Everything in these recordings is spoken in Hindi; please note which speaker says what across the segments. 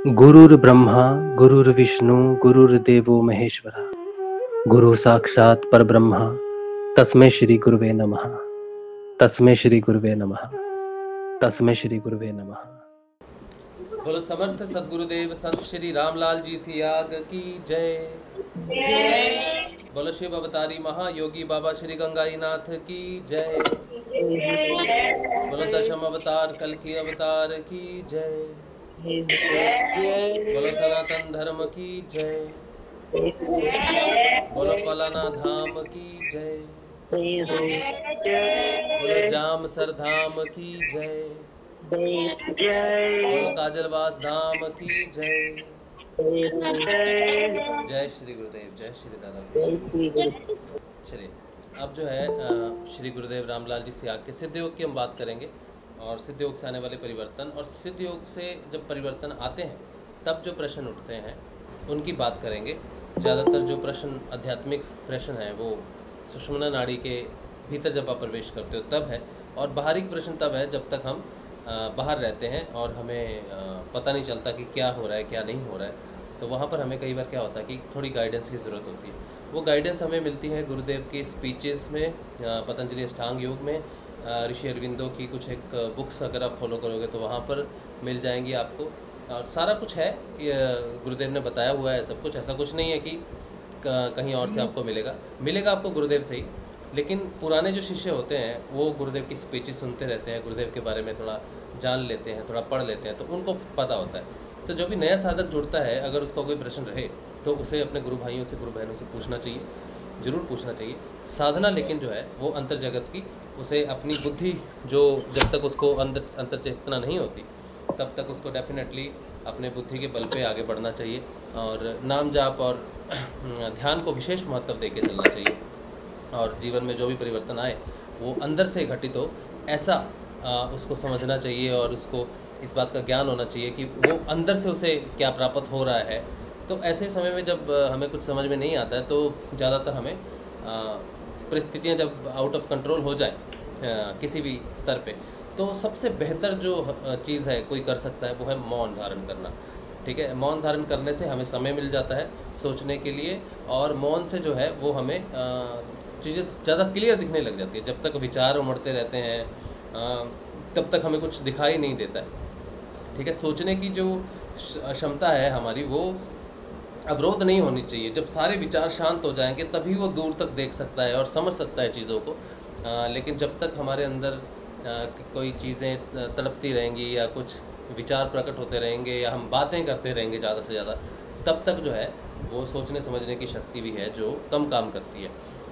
Speaker 1: गुरुर्ब्रह्मा गुरुर्विष्णु गुरुर्देवो महेश्वरा गुरु साक्षात् परब्रह्म तस्मै श्री गुरुवे नमः। तस्मै श्री गुरुवे नमः। तस्मै श्री गुरुवे नमः।
Speaker 2: बोलो समर्थ सदगुरुदेव संत श्री रामलाल जी सियाग की जय। बोलो शिव अवतारी महायोगी बाबा श्री गंगाई नाथ की जय। बोलो दशम अवतार कल की अवतार की जय। बोलो सनातन धर्म की जय। बोलो पलाना धाम की जय। बोलो जाम सर धाम की जय। बोलो काजलवास धाम की जय। जय श्री गुरुदेव, जय श्री दादा। चलिए अब जो है श्री गुरुदेव रामलाल जी सियाग के सिद्ध योग की हम बात करेंगे और सिद्ध योग से आने वाले परिवर्तन, और सिद्ध योग से जब परिवर्तन आते हैं तब जो प्रश्न उठते हैं उनकी बात करेंगे। ज़्यादातर जो प्रश्न आध्यात्मिक प्रश्न हैं वो सुषुम्ना नाड़ी के भीतर जब आप प्रवेश करते हो तब है, और बाहरी प्रश्न तब है जब तक हम बाहर रहते हैं और हमें पता नहीं चलता कि क्या हो रहा है क्या नहीं हो रहा है। तो वहाँ पर हमें कई बार क्या होता है कि थोड़ी गाइडेंस की ज़रूरत होती है। वो गाइडेंस हमें मिलती है गुरुदेव की स्पीचेस में, पतंजलि अष्टांग योग में, ऋषि अरविंदो की कुछ एक बुक्स अगर आप फॉलो करोगे तो वहाँ पर मिल जाएंगी आपको। और सारा कुछ है, गुरुदेव ने बताया हुआ है सब कुछ। ऐसा कुछ नहीं है कि कहीं और से आपको मिलेगा आपको गुरुदेव से ही। लेकिन पुराने जो शिष्य होते हैं वो गुरुदेव की स्पीचेस सुनते रहते हैं, गुरुदेव के बारे में थोड़ा जान लेते हैं, थोड़ा पढ़ लेते हैं, तो उनको पता होता है। तो जो भी नया साधक जुड़ता है अगर उसका कोई प्रश्न रहे तो उसे अपने गुरु भाइयों से, गुरु बहनों से पूछना चाहिए, ज़रूर पूछना चाहिए। साधना लेकिन जो है वो अंतर जगत की, उसे अपनी बुद्धि जो जब तक उसको अंतर चेतना नहीं होती तब तक उसको डेफिनेटली अपने बुद्धि के बल पे आगे बढ़ना चाहिए, और नाम जाप और ध्यान को विशेष महत्व दे के चलना चाहिए। और जीवन में जो भी परिवर्तन आए वो अंदर से घटित हो, ऐसा उसको समझना चाहिए, और उसको इस बात का ज्ञान होना चाहिए कि वो अंदर से उसे क्या प्राप्त हो रहा है। तो ऐसे समय में जब हमें कुछ समझ में नहीं आता है तो ज़्यादातर हमें परिस्थितियाँ जब आउट ऑफ कंट्रोल हो जाए किसी भी स्तर पे, तो सबसे बेहतर जो चीज़ है कोई कर सकता है वो है मौन धारण करना। ठीक है, मौन धारण करने से हमें समय मिल जाता है सोचने के लिए, और मौन से जो है वो हमें चीज़ें ज़्यादा क्लियर दिखने लग जाती है। जब तक विचार उमड़ते रहते हैं तब तक हमें कुछ दिखाई नहीं देता है। ठीक है, सोचने की जो क्षमता है हमारी वो अवरोध नहीं होनी चाहिए। जब सारे विचार शांत हो जाएंगे तभी वो दूर तक देख सकता है और समझ सकता है चीज़ों को। लेकिन जब तक हमारे अंदर कोई चीज़ें तड़पती रहेंगी या कुछ विचार प्रकट होते रहेंगे या हम बातें करते रहेंगे ज़्यादा से ज़्यादा, तब तक जो है वो सोचने समझने की शक्ति भी है जो कम काम करती है।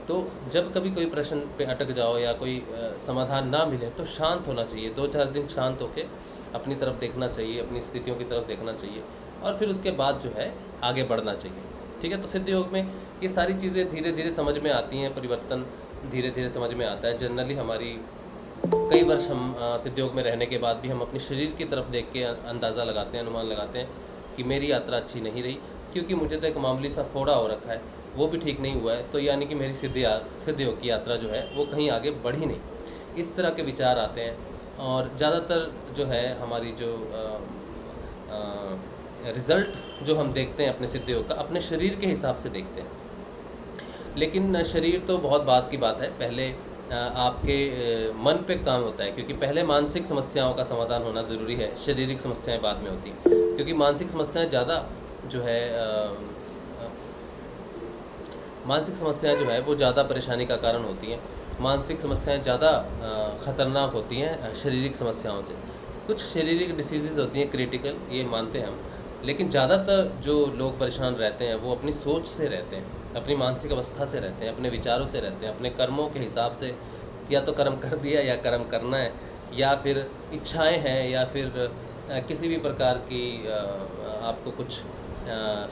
Speaker 2: तो जब कभी कोई प्रश्न पे अटक जाओ या कोई समाधान ना मिले तो शांत होना चाहिए। 2-4 दिन शांत होकर अपनी तरफ देखना चाहिए, अपनी स्थितियों की तरफ देखना चाहिए, और फिर उसके बाद जो है आगे बढ़ना चाहिए। ठीक है, तो सिद्ध योग में ये सारी चीज़ें धीरे धीरे समझ में आती हैं, परिवर्तन धीरे धीरे समझ में आता है। जनरली हमारी कई वर्ष हम सिद्ध योग में रहने के बाद भी हम अपने शरीर की तरफ देख के अंदाज़ा लगाते हैं, अनुमान लगाते हैं कि मेरी यात्रा अच्छी नहीं रही, क्योंकि मुझे तो एक मामूली सा फोड़ा हो रखा है, वो भी ठीक नहीं हुआ है, तो यानी कि मेरी सिद्ध योग की यात्रा जो है वो कहीं आगे बढ़ी नहीं। इस तरह के विचार आते हैं, और ज़्यादातर जो है हमारी जो रिज़ल्ट जो हम देखते हैं अपने सिद्ध योग का अपने शरीर के हिसाब से देखते हैं। लेकिन शरीर तो बहुत बात की बात है, पहले आपके मन पे काम होता है, क्योंकि पहले मानसिक समस्याओं का समाधान होना ज़रूरी है, शारीरिक समस्याएं बाद में होती हैं। क्योंकि मानसिक समस्याएं ज़्यादा जो है मानसिक समस्याएं जो है वो ज़्यादा परेशानी का कारण होती हैं। मानसिक समस्याएं ज़्यादा ख़तरनाक होती हैं शारीरिक समस्याओं से। कुछ शारीरिक डिसीज़ होती हैं क्रिटिकल, ये मानते हैं हम, लेकिन ज़्यादातर जो लोग परेशान रहते हैं वो अपनी सोच से रहते हैं, अपनी मानसिक अवस्था से रहते हैं, अपने विचारों से रहते हैं, अपने कर्मों के हिसाब से। या तो कर्म कर दिया या कर्म करना है, या फिर इच्छाएं हैं, या फिर किसी भी प्रकार की आपको कुछ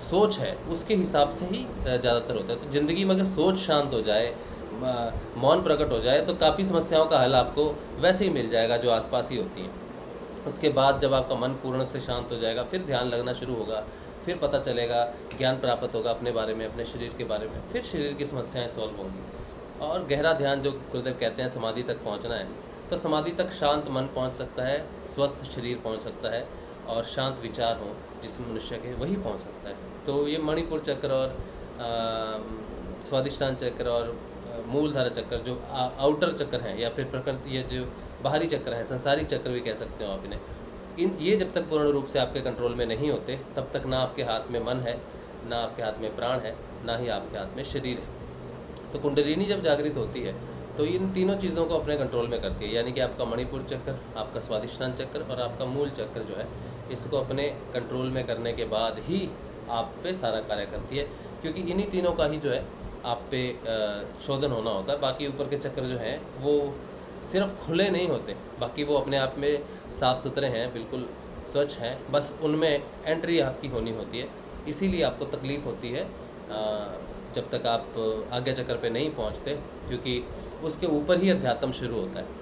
Speaker 2: सोच है उसके हिसाब से ही ज़्यादातर होता है। तो ज़िंदगी में अगर सोच शांत हो जाए, मौन प्रकट हो जाए, तो काफ़ी समस्याओं का हल आपको वैसे ही मिल जाएगा जो आसपास ही होती हैं। उसके बाद जब आपका मन पूर्ण से शांत हो जाएगा फिर ध्यान लगना शुरू होगा, फिर पता चलेगा, ज्ञान प्राप्त होगा अपने बारे में, अपने शरीर के बारे में, फिर शरीर की समस्याएं सॉल्व होंगी। और गहरा ध्यान जो गुरुदेव कहते हैं समाधि तक पहुंचना है, तो समाधि तक शांत मन पहुंच सकता है, स्वस्थ शरीर पहुंच सकता है, और शांत विचार हों जिस मनुष्य के, वही पहुंच सकता है। तो ये मणिपुर चक्र और स्वादिष्टान चक्र और मूलधारा चक्र जो आउटर चक्र हैं, या फिर प्रकृति, ये जो बाहरी चक्र है, संसारिक चक्र भी कह सकते हो आप इन्हें, ये जब तक पूर्ण रूप से आपके कंट्रोल में नहीं होते तब तक ना आपके हाथ में मन है, ना आपके हाथ में प्राण है, ना ही आपके हाथ में शरीर है। तो कुंडलिनी जब जागृत होती है तो इन तीनों चीज़ों को अपने कंट्रोल में करती है, यानी कि आपका मणिपुर चक्र, आपका स्वादिष्टान चक्र और आपका मूल चक्र जो है, इसको अपने कंट्रोल में करने के बाद ही आप पे सारा कार्य करती है, क्योंकि इन्हीं तीनों का ही जो है आप पे शोधन होना होता है। बाकी ऊपर के चक्र जो हैं वो सिर्फ खुले नहीं होते, बाकी वो अपने आप में साफ़ सुथरे हैं, बिल्कुल स्वच्छ हैं, बस उनमें एंट्री आपकी होनी होती है। इसीलिए आपको तकलीफ़ होती है जब तक आप आज्ञा चक्र पे नहीं पहुंचते, क्योंकि उसके ऊपर ही अध्यात्म शुरू होता है।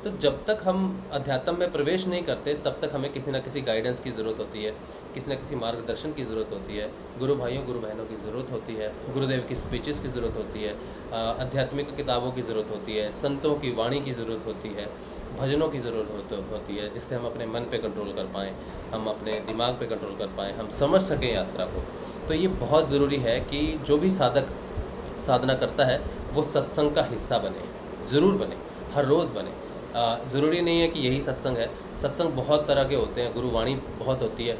Speaker 2: तो जब तक हम अध्यात्म में प्रवेश नहीं करते तब तक हमें किसी न किसी गाइडेंस की ज़रूरत होती है, किसी न किसी मार्गदर्शन की ज़रूरत होती है, गुरु भाइयों गुरु बहनों की ज़रूरत होती है, गुरुदेव की स्पीचेस की ज़रूरत होती है, आध्यात्मिक किताबों की ज़रूरत होती है, संतों की वाणी की ज़रूरत होती है, भजनों की ज़रूरत होती है, जिससे हम अपने मन पे कंट्रोल कर पाएँ, हम अपने दिमाग पे कंट्रोल कर पाएँ, हम समझ सकें यात्रा को। तो ये बहुत ज़रूरी है कि जो भी साधक साधना करता है वो सत्संग का हिस्सा बने, ज़रूर बने, हर रोज़ बने। ज़रूरी नहीं है कि यही सत्संग है, सत्संग बहुत तरह के होते हैं, गुरुवाणी बहुत होती है,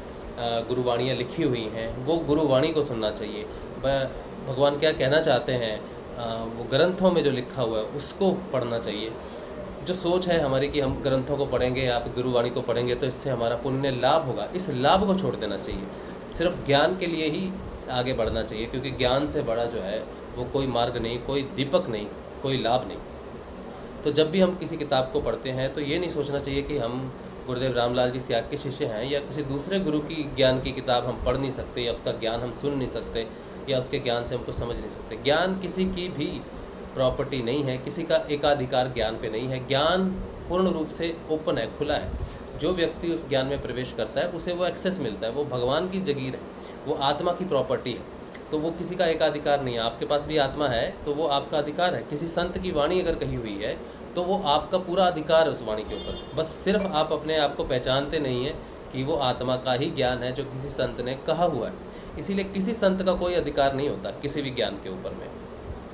Speaker 2: गुरुवाणियाँ लिखी हुई हैं, वो गुरुवाणी को सुनना चाहिए। भगवान क्या कहना चाहते हैं वो ग्रंथों में जो लिखा हुआ है उसको पढ़ना चाहिए। जो सोच है हमारी कि हम ग्रंथों को पढ़ेंगे या फिर गुरुवाणी को पढ़ेंगे तो इससे हमारा पुण्य लाभ होगा, इस लाभ को छोड़ देना चाहिए। सिर्फ ज्ञान के लिए ही आगे बढ़ना चाहिए, क्योंकि ज्ञान से बड़ा जो है वो कोई मार्ग नहीं, कोई दीपक नहीं, कोई लाभ नहीं। तो जब भी हम किसी किताब को पढ़ते हैं तो ये नहीं सोचना चाहिए कि हम गुरुदेव रामलाल जी सियाग के शिष्य हैं या किसी दूसरे गुरु की ज्ञान की किताब हम पढ़ नहीं सकते, या उसका ज्ञान हम सुन नहीं सकते, या उसके ज्ञान से हमको समझ नहीं सकते। ज्ञान किसी की भी प्रॉपर्टी नहीं है, किसी का एकाधिकार ज्ञान पे नहीं है। ज्ञान पूर्ण रूप से ओपन है, खुला है। जो व्यक्ति उस ज्ञान में प्रवेश करता है उसे वो एक्सेस मिलता है, वो भगवान की जगीर है, वो आत्मा की प्रॉपर्टी है, तो वो किसी का एकाधिकार नहीं है। आपके पास भी आत्मा है तो वो आपका अधिकार है। किसी संत की वाणी अगर कही हुई है तो वो आपका पूरा अधिकार है उस वाणी के ऊपर, बस सिर्फ आप अपने आप को पहचानते नहीं है कि वो आत्मा का ही ज्ञान है जो किसी संत ने कहा हुआ है। इसीलिए किसी संत का कोई अधिकार नहीं होता किसी भी ज्ञान के ऊपर में।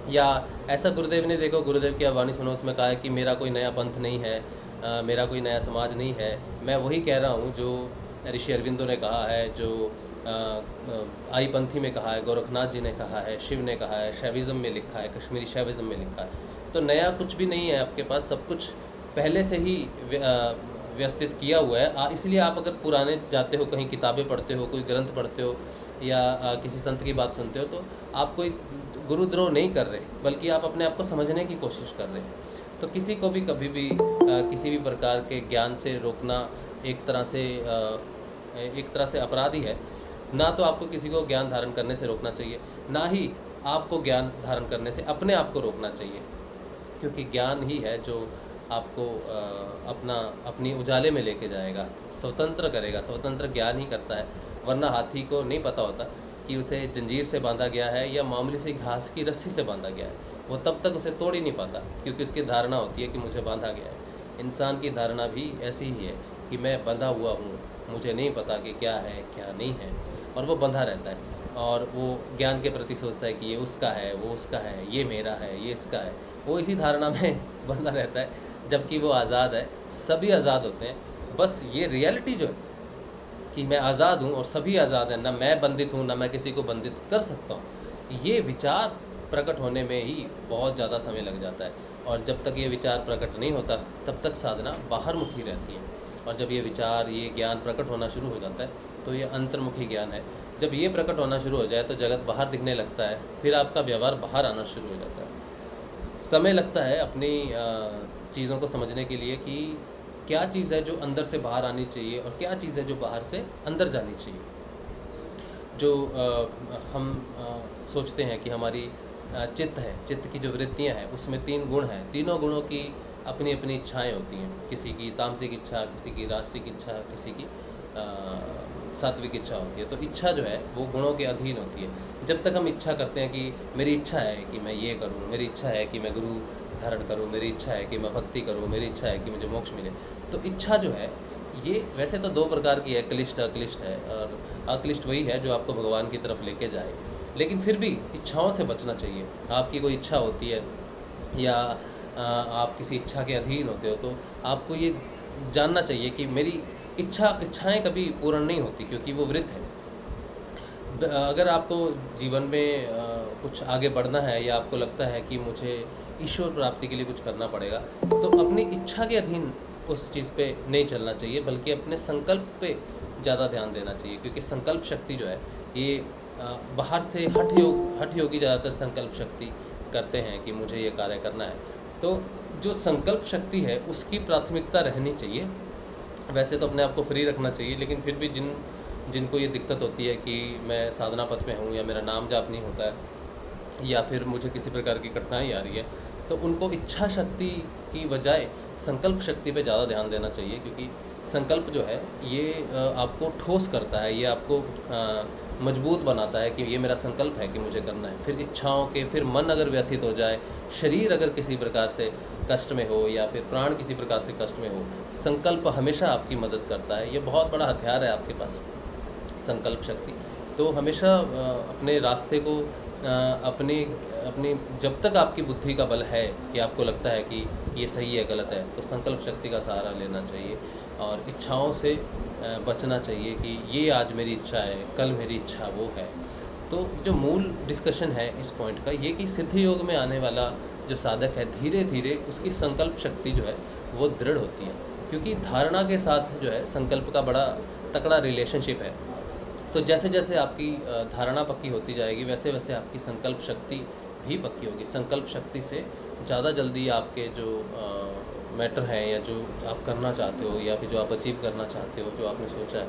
Speaker 2: या ऐसा गुरुदेव ने, देखो गुरुदेव की वाणी सुनो, उसमें कहा है कि मेरा कोई नया पंथ नहीं है, मेरा कोई नया समाज नहीं है, मैं वही कह रहा हूँ जो ऋषि अरविंदो ने कहा है, जो आई पंथी में कहा है, गोरखनाथ जी ने कहा है, शिव ने कहा है, शैविज़म में लिखा है, कश्मीरी शैविज़म में लिखा है। तो नया कुछ भी नहीं है आपके पास, सब कुछ पहले से ही व्यवस्थित किया हुआ है। इसलिए आप अगर पुराने जाते हो, कहीं किताबें पढ़ते हो, कोई ग्रंथ पढ़ते हो या किसी संत की बात सुनते हो, तो आप कोई गुरुद्रोह नहीं कर रहे, बल्कि आप अपने आप को समझने की कोशिश कर रहे हैं। तो किसी को भी कभी भी किसी भी प्रकार के ज्ञान से रोकना एक तरह से अपराध ही है। ना तो आपको किसी को ज्ञान धारण करने से रोकना चाहिए, ना ही आपको ज्ञान धारण करने से अपने आप को रोकना चाहिए, क्योंकि ज्ञान ही है जो आपको अपनी उजाले में लेके जाएगा, स्वतंत्र करेगा। स्वतंत्र ज्ञान ही करता है, वरना हाथी को नहीं पता होता कि उसे जंजीर से बांधा गया है या मामूली सी घास की रस्सी से बांधा गया है। वो तब तक उसे तोड़ ही नहीं पाता, क्योंकि उसकी धारणा होती है कि मुझे बांधा गया है। इंसान की धारणा भी ऐसी ही है कि मैं बंधा हुआ हूँ, मुझे नहीं पता कि क्या है क्या नहीं है, और वो बंधा रहता है। और वो ज्ञान के प्रति सोचता है कि ये उसका है, वो उसका है, ये मेरा है, ये इसका है। वो इसी धारणा में बंधा रहता है, जबकि वो आज़ाद है। सभी आज़ाद होते हैं, बस ये रियलिटी जो है कि मैं आज़ाद हूँ और सभी आज़ाद हैं, ना मैं बंधित हूँ ना मैं किसी को बंधित कर सकता हूँ, ये विचार प्रकट होने में ही बहुत ज़्यादा समय लग जाता है। और जब तक ये विचार प्रकट नहीं होता तब तक साधना बाहर मुखी रहती है। और जब ये विचार, ये ज्ञान प्रकट होना शुरू हो जाता है तो ये अंतर्मुखी ज्ञान है। जब ये प्रकट होना शुरू हो जाए तो जगत बाहर दिखने लगता है, फिर आपका व्यवहार बाहर आना शुरू हो जाता है। समय लगता है अपनी चीज़ों को समझने के लिए कि क्या चीज़ है जो अंदर से बाहर आनी चाहिए और क्या चीज़ है जो बाहर से अंदर जानी चाहिए। जो हम सोचते हैं कि हमारी चित्त है, चित्त की जो वृत्तियां हैं उसमें 3 गुण हैं, तीनों गुणों की अपनी अपनी इच्छाएं होती हैं। किसी की तामसिक इच्छा, किसी की राजसिक इच्छा, किसी की सात्विक इच्छा होती है। तो इच्छा जो है वो गुणों के अधीन होती है। जब तक हम इच्छा करते हैं कि मेरी इच्छा है कि मैं ये करूँ, मेरी इच्छा है कि मैं गुरु धारण करूँ, मेरी इच्छा है कि मैं भक्ति करूँ, मेरी इच्छा है कि मुझे मोक्ष मिले, तो इच्छा जो है ये वैसे तो 2 प्रकार की है, क्लिष्ट अक्लिष्ट है। और अक्लिष्ट वही है जो आपको भगवान की तरफ लेके जाए, लेकिन फिर भी इच्छाओं से बचना चाहिए। आपकी कोई इच्छा होती है या आप किसी इच्छा के अधीन होते हो, तो आपको ये जानना चाहिए कि मेरी इच्छाएं कभी पूर्ण नहीं होती, क्योंकि वो वृत्त है। अगर आपको जीवन में कुछ आगे बढ़ना है या आपको लगता है कि मुझे ईश्वर प्राप्ति के लिए कुछ करना पड़ेगा, तो अपनी इच्छा के अधीन उस चीज़ पे नहीं चलना चाहिए, बल्कि अपने संकल्प पे ज़्यादा ध्यान देना चाहिए। क्योंकि संकल्प शक्ति जो है ये बाहर से हठ योगी ज़्यादातर संकल्प शक्ति करते हैं कि मुझे ये कार्य करना है। तो जो संकल्प शक्ति है उसकी प्राथमिकता रहनी चाहिए। वैसे तो अपने आप को फ्री रखना चाहिए, लेकिन फिर भी जिनको ये दिक्कत होती है कि मैं साधना पथ में हूँ या मेरा नाम जाप नहीं होता है या फिर मुझे किसी प्रकार की कठिनाई आ रही है, तो उनको इच्छा शक्ति की बजाय संकल्प शक्ति पे ज़्यादा ध्यान देना चाहिए। क्योंकि संकल्प जो है ये आपको ठोस करता है, ये आपको मजबूत बनाता है कि ये मेरा संकल्प है कि मुझे करना है। फिर इच्छाओं के फिर मन अगर व्यथित हो जाए, शरीर अगर किसी प्रकार से कष्ट में हो या फिर प्राण किसी प्रकार से कष्ट में हो, संकल्प हमेशा आपकी मदद करता है। ये बहुत बड़ा हथियार है आपके पास, संकल्प शक्ति। तो हमेशा अपने रास्ते को अपनी जब तक आपकी बुद्धि का बल है कि आपको लगता है कि ये सही है गलत है, तो संकल्प शक्ति का सहारा लेना चाहिए और इच्छाओं से बचना चाहिए कि ये आज मेरी इच्छा है, कल मेरी इच्छा वो है। तो जो मूल डिस्कशन है इस पॉइंट का ये कि सिद्ध योग में आने वाला जो साधक है, धीरे धीरे उसकी संकल्प शक्ति जो है वो दृढ़ होती है। क्योंकि धारणा के साथ जो है संकल्प का बड़ा तकड़ा रिलेशनशिप है। तो जैसे जैसे आपकी धारणा पक्की होती जाएगी, वैसे वैसे आपकी संकल्प शक्ति भी पक्की होगी। संकल्प शक्ति से ज़्यादा जल्दी आपके जो मैटर हैं या जो आप करना चाहते हो या फिर जो आप अचीव करना चाहते हो, जो आपने सोचा है,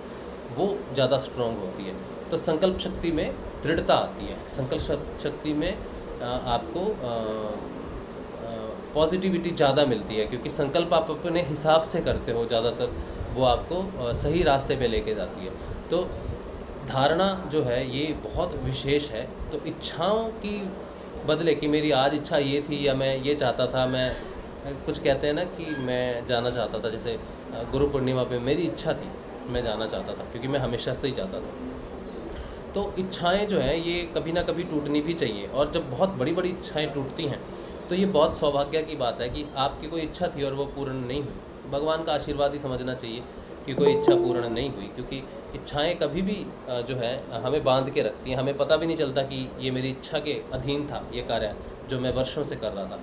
Speaker 2: वो ज़्यादा स्ट्रॉन्ग होती है। तो संकल्प शक्ति में दृढ़ता आती है। संकल्प शक्ति में आपको पॉजिटिविटी ज़्यादा मिलती है, क्योंकि संकल्प आप अपने हिसाब से करते हो ज़्यादातर, वो आपको सही रास्ते पे लेके जाती है। तो धारणा जो है ये बहुत विशेष है। तो इच्छाओं की बदले कि मेरी आज इच्छा ये थी या मैं ये चाहता था, मैं कुछ कहते हैं ना कि मैं जाना चाहता था, जैसे गुरु पूर्णिमा पे मेरी इच्छा थी, मैं जाना चाहता था क्योंकि मैं हमेशा से ही चाहता था। तो इच्छाएं जो हैं ये कभी ना कभी टूटनी भी चाहिए, और जब बहुत बड़ी बड़ी इच्छाएं टूटती हैं तो ये बहुत सौभाग्य की बात है कि आपकी कोई इच्छा थी और वो पूर्ण नहीं हुई। भगवान का आशीर्वाद ही समझना चाहिए कि कोई इच्छा पूर्ण नहीं हुई, क्योंकि इच्छाएं कभी भी जो है हमें बांध के रखती हैं। हमें पता भी नहीं चलता कि ये मेरी इच्छा के अधीन था ये कार्य जो मैं वर्षों से कर रहा था।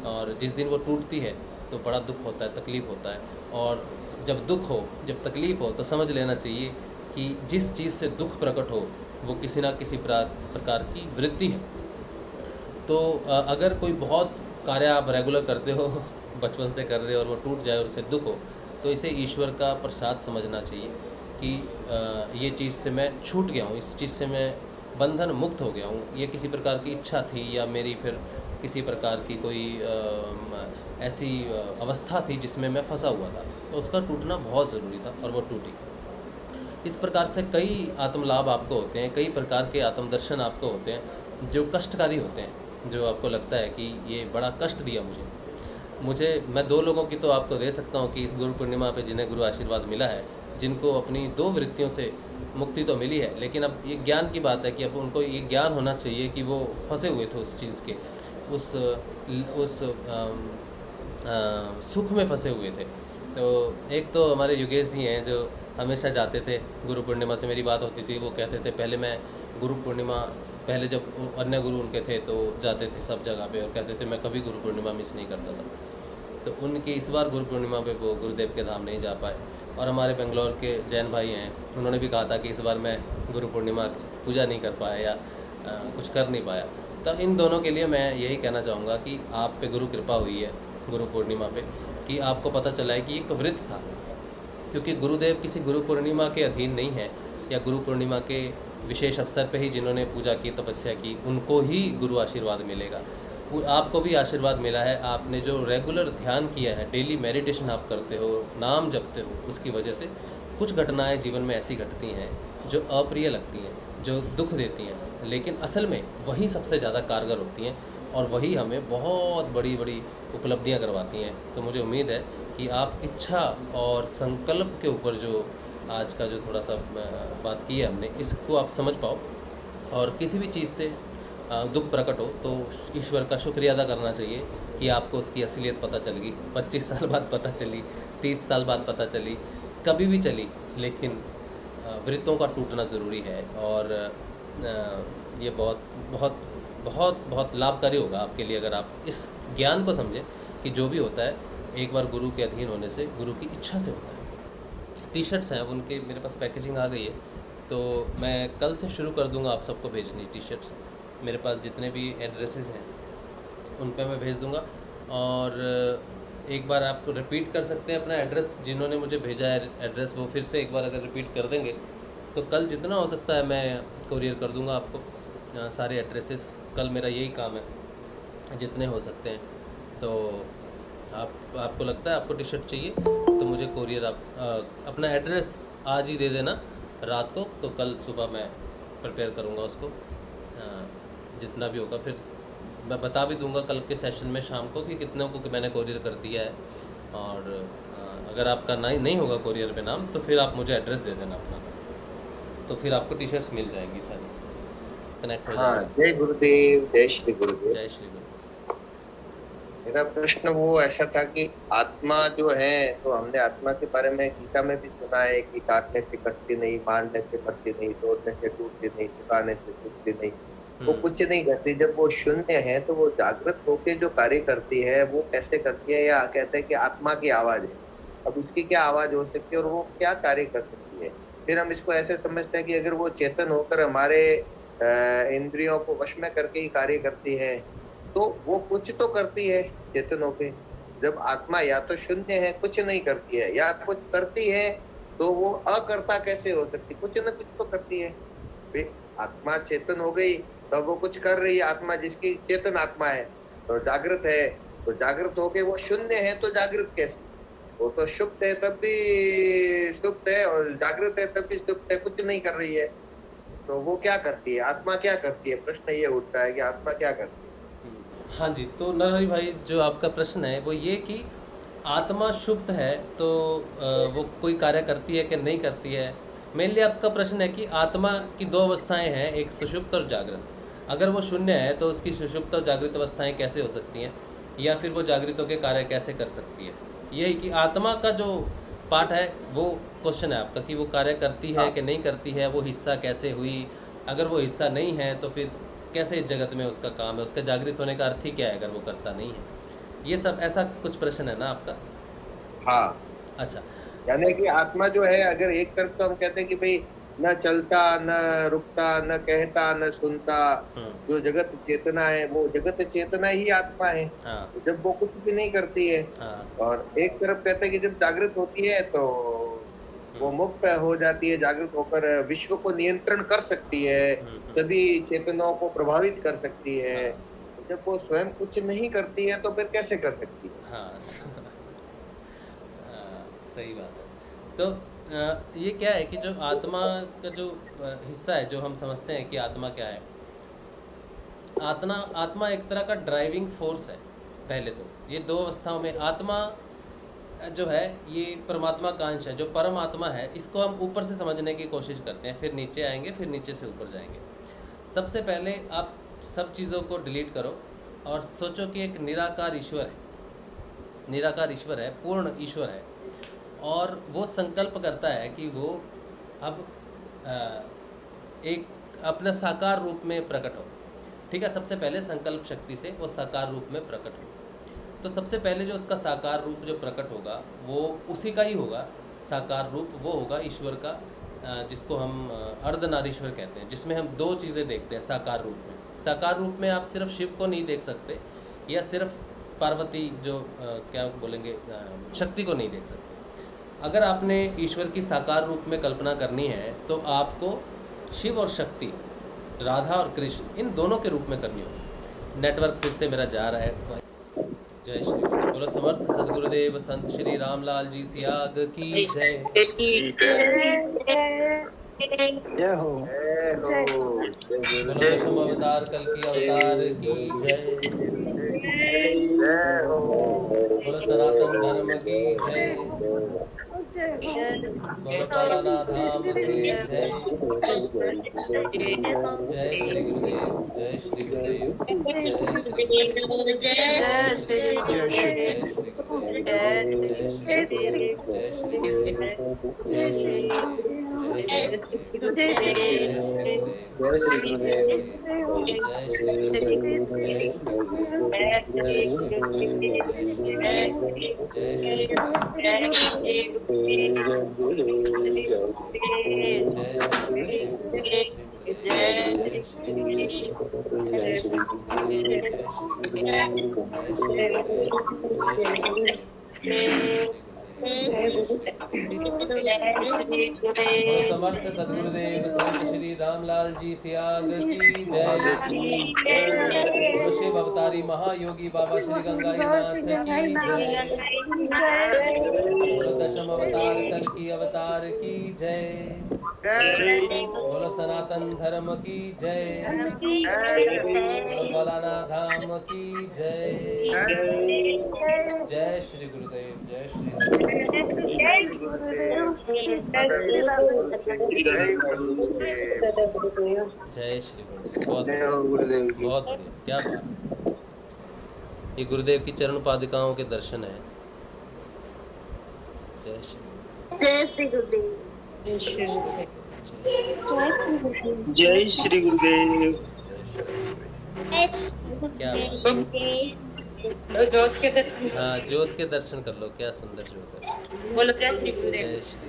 Speaker 2: और जिस दिन वो टूटती है तो बड़ा दुख होता है, तकलीफ़ होता है। और जब दुख हो, जब तकलीफ़ हो, तो समझ लेना चाहिए कि जिस चीज़ से दुख प्रकट हो वो किसी ना किसी प्रकार की वृत्ति है। तो अगर कोई बहुत कार्य आप रेगुलर करते हो, बचपन से कर रहे हो, और वो टूट जाए और उससे दुख हो, तो इसे ईश्वर का प्रसाद समझना चाहिए कि ये चीज़ से मैं छूट गया हूँ, इस चीज़ से मैं बंधन मुक्त हो गया हूँ। ये किसी प्रकार की इच्छा थी या मेरी फिर किसी प्रकार की कोई ऐसी अवस्था थी जिसमें मैं फंसा हुआ था, तो उसका टूटना बहुत ज़रूरी था और वो टूटी। इस प्रकार से कई आत्मलाभ आपको होते हैं, कई प्रकार के आत्मदर्शन आपको होते हैं जो कष्टकारी होते हैं, जो आपको लगता है कि ये बड़ा कष्ट दिया मैं 2 लोगों की तो आपको दे सकता हूँ कि इस गुरु पूर्णिमा पे जिन्हें गुरु आशीर्वाद मिला है, जिनको अपनी 2 वृत्तियों से मुक्ति तो मिली है, लेकिन अब ये ज्ञान की बात है कि अब उनको ये ज्ञान होना चाहिए कि वो फंसे हुए थे उस चीज़ के, उस सुख में फंसे हुए थे। तो एक तो हमारे योगेश जी हैं जो हमेशा जाते थे, गुरु पूर्णिमा से मेरी बात होती थी, वो कहते थे पहले मैं गुरु पूर्णिमा, पहले जब अन्य गुरु उनके थे तो जाते थे सब जगह पे और कहते थे मैं कभी गुरु पूर्णिमा मिस नहीं करता था। तो उनकी इस बार गुरु पूर्णिमा पे वो गुरुदेव के धाम नहीं जा पाए। और हमारे बेंगलोर के जैन भाई हैं, उन्होंने भी कहा था कि इस बार मैं गुरु पूर्णिमा की पूजा नहीं कर पाया या कुछ कर नहीं पाया। तब इन दोनों के लिए मैं यही कहना चाहूँगा कि आप पे गुरु कृपा हुई है गुरु पूर्णिमा पे, कि आपको पता चला है कि एक वृत्त था, क्योंकि गुरुदेव किसी गुरु पूर्णिमा के अधीन नहीं है, या गुरु पूर्णिमा के विशेष अवसर पे ही जिन्होंने पूजा की, तपस्या की, उनको ही गुरु आशीर्वाद मिलेगा। आपको भी आशीर्वाद मिला है, आपने जो रेगुलर ध्यान किया है, डेली मेडिटेशन आप करते हो, नाम जपते हो, उसकी वजह से कुछ घटनाएं जीवन में ऐसी घटती हैं जो अप्रिय लगती हैं, जो दुख देती हैं, लेकिन असल में वही सबसे ज़्यादा कारगर होती हैं और वही हमें बहुत बड़ी बड़ी उपलब्धियां करवाती हैं। तो मुझे उम्मीद है कि आप इच्छा और संकल्प के ऊपर जो आज का जो थोड़ा सा बात की है हमने, इसको आप समझ पाओ। और किसी भी चीज़ से दुख प्रकट हो तो ईश्वर का शुक्रिया अदा करना चाहिए कि आपको उसकी असलियत पता चल गई। 25 साल बाद पता चली, 30 साल बाद पता चली, कभी भी चली, लेकिन वृत्तों का टूटना ज़रूरी है। और ये बहुत बहुत बहुत बहुत लाभकारी होगा आपके लिए अगर आप इस ज्ञान को समझें कि जो भी होता है एक बार गुरु के अधीन होने से, गुरु की इच्छा से होता है। टी शर्ट्स हैं उनके, मेरे पास पैकेजिंग आ गई है, तो मैं कल से शुरू कर दूंगा आप सबको भेजनी टी शर्ट्स। मेरे पास जितने भी एड्रेसेस हैं उन पे मैं भेज दूंगा। और एक बार आप रिपीट कर सकते हैं अपना एड्रेस, जिन्होंने मुझे भेजा है एड्रेस वो फिर से एक बार अगर रिपीट कर देंगे तो कल जितना हो सकता है मैं कोरियर कर दूंगा आपको सारे एड्रेसेस। कल मेरा यही काम है, जितने हो सकते हैं। तो आपको लगता है आपको टी शर्ट चाहिए तो मुझे कोरियर आप अपना एड्रेस आज ही दे देना रात को, तो कल सुबह मैं प्रिपेयर करूँगा उसको जितना भी होगा। फिर मैं बता भी दूंगा कल के सेशन में शाम को कि कितनों को मैंने कोरियर कर दिया है। और अगर आपका नहीं होगा कोरियर पे नाम तो फिर आप मुझे एड्रेस दे देना अपना, तो फिर आपको टी शर्ट्स मिल जाएंगी सारी, कनेक्ट हो जाएगा।
Speaker 3: जय गुरुदेव, जय श्री गुरुदेव।
Speaker 2: जय श्री गुरुदेव।
Speaker 3: मेरा प्रश्न वो ऐसा था कि आत्मा जो है, तो हमने आत्मा के बारे में गीता में भी सुना है कि काटने से कटती नहीं, मारने से मरती नहीं, तोड़ने से टूटती नहीं, झुकाने से झुकती नहीं, वो कुछ नहीं करती। जब वो शून्य है तो वो जागृत होके जो कार्य करती है वो कैसे करती है, या कहते हैं कि आत्मा की आवाज है, अब उसकी क्या आवाज हो सकती है और वो क्या कार्य कर सकती है। फिर हम इसको ऐसे समझते हैं कि अगर वो चेतन होकर हमारे इंद्रियों को वश में करके ही कार्य करती है तो वो कुछ तो करती है चेतन होके। जब आत्मा या तो शून्य है, कुछ नहीं करती है, या कुछ करती है, तो वो अकर्ता कैसे हो सकती, कुछ न कुछ तो करती है। आत्मा चेतन हो गई तो वो कुछ कर रही है। आत्मा जिसकी चेतन आत्मा है तो जागृत है, तो जागृत होके वो शून्य है तो जागृत कैसे, वो तो सुप्त है तब भी सुप्त है और जागृत है तब भी सुप्त है, कुछ नहीं कर रही है। तो वो क्या करती है, आत्मा क्या करती है, प्रश्न ये उठता है कि आत्मा क्या करती है।
Speaker 2: हाँ जी, तो नरहरि भाई जो आपका प्रश्न है वो ये कि आत्मा सुप्त है तो वो कोई कार्य करती है कि नहीं करती है। मेनली आपका प्रश्न है कि आत्मा की दो अवस्थाएं हैं, एक सुषुप्त और जागृत। अगर वो शून्य है तो उसकी सुषुप्त और जागृत अवस्थाएं कैसे हो सकती हैं, या फिर वो जागृत होकर कार्य कैसे कर सकती है। यही कि आत्मा का जो पार्ट है वो क्वेश्चन है आपका कि वो कार्य करती है कि नहीं करती है, वो हिस्सा कैसे हुई। अगर वो हिस्सा नहीं है तो फिर कैसे इस जगत में उसका काम है, उसका जागृत होने का अर्थ ही क्या है अगर वो करता नहीं है। ये सब ऐसा कुछ प्रश्न है ना आपका।
Speaker 3: हाँ,
Speaker 2: अच्छा,
Speaker 3: यानी कि आत्मा जो है, अगर एक तरफ तो हम कहते हैं कि भाई न चलता न रुकता न कहता न सुनता, जो जगत चेतना है वो जगत चेतना ही आत्मा है। तो जब वो कुछ भी नहीं करती है, और एक तरफ कहते हैं कि जब जागृत होती है तो वो मुक्त हो जाती है, जागृत होकर विश्व को नियंत्रण कर सकती है, सभी चेतनाओं को प्रभावित कर सकती है। जब वो स्वयं कुछ नहीं करती है तो फिर कैसे कर सकती है।
Speaker 2: हाँ सही बात है। तो ये क्या है कि जो आत्मा का जो हिस्सा है, जो हम समझते हैं कि आत्मा क्या है, आत्मा एक तरह का ड्राइविंग फोर्स है। पहले तो ये दो अवस्थाओं में आत्मा जो है ये परमात्मा का अंश है, जो परम आत्मा है। इसको हम ऊपर से समझने की कोशिश करते हैं, फिर नीचे आएंगे, फिर नीचे से ऊपर जाएंगे। सबसे पहले आप सब चीज़ों को डिलीट करो और सोचो कि एक निराकार ईश्वर है, निराकार ईश्वर है, पूर्ण ईश्वर है, और वो संकल्प करता है कि वो अब एक अपने साकार रूप में प्रकट हो। ठीक है, सबसे पहले संकल्प शक्ति से वो साकार रूप में प्रकट हो। तो सबसे पहले जो उसका साकार रूप जो प्रकट होगा वो उसी का ही होगा। साकार रूप वो होगा ईश्वर का, जिसको हम अर्धनारीश्वर कहते हैं, जिसमें हम दो चीज़ें देखते हैं साकार रूप में। साकार रूप में आप सिर्फ शिव को नहीं देख सकते, या सिर्फ पार्वती जो क्या बोलेंगे शक्ति को नहीं देख सकते। अगर आपने ईश्वर की साकार रूप में कल्पना करनी है तो आपको शिव और शक्ति, राधा और कृष्ण, इन दोनों के रूप में करनी होगी। नेटवर्क फिर से मेरा जा रहा है। जय श्री गुरु, बोलो समर्थ सदगुरुदेव संत श्री रामलाल जी सियाग की जय।
Speaker 1: जय हो।
Speaker 2: बोलो दशम अवतार कल की अवतार की जय। बोलो सनातन धर्म की जय, बोलो भोलाना धाम की जय। जय श्री गुरुदेव, जय श्री गुरुदेव, जय श्री गुरुदेव, जय श्री गुरुदेव, जय श्री गुरुदेव, जय श्री गुरुदेव, जय श्री गुरुदेव, जय श्री गुरुदेव, जय श्री गुरुदेव, जय श्री गुरुदेव, जय श्री गुरुदेव, जय श्री गुरुदेव, जय श्री गुरुदेव, जय श्री गुरुदेव, जय श्री गुरुदेव, जय श्री समर्थ सदगुरुदेव संत श्री रामलाल जी सियाग की जय। शिव अवतारी महायोगी बाबा श्री गंगाईनाथ की जय। बोलो दशम अवतार कल की अवतार की जय। बोलो सनातन धर्म की जय। बोलो भोलाना धाम की जय। जय श्री गुरुदेव, जय श्री जय श्री गुरुदेव। बहुत बढ़िया, क्या बात। ये गुरुदेव की चरण पादिकाओं के दर्शन है। जय श्री गुरुदेव,
Speaker 4: जय श्री गुरुदेव।
Speaker 2: क्या
Speaker 4: जोत के दर्शन।
Speaker 2: हाँ, जोत के दर्शन कर लो, क्या सुंदर जोत है।
Speaker 4: बोलो जय श्री गुरुदेव।
Speaker 2: जय श्री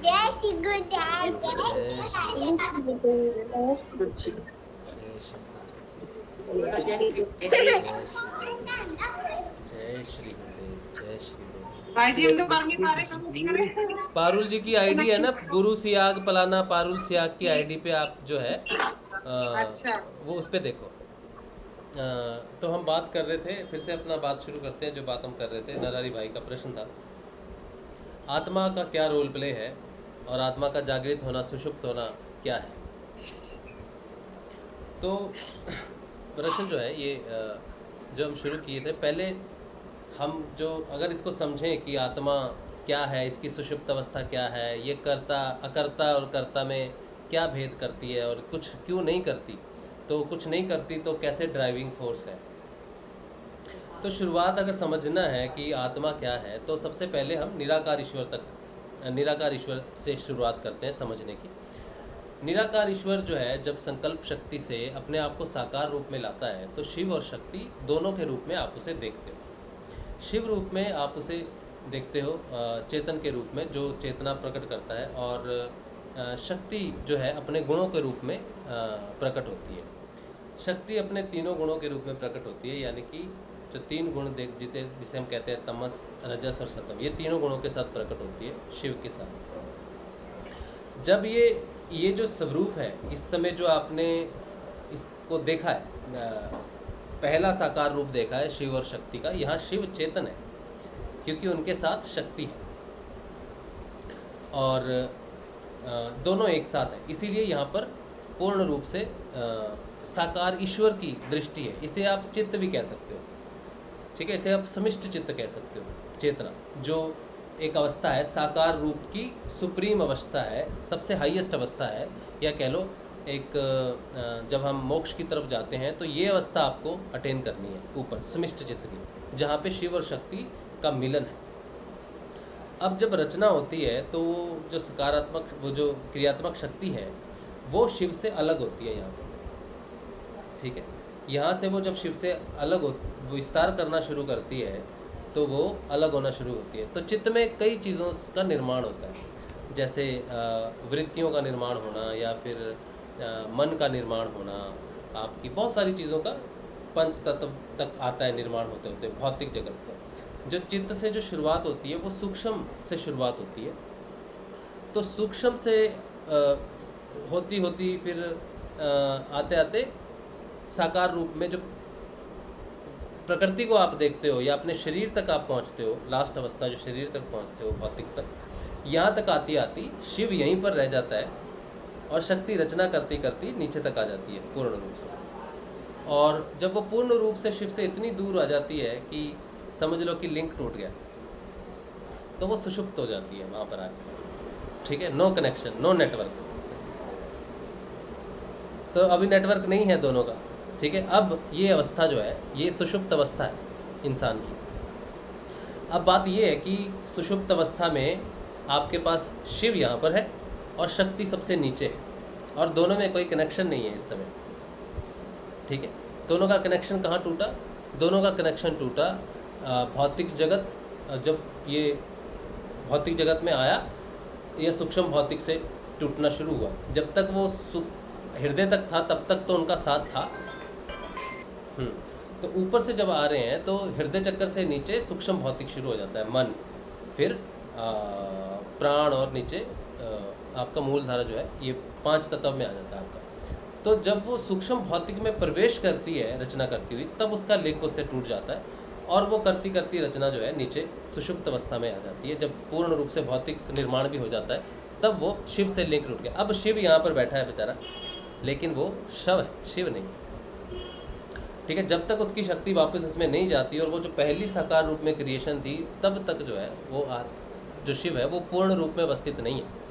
Speaker 5: जय श्री गुरुदेव,
Speaker 4: भाई जी हम तो
Speaker 2: पारुल जी की आईडी है ना, गुरु सियाग पलाना पारुल सियाग की आईडी पे आप जो है
Speaker 4: अच्छा
Speaker 2: वो उस पे देखो। तो हम बात कर रहे थे, फिर से अपना बात शुरू करते हैं। जो बात हम कर रहे थे, नरहरि भाई का प्रश्न था, आत्मा का क्या रोल प्ले है और आत्मा का जागृत होना, सुषुप्त होना क्या है। तो प्रश्न जो है ये जो हम शुरू किए थे, पहले हम जो अगर इसको समझें कि आत्मा क्या है, इसकी सुषुप्त अवस्था क्या है, ये कर्ता अकर्ता और कर्ता में क्या भेद करती है और कुछ क्यों नहीं करती, तो कुछ नहीं करती तो कैसे ड्राइविंग फोर्स है। तो शुरुआत अगर समझना है कि आत्मा क्या है, तो सबसे पहले हम निराकार ईश्वर से शुरुआत करते हैं समझने की। निराकार ईश्वर जो है, जब संकल्प शक्ति से अपने आप को साकार रूप में लाता है, तो शिव और शक्ति दोनों के रूप में आप उसे देखते हो। शिव रूप में आप उसे देखते हो चेतन के रूप में, जो चेतना प्रकट करता है, और शक्ति जो है अपने गुणों के रूप में प्रकट होती है। शक्ति अपने तीनों गुणों के रूप में प्रकट होती है, यानी कि जो तीन गुण जिसे हम कहते हैं तमस, रजस और सतम, ये तीनों गुणों के साथ प्रकट होती है शिव के साथ। जब ये जो स्वरूप है, इस समय जो आपने इसको देखा है, पहला साकार रूप देखा है शिव और शक्ति का, यहाँ शिव चेतन है क्योंकि उनके साथ शक्ति है और दोनों एक साथ है, इसीलिए यहाँ पर पूर्ण रूप से साकार ईश्वर की दृष्टि है। इसे आप चित्त भी कह सकते हो, ठीक है, इसे आप समिष्ट चित्त कह सकते हो। चेतना जो एक अवस्था है, साकार रूप की सुप्रीम अवस्था है, सबसे हाईएस्ट अवस्था है, या कह लो एक जब हम मोक्ष की तरफ जाते हैं तो ये अवस्था आपको अटेन करनी है ऊपर समिष्ट चित्त की, जहाँ पे शिव और शक्ति का मिलन है। अब जब रचना होती है तो जो सकारात्मक, वो जो क्रियात्मक शक्ति है, वो शिव से अलग होती है यहाँ पर, ठीक है। यहाँ से वो जब शिव से अलग विस्तार करना शुरू करती है तो वो अलग होना शुरू होती है। तो चित्त में कई चीज़ों का निर्माण होता है, जैसे वृत्तियों का निर्माण होना, या फिर मन का निर्माण होना, आपकी बहुत सारी चीज़ों का पंच तत्व तक आता है निर्माण होते होते भौतिक जगत का। जो चित्त से जो शुरुआत होती है वो सूक्ष्म से शुरुआत होती है। तो सूक्ष्म से होती होती फिर आते आते साकार रूप में जो प्रकृति को आप देखते हो, या अपने शरीर तक आप पहुंचते हो, लास्ट अवस्था जो शरीर तक पहुंचते हो, भौतिक तक, यहाँ तक आती आती शिव यहीं पर रह जाता है और शक्ति रचना करती करती नीचे तक आ जाती है पूर्ण रूप से। और जब वो पूर्ण रूप से शिव से इतनी दूर आ जाती है कि समझ लो कि लिंक टूट गया, तो वो सुषुप्त हो जाती है वहाँ पर आके, ठीक है। नो कनेक्शन, नो नेटवर्क, तो अभी नेटवर्क नहीं है दोनों का, ठीक है। अब ये अवस्था जो है ये सुषुप्त अवस्था है इंसान की। अब बात ये है कि सुषुप्त अवस्था में आपके पास शिव यहाँ पर है और शक्ति सबसे नीचे है, और दोनों में कोई कनेक्शन नहीं है इस समय, ठीक है। दोनों का कनेक्शन कहाँ टूटा? दोनों का कनेक्शन टूटा भौतिक जगत, जब ये भौतिक जगत में आया, यह सूक्ष्म भौतिक से टूटना शुरू हुआ। जब तक वो हृदय तक था तब तक तो उनका साथ था, तो ऊपर से जब आ रहे हैं तो हृदय चक्कर से नीचे सूक्ष्म भौतिक शुरू हो जाता है, मन, फिर प्राण, और नीचे आपका मूल धारा जो है ये 5 तत्व में आ जाता है आपका। तो जब वो सूक्ष्म भौतिक में प्रवेश करती है रचना करती हुई, तब उसका लिंक उससे टूट जाता है, और वो करती करती रचना जो है नीचे सुषुप्त अवस्था में आ जाती है। जब पूर्ण रूप से भौतिक निर्माण भी हो जाता है, तब वो शिव से लिंक टूट गया। अब शिव यहाँ पर बैठा है बेचारा, लेकिन वो शव है, शिव नहीं, ठीक है। जब तक उसकी शक्ति वापस उसमें नहीं जाती, और वो जो पहली साकार रूप में क्रिएशन थी, तब तक जो है वो जो शिव है वो पूर्ण रूप में अवस्थित नहीं है।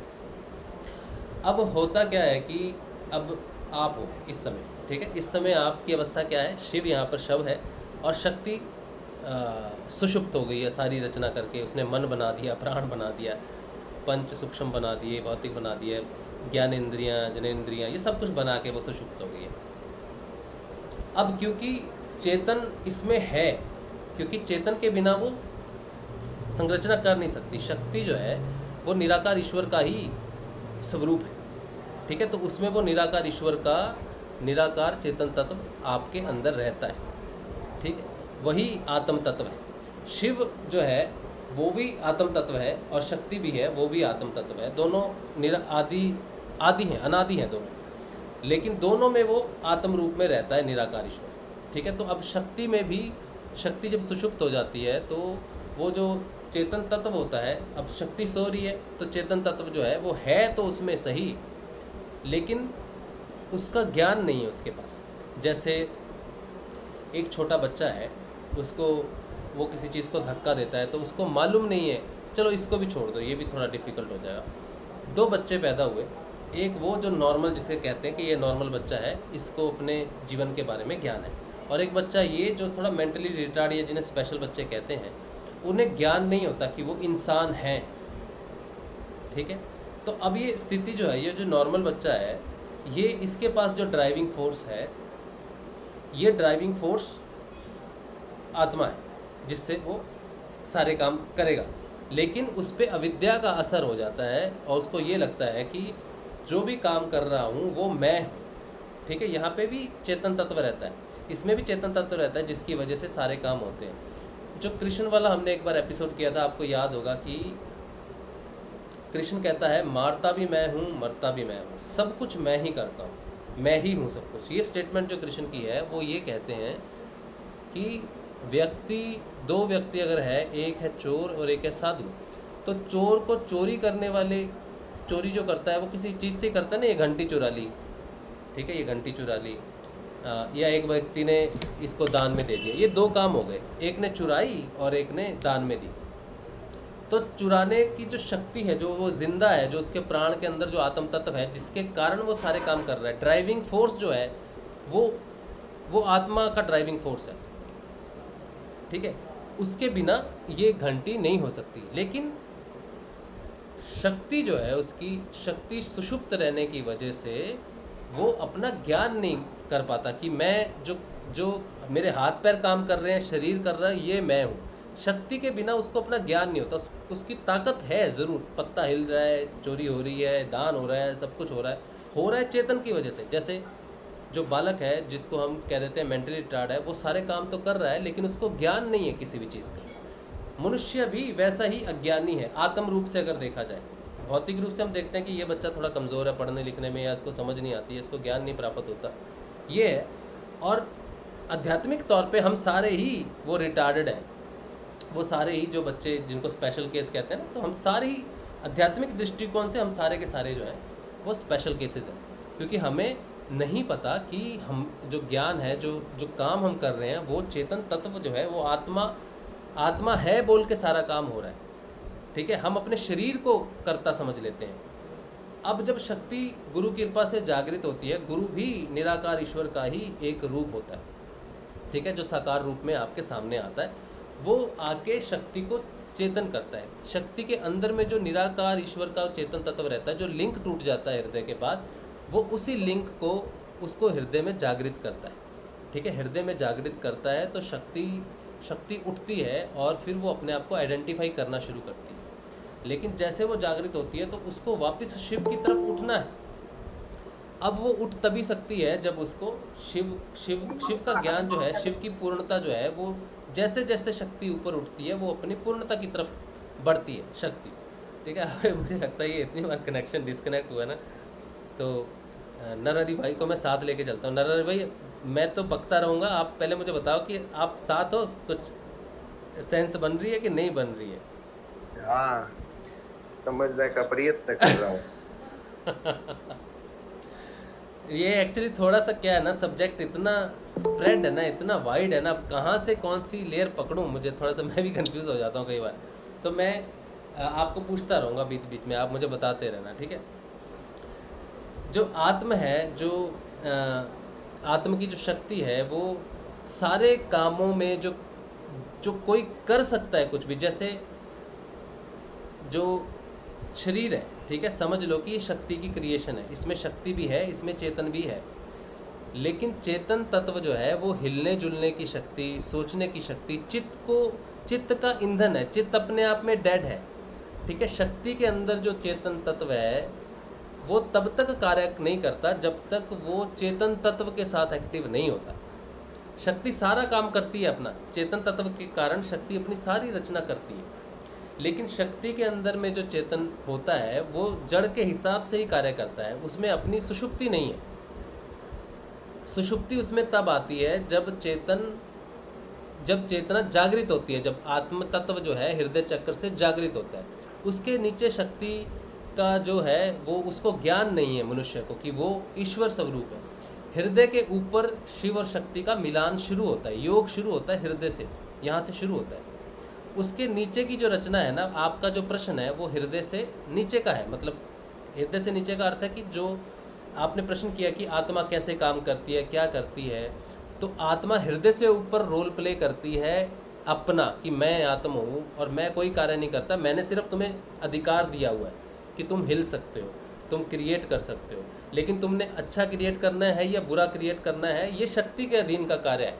Speaker 2: अब होता क्या है कि अब आप हो इस समय, ठीक है, इस समय आपकी अवस्था क्या है? शिव यहाँ पर शव है, और शक्ति सुषुप्त हो गई है सारी रचना करके। उसने मन बना दिया, प्राण बना दिया, पंच सूक्ष्म बना दिए, भौतिक बना दिया, ज्ञान इंद्रियाँ, जनेंद्रियाँ, ये सब कुछ बना के वो सुषुप्त हो गई है। अब क्योंकि चेतन इसमें है, क्योंकि चेतन के बिना वो संरचना कर नहीं सकती। शक्ति जो है वो निराकार ईश्वर का ही स्वरूप है, ठीक है। तो उसमें वो निराकार ईश्वर का निराकार चेतन तत्व आपके अंदर रहता है, ठीक है, वही आत्म तत्व है। शिव जो है वो भी आत्म तत्व है, और शक्ति भी है, वो भी आत्म तत्व है। दोनों आदि हैं, अनादि हैं दोनों, लेकिन दोनों में वो आत्म रूप में रहता है निराकार ईश्वर, ठीक है। तो अब शक्ति में भी, शक्ति जब सुषुप्त हो जाती है तो वो जो चेतन तत्व होता है, अब शक्ति सो रही है तो चेतन तत्व जो है वो है तो उसमें सही, लेकिन उसका ज्ञान नहीं है उसके पास। जैसे एक छोटा बच्चा है, उसको वो किसी चीज़ को धक्का देता है तो उसको मालूम नहीं है, चलो इसको भी छोड़ दो, ये भी थोड़ा डिफ़िकल्ट हो जाएगा। 2 बच्चे पैदा हुए, एक वो जो नॉर्मल, जिसे कहते हैं कि ये नॉर्मल बच्चा है, इसको अपने जीवन के बारे में ज्ञान है, और एक बच्चा ये जो थोड़ा मेंटली रिटार्ड या जिन्हें स्पेशल बच्चे कहते हैं, उन्हें ज्ञान नहीं होता कि वो इंसान हैं, ठीक है। तो अब ये स्थिति जो है, ये जो नॉर्मल बच्चा है, ये इसके पास जो ड्राइविंग फोर्स है, ये ड्राइविंग फोर्स आत्मा है, जिससे वो सारे काम करेगा, लेकिन उस पर अविद्या का असर हो जाता है, और उसको ये लगता है कि जो भी काम कर रहा हूँ वो मैं हूँ, ठीक है। यहाँ पे भी चेतन तत्व रहता है, इसमें भी चेतन तत्व रहता है, जिसकी वजह से सारे काम होते हैं। जो कृष्ण वाला हमने एक बार एपिसोड किया था, आपको याद होगा कि कृष्ण कहता है मारता भी मैं हूँ, मरता भी मैं हूँ, सब कुछ मैं ही करता हूँ, मैं ही हूँ सब कुछ। ये स्टेटमेंट जो कृष्ण की है वो ये कहते हैं कि दो व्यक्ति अगर है, एक है चोर और एक है साधु, तो चोर को चोरी करने वाले, चोरी जो करता है वो किसी चीज़ से करता है ना, ये घंटी चुरा ली, ठीक है, ये घंटी चुरा ली, या एक व्यक्ति ने इसको दान में दे दिया, ये 2 काम हो गए, एक ने चुराई और एक ने दान में दी। तो चुराने की जो शक्ति है, जो वो जिंदा है, जो उसके प्राण के अंदर जो आत्म तत्व है, जिसके कारण वो सारे काम कर रहा है, ड्राइविंग फोर्स जो है वो आत्मा का ड्राइविंग फोर्स है, ठीक है। उसके बिना ये घंटी नहीं हो सकती। लेकिन शक्ति जो है, उसकी शक्ति सुषुप्त रहने की वजह से वो अपना ज्ञान नहीं कर पाता कि मैं जो मेरे हाथ पैर काम कर रहे हैं, शरीर कर रहा है, ये मैं हूँ। शक्ति के बिना उसको अपना ज्ञान नहीं होता। उसकी ताकत है ज़रूर, पत्ता हिल रहा है, चोरी हो रही है, दान हो रहा है, सब कुछ हो रहा है चेतन की वजह से। जैसे जो बालक है, जिसको हम कह देते हैं मेंटली रिटार्ड है, वो सारे काम तो कर रहा है, लेकिन उसको ज्ञान नहीं है किसी भी चीज़ का। मनुष्य भी वैसा ही अज्ञानी है, आत्म रूप से अगर देखा जाए। भौतिक रूप से हम देखते हैं कि ये बच्चा थोड़ा कमज़ोर है पढ़ने लिखने में, या इसको समझ नहीं आती है, इसको ज्ञान नहीं प्राप्त होता, ये है। और आध्यात्मिक तौर पे हम सारे ही वो रिटार्डेड हैं, वो सारे ही जो बच्चे जिनको स्पेशल केस कहते हैं ना, तो हम सारे ही आध्यात्मिक दृष्टिकोण से हम सारे के सारे जो हैं वो स्पेशल केसेस हैं, क्योंकि हमें नहीं पता कि हम जो ज्ञान है, जो काम हम कर रहे हैं, वो चेतन तत्व जो है वो आत्मा है बोल के सारा काम हो रहा है। ठीक है, हम अपने शरीर को कर्ता समझ लेते हैं। अब जब शक्ति गुरु की कृपा से जागृत होती है, गुरु भी निराकार ईश्वर का ही एक रूप होता है, ठीक है, जो साकार रूप में आपके सामने आता है, वो आके शक्ति को चेतन करता है। शक्ति के अंदर में जो निराकार ईश्वर का चेतन तत्व रहता है, जो लिंक टूट जाता है हृदय के बाद, वो उसी लिंक को उसको हृदय में जागृत करता है, ठीक है, हृदय में जागृत करता है। तो शक्ति उठती है और फिर वो अपने आप को आइडेंटिफाई करना शुरू करती है। लेकिन जैसे वो जागृत होती है तो उसको वापस शिव की तरफ उठना है। अब वो उठ तभी सकती है जब उसको शिव का ज्ञान जो है, शिव की पूर्णता जो है, वो जैसे जैसे शक्ति ऊपर उठती है वो अपनी पूर्णता की तरफ बढ़ती है शक्ति, ठीक है। मुझे लगता है ये इतनी बार कनेक्शन डिस्कनेक्ट हुआ ना, तो नरहरि भाई को मैं साथ लेके चलता हूँ। नरहरि भाई, मैं तो बकता रहूँगा, आप पहले मुझे बताओ कि आप साथ हो, कुछ सेंस बन रही है कि नहीं बन रही है?
Speaker 3: हाँ, समझने का प्रयत्न कर रहा हूँ।
Speaker 2: ये एक्चुअली थोड़ा सा क्या है ना, सब्जेक्ट इतना स्प्रेड है ना, इतना वाइड है ना, अब कहाँ से कौन सी लेयर पकड़ूं, मुझे थोड़ा सा, मैं भी कंफ्यूज हो जाता हूँ कई बार। तो मैं आपको पूछता रहूँगा बीच बीच में, आप मुझे बताते रहना, ठीक है। जो आत्म है, जो आत्म की जो शक्ति है, वो सारे कामों में जो कोई कर सकता है कुछ भी, जैसे जो शरीर है, ठीक है, समझ लो कि ये शक्ति की क्रिएशन है, इसमें शक्ति भी है, इसमें चेतन भी है। लेकिन चेतन तत्व जो है वो हिलने जुलने की शक्ति, सोचने की शक्ति, चित्त का ईंधन है। चित्त अपने आप में डेड है, ठीक है। शक्ति के अंदर जो चेतन तत्व है वो तब तक कार्य नहीं करता जब तक वो चेतन तत्व के साथ एक्टिव नहीं होता। शक्ति सारा काम करती है अपना, चेतन तत्व के कारण शक्ति अपनी सारी रचना करती है। लेकिन शक्ति के अंदर में जो चेतन होता है वो जड़ के हिसाब से ही कार्य करता है, उसमें अपनी सुषुप्ति नहीं है। सुषुप्ति उसमें तब आती है जब चेतना जागृत होती है, जब आत्म तत्व जो है हृदय चक्र से जागृत होता है। उसके नीचे शक्ति का जो है वो, उसको ज्ञान नहीं है मनुष्य को कि वो ईश्वर स्वरूप है। हृदय के ऊपर शिव और शक्ति का मिलान शुरू होता है, योग शुरू होता है हृदय से, यहाँ से शुरू होता है। उसके नीचे की जो रचना है ना, आपका जो प्रश्न है वो हृदय से नीचे का है। मतलब हृदय से नीचे का अर्थ है कि जो आपने प्रश्न किया कि आत्मा कैसे काम करती है, क्या करती है, तो आत्मा हृदय से ऊपर रोल प्ले करती है अपना, कि मैं आत्मा हूँ और मैं कोई कार्य नहीं करता, मैंने सिर्फ तुम्हें अधिकार दिया हुआ है कि तुम हिल सकते हो, तुम क्रिएट कर सकते हो। लेकिन तुमने अच्छा क्रिएट करना है या बुरा क्रिएट करना है, ये शक्ति के अधीन का कार्य है,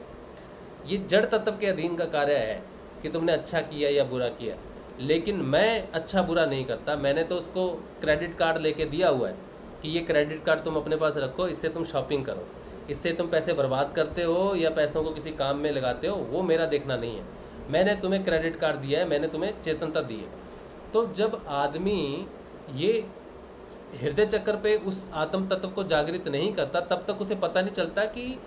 Speaker 2: ये जड़ तत्व के अधीन का कार्य है कि तुमने अच्छा किया या बुरा किया। लेकिन मैं अच्छा बुरा नहीं करता, मैंने तो उसको क्रेडिट कार्ड लेके दिया हुआ है कि ये क्रेडिट कार्ड तुम अपने पास रखो, इससे तुम शॉपिंग करो, इससे तुम पैसे बर्बाद करते हो या पैसों को किसी काम में लगाते हो, वो मेरा देखना नहीं है। मैंने तुम्हें क्रेडिट कार्ड दिया है, मैंने तुम्हें चेतनता दी है। तो जब आदमी ये हृदय चक्र पे उस आत्म तत्व को जागृत नहीं करता, तब तक उसे पता नहीं चलता कि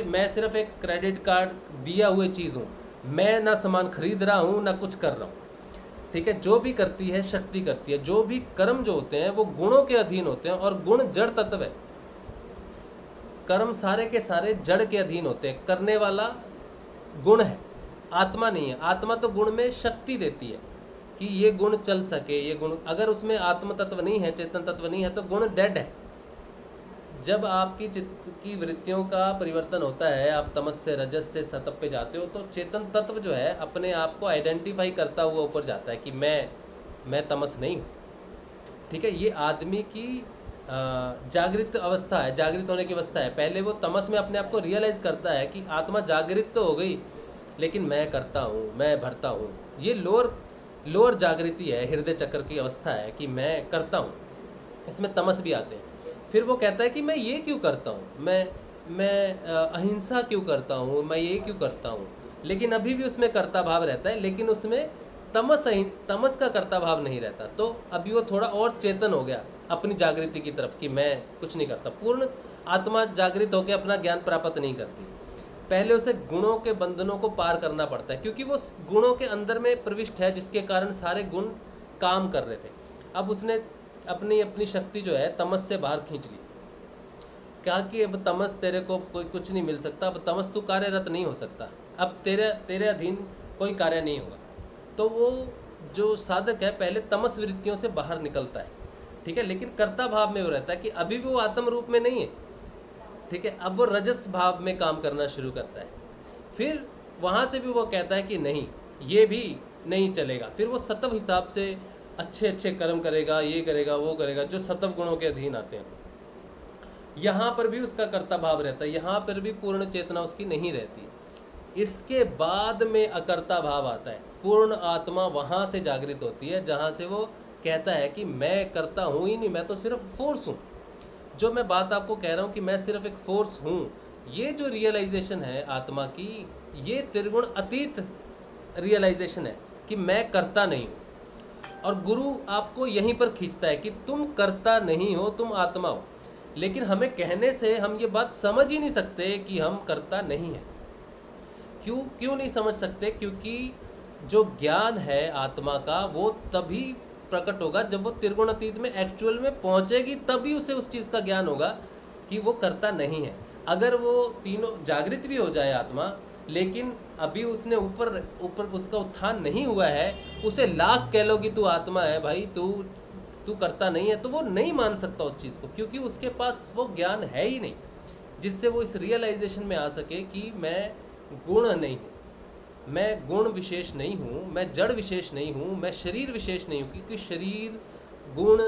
Speaker 2: मैं सिर्फ एक क्रेडिट कार्ड दिया हुए चीज़ हूँ, मैं ना सामान खरीद रहा हूँ ना कुछ कर रहा हूँ, ठीक है। जो भी करती है शक्ति करती है, जो भी कर्म जो होते हैं वो गुणों के अधीन होते हैं, और गुण जड़ तत्व है। कर्म सारे के सारे जड़ के अधीन होते हैं, करने वाला गुण है, आत्मा नहीं है। आत्मा तो गुण में शक्ति देती है कि ये गुण चल सके, ये गुण, अगर उसमें आत्म तत्व नहीं है, चेतन तत्व नहीं है, तो गुण डेड है। जब आपकी चित्त की वृत्तियों का परिवर्तन होता है, आप तमस से रजस से सतप पे जाते हो, तो चेतन तत्व जो है अपने आप को आइडेंटिफाई करता हुआ ऊपर जाता है कि मैं तमस नहीं हूँ, ठीक है। ये आदमी की जागृत अवस्था है, जागृत होने की अवस्था है। पहले वो तमस में अपने आप को रियलाइज़ करता है कि आत्मा जागृत तो हो गई, लेकिन मैं करता हूँ, मैं भरता हूँ। ये लोअर जागृति है, हृदय चक्र की अवस्था है कि मैं करता हूँ। इसमें तमस भी आते हैं। फिर वो कहता है कि मैं ये क्यों करता हूँ, मैं अहिंसा क्यों करता हूँ, मैं ये क्यों करता हूँ। लेकिन अभी भी उसमें कर्ता भाव रहता है, लेकिन उसमें तमस का कर्ता भाव नहीं रहता। तो अभी वो थोड़ा और चेतन हो गया अपनी जागृति की तरफ कि मैं कुछ नहीं करता। पूर्ण आत्मा जागृत होकर अपना ज्ञान प्राप्त नहीं करती, पहले उसे गुणों के बंधनों को पार करना पड़ता है, क्योंकि वो गुणों के अंदर में प्रविष्ट है, जिसके कारण सारे गुण काम कर रहे थे। अब उसने अपनी शक्ति जो है तमस से बाहर खींच ली, कहा कि अब तमस तेरे को कोई कुछ नहीं मिल सकता, अब तमस तू कार्यरत नहीं हो सकता, अब तेरे अधीन कोई कार्य नहीं होगा। तो वो जो साधक है पहले तमस वृत्तियों से बाहर निकलता है, ठीक है, लेकिन कर्ता भाव में वो रहता है कि अभी भी वो आत्म रूप में नहीं है, ठीक है। अब वो रजस भाव में काम करना शुरू करता है, फिर वहाँ से भी वो कहता है कि नहीं ये भी नहीं चलेगा, फिर वो सत्व हिसाब से अच्छे अच्छे कर्म करेगा, ये करेगा वो करेगा जो सत्व गुणों के अधीन आते हैं। यहाँ पर भी उसका कर्ता भाव रहता है, यहाँ पर भी पूर्ण चेतना उसकी नहीं रहती। इसके बाद में अकर्ता भाव आता है, पूर्ण आत्मा वहाँ से जागृत होती है जहाँ से वो कहता है कि मैं करता हूँ ही नहीं, मैं तो सिर्फ फोर्स हूँ। जो मैं बात आपको कह रहा हूँ कि मैं सिर्फ एक फोर्स हूँ, ये जो रियलाइजेशन है आत्मा की, ये त्रिगुण अतीत रियलाइजेशन है कि मैं करता नहीं हूँ। और गुरु आपको यहीं पर खींचता है कि तुम करता नहीं हो, तुम आत्मा हो। लेकिन हमें कहने से हम ये बात समझ ही नहीं सकते कि हम करता नहीं है। क्यों नहीं समझ सकते? क्योंकि जो ज्ञान है आत्मा का वो तभी प्रकट होगा जब वो त्रिगुण अतीत में एक्चुअल में पहुंचेगी, तभी उसे उस चीज़ का ज्ञान होगा कि वो करता नहीं है। अगर वो तीनों जागृत भी हो जाए आत्मा, लेकिन अभी उसने ऊपर उसका उत्थान नहीं हुआ है, उसे लाख कह लो कि तू आत्मा है भाई, तू करता नहीं है, तो वो नहीं मान सकता उस चीज़ को, क्योंकि उसके पास वो ज्ञान है ही नहीं जिससे वो इस रियलाइजेशन में आ सके कि मैं गुण नहीं हूँ, मैं गुण विशेष नहीं हूँ, मैं जड़ विशेष नहीं हूँ, मैं शरीर विशेष नहीं हूँ। क्योंकि शरीर, गुण,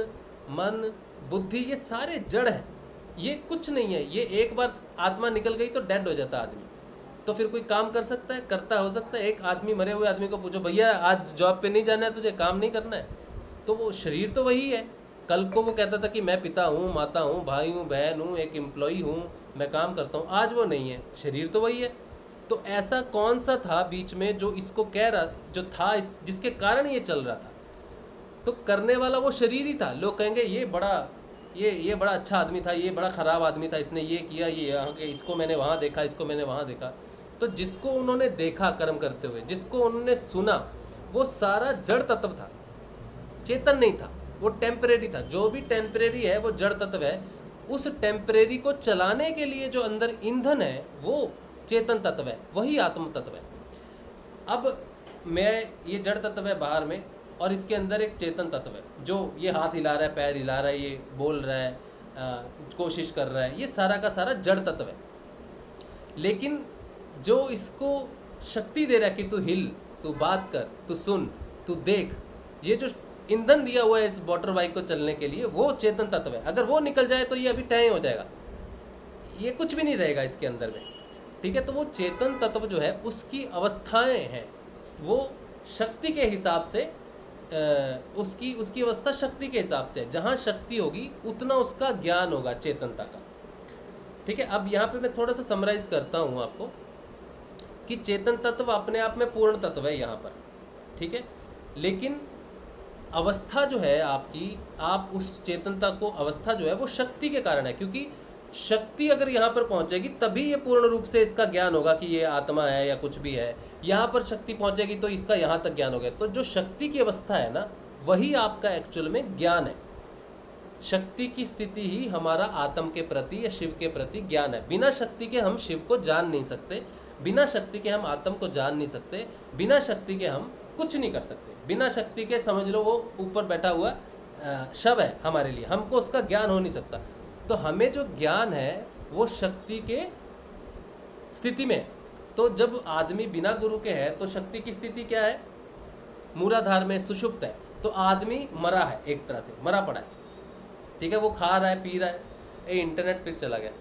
Speaker 2: मन, बुद्धि ये सारे जड़ हैं, ये कुछ नहीं है। ये एक बार आत्मा निकल गई तो डेड हो जाता आदमी, तो फिर कोई काम कर सकता है, करता हो सकता है। एक आदमी, मरे हुए आदमी को पूछो भैया आज जॉब पे नहीं जाना है, तुझे काम नहीं करना है, तो वो शरीर तो वही है। कल को वो कहता था कि मैं पिता हूँ, माता हूँ, भाई हूँ, बहन हूँ, एक एम्प्लॉई हूँ, मैं काम करता हूँ, आज वो नहीं है, शरीर तो वही है। तो ऐसा कौन सा था बीच में जो इसको कह रहा, जो था जिसके कारण ये चल रहा था? तो करने वाला वो शरीर ही था। लोग कहेंगे ये बड़ा अच्छा आदमी था, ये बड़ा ख़राब आदमी था, इसने ये किया, ये यहाँ के, इसको मैंने वहाँ देखा, इसको मैंने वहाँ देखा। तो जिसको उन्होंने देखा कर्म करते हुए, जिसको उन्होंने सुना, वो सारा जड़ तत्व था, चेतन नहीं था, वो टेम्परेरी था। जो भी टेम्परेरी है वो जड़ तत्व है। उस टेम्परेरी को चलाने के लिए जो अंदर ईंधन है वो चेतन तत्व है, वही आत्म तत्व है। अब ये जड़ तत्व है बाहर में, और इसके अंदर एक चेतन तत्व है जो ये हाथ हिला रहा है, पैर हिला रहा है, ये बोल रहा है, कोशिश कर रहा है, ये सारा का सारा जड़ तत्व है। लेकिन जो इसको शक्ति दे रहा है कि तू हिल, तू बात कर, तू सुन, तू देख, ये जो ईंधन दिया हुआ है इस मोटर बाइक को चलने के लिए, वो चेतन तत्व है। अगर वो निकल जाए तो ये अभी टैं हो जाएगा, ये कुछ भी नहीं रहेगा इसके अंदर में, ठीक है। तो वो चेतन तत्व जो है उसकी अवस्थाएं हैं, वो शक्ति के हिसाब से उसकी अवस्था शक्ति के हिसाब से है। जहाँ शक्ति होगी उतना उसका ज्ञान होगा चेतनता का, ठीक है। अब यहाँ पे मैं थोड़ा सा समराइज करता हूँ आपको कि चेतन तत्व अपने आप में पूर्ण तत्व है यहाँ पर, ठीक है। लेकिन अवस्था जो है आपकी, आप उस चेतनता को, अवस्था जो है वो शक्ति के कारण है, क्योंकि शक्ति अगर यहाँ पर पहुँचेगी तभी ये पूर्ण रूप से इसका ज्ञान होगा कि ये आत्मा है या कुछ भी है। यहाँ पर शक्ति पहुँचेगी तो इसका यहाँ तक ज्ञान हो गया। तो जो शक्ति की अवस्था है ना, वही आपका एक्चुअल में ज्ञान है। शक्ति की स्थिति ही हमारा आत्म के प्रति या शिव के प्रति ज्ञान है। बिना शक्ति के हम शिव को जान नहीं सकते, बिना शक्ति के हम आत्म को जान नहीं सकते, बिना शक्ति के हम कुछ नहीं कर सकते। बिना शक्ति के समझ लो वो ऊपर बैठा हुआ शव है हमारे लिए, हमको उसका ज्ञान हो नहीं सकता। तो हमें जो ज्ञान है वो शक्ति के स्थिति में। तो जब आदमी बिना गुरु के है तो शक्ति की स्थिति क्या है? मूलाधार में सुषुप्त है। तो आदमी मरा है, एक तरह से मरा पड़ा है, ठीक है। वो खा रहा है, पी रहा है। इंटरनेट फिर चला गया।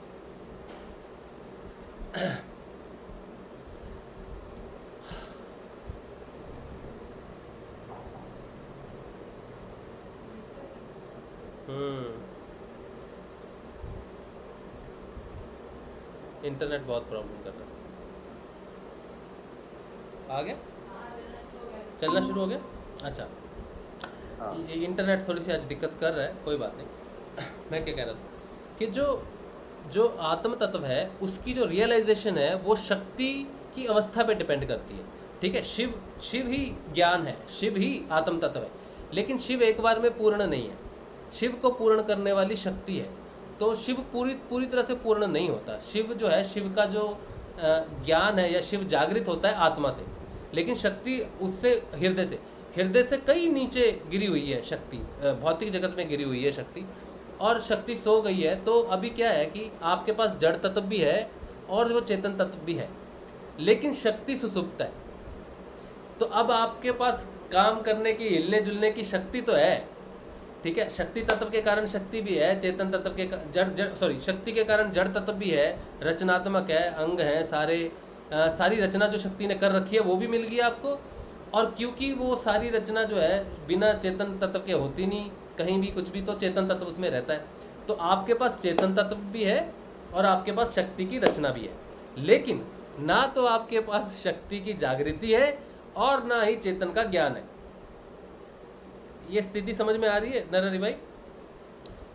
Speaker 2: इंटरनेट बहुत प्रॉब्लम कर रहा है। आ गया, चलना शुरू हो गया। अच्छा, इंटरनेट थोड़ी सी आज दिक्कत कर रहा है, कोई बात नहीं। मैं क्या कह रहा था कि जो आत्म तत्व है उसकी जो रियलाइजेशन है वो शक्ति की अवस्था पे डिपेंड करती है, ठीक है। शिव ही ज्ञान है, शिव ही आत्म तत्व है। लेकिन शिव एक बार में पूर्ण नहीं है, शिव को पूर्ण करने वाली शक्ति है। तो शिव पूरी तरह से पूर्ण नहीं होता। शिव जो है, शिव का जो ज्ञान है या शिव जागृत होता है आत्मा से, लेकिन शक्ति उससे हृदय से। हृदय से कई नीचे गिरी हुई है शक्ति, भौतिक जगत में गिरी हुई है शक्ति, और शक्ति सो गई है। तो अभी क्या है कि आपके पास जड़ तत्व भी है और वो चेतन तत्व भी है, लेकिन शक्ति सुसुप्त है। तो अब आपके पास काम करने की, हिलने जुलने की शक्ति तो है, ठीक है। शक्ति तत्व के कारण शक्ति भी है, चेतन तत्व के शक्ति के कारण जड़ तत्व भी है, रचनात्मक है, अंग है सारे, सारी रचना जो शक्ति ने कर रखी है वो भी मिल गई आपको। और क्योंकि वो सारी रचना जो है बिना चेतन तत्व के होती नहीं, कहीं भी कुछ भी तो चेतन तत्व उसमें रहता है। तो आपके पास चेतन तत्व भी है और आपके पास शक्ति की रचना भी है, लेकिन ना तो आपके पास शक्ति की जागृति है और ना ही चेतन का ज्ञान है। ये स्थिति समझ में आ रही है नरहरि भाई?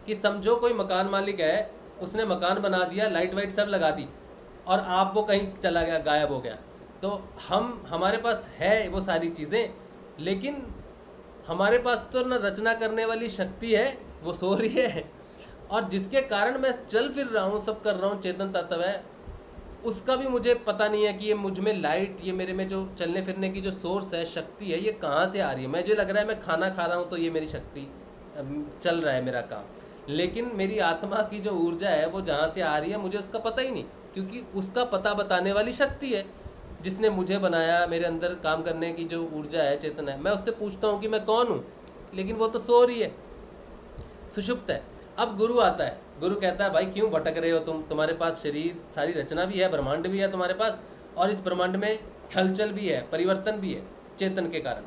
Speaker 2: कि समझो कोई मकान मालिक है, उसने मकान बना दिया, लाइट वाइट सब लगा दी, और आप वो कहीं चला गया, गायब हो गया। तो हमारे पास है वो सारी चीज़ें, लेकिन हमारे पास तो ना रचना करने वाली शक्ति है, वो सो रही है, और जिसके कारण मैं चल फिर रहा हूँ, सब कर रहा हूँ, चेतन तत्व है, उसका भी मुझे पता नहीं है कि ये मुझ में लाइट, ये मेरे में जो चलने फिरने की जो सोर्स है, शक्ति है, ये कहाँ से आ रही है। मुझे लग रहा है मैं खाना खा रहा हूँ तो ये मेरी शक्ति चल रहा है मेरा काम, लेकिन मेरी आत्मा की जो ऊर्जा है वो जहाँ से आ रही है मुझे उसका पता ही नहीं, क्योंकि उसका पता बताने वाली शक्ति है जिसने मुझे बनाया, मेरे अंदर काम करने की जो ऊर्जा है, चेतन है। मैं उससे पूछता हूँ कि मैं कौन हूँ, लेकिन वो तो सो रही है, सुषुप्त है। अब गुरु आता है, गुरु कहता है भाई क्यों भटक रहे हो तुम, तुम्हारे पास शरीर, सारी रचना भी है, ब्रह्मांड भी है तुम्हारे पास, और इस ब्रह्मांड में हलचल भी है, परिवर्तन भी है चेतन के कारण,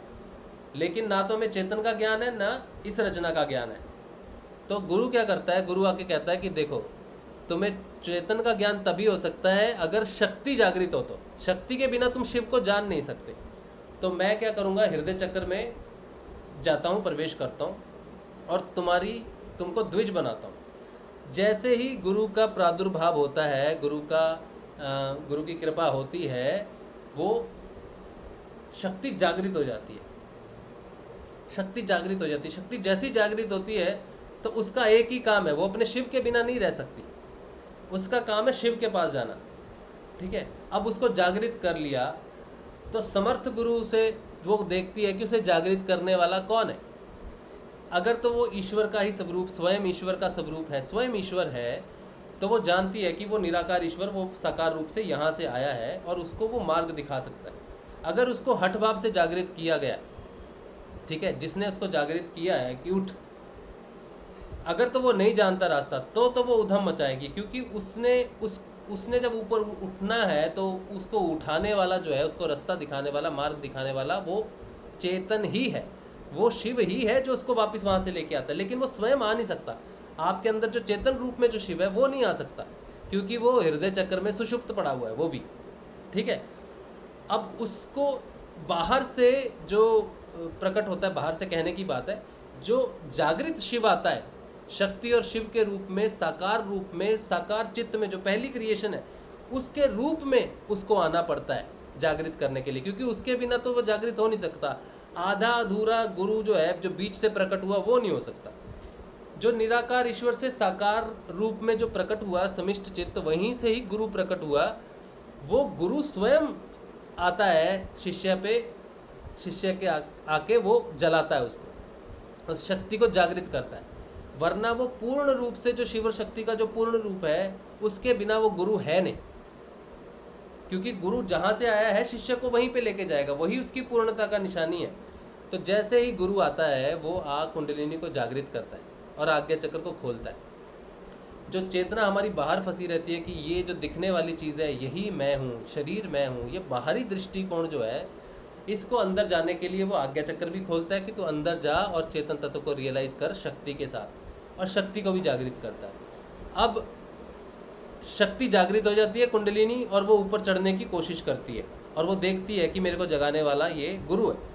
Speaker 2: लेकिन ना तो हमें चेतन का ज्ञान है ना इस रचना का ज्ञान है। तो गुरु क्या करता है, गुरु आके कहता है कि देखो तुम्हें चेतन का ज्ञान तभी हो सकता है अगर शक्ति जागृत हो, तो शक्ति के बिना तुम शिव को जान नहीं सकते। तो मैं क्या करूँगा, हृदय चक्र में जाता हूँ, प्रवेश करता हूँ और तुमको द्विज बनाता हूँ। जैसे ही गुरु का प्रादुर्भाव होता है, गुरु की कृपा होती है, वो शक्ति जागृत हो जाती है, शक्ति जागृत हो जाती है। शक्ति जैसी जागृत होती है तो उसका एक ही काम है, वो अपने शिव के बिना नहीं रह सकती, उसका काम है शिव के पास जाना, ठीक है। अब उसको जागृत कर लिया तो समर्थ गुरु से वो देखती है कि उसे जागृत करने वाला कौन है। अगर तो वो ईश्वर का ही स्वरूप, स्वयं ईश्वर का स्वरूप है, स्वयं ईश्वर है, तो वो जानती है कि वो निराकार ईश्वर, वो साकार रूप से यहाँ से आया है और उसको वो मार्ग दिखा सकता है। अगर उसको हठ भाव से जागृत किया गया, ठीक है, जिसने उसको जागृत किया है कि उठ, अगर तो वो नहीं जानता रास्ता तो वो उधम मचाएगी, क्योंकि उसने जब ऊपर उठना है तो उसको उठाने वाला जो है, उसको रास्ता दिखाने वाला, मार्ग दिखाने वाला वो चेतन ही है, वो शिव ही है जो उसको वापस वहाँ से लेके आता है। लेकिन वो स्वयं आ नहीं सकता, आपके अंदर जो चेतन रूप में जो शिव है वो नहीं आ सकता, क्योंकि वो हृदय चक्र में सुषुप्त पड़ा हुआ है वो भी, ठीक है। अब उसको बाहर से जो प्रकट होता है, बाहर से कहने की बात है, जो जागृत शिव आता है शक्ति और शिव के रूप में, साकार रूप में, साकार चित्त में, जो पहली क्रिएशन है उसके रूप में उसको आना पड़ता है जागृत करने के लिए, क्योंकि उसके बिना तो वो जागृत हो नहीं सकता। आधा अधूरा गुरु जो है, जो बीच से प्रकट हुआ, वो नहीं हो सकता। जो निराकार ईश्वर से साकार रूप में जो प्रकट हुआ समिष्ट चित्त, वहीं से ही गुरु प्रकट हुआ। वो गुरु स्वयं आता है शिष्य पे, शिष्य के आके वो जलाता है उसको, उस शक्ति को जागृत करता है। वरना वो पूर्ण रूप से जो शिव शक्ति का जो पूर्ण रूप है, उसके बिना वो गुरु है नहीं, क्योंकि गुरु जहाँ से आया है शिष्य को वहीं पे लेके जाएगा, वही उसकी पूर्णता का निशानी है। तो जैसे ही गुरु आता है वो कुंडलिनी को जागृत करता है और आज्ञा चक्र को खोलता है। जो चेतना हमारी बाहर फंसी रहती है कि ये जो दिखने वाली चीज़ है यही मैं हूँ, शरीर मैं हूँ, ये बाहरी दृष्टिकोण जो है, इसको अंदर जाने के लिए वो आज्ञा चक्र भी खोलता है कि तू अंदर जा और चेतन तत्व को रियलाइज कर शक्ति के साथ, और शक्ति को भी जागृत करता है। अब शक्ति जागृत हो जाती है कुंडलिनी, और वो ऊपर चढ़ने की कोशिश करती है और वो देखती है कि मेरे को जगाने वाला ये गुरु है।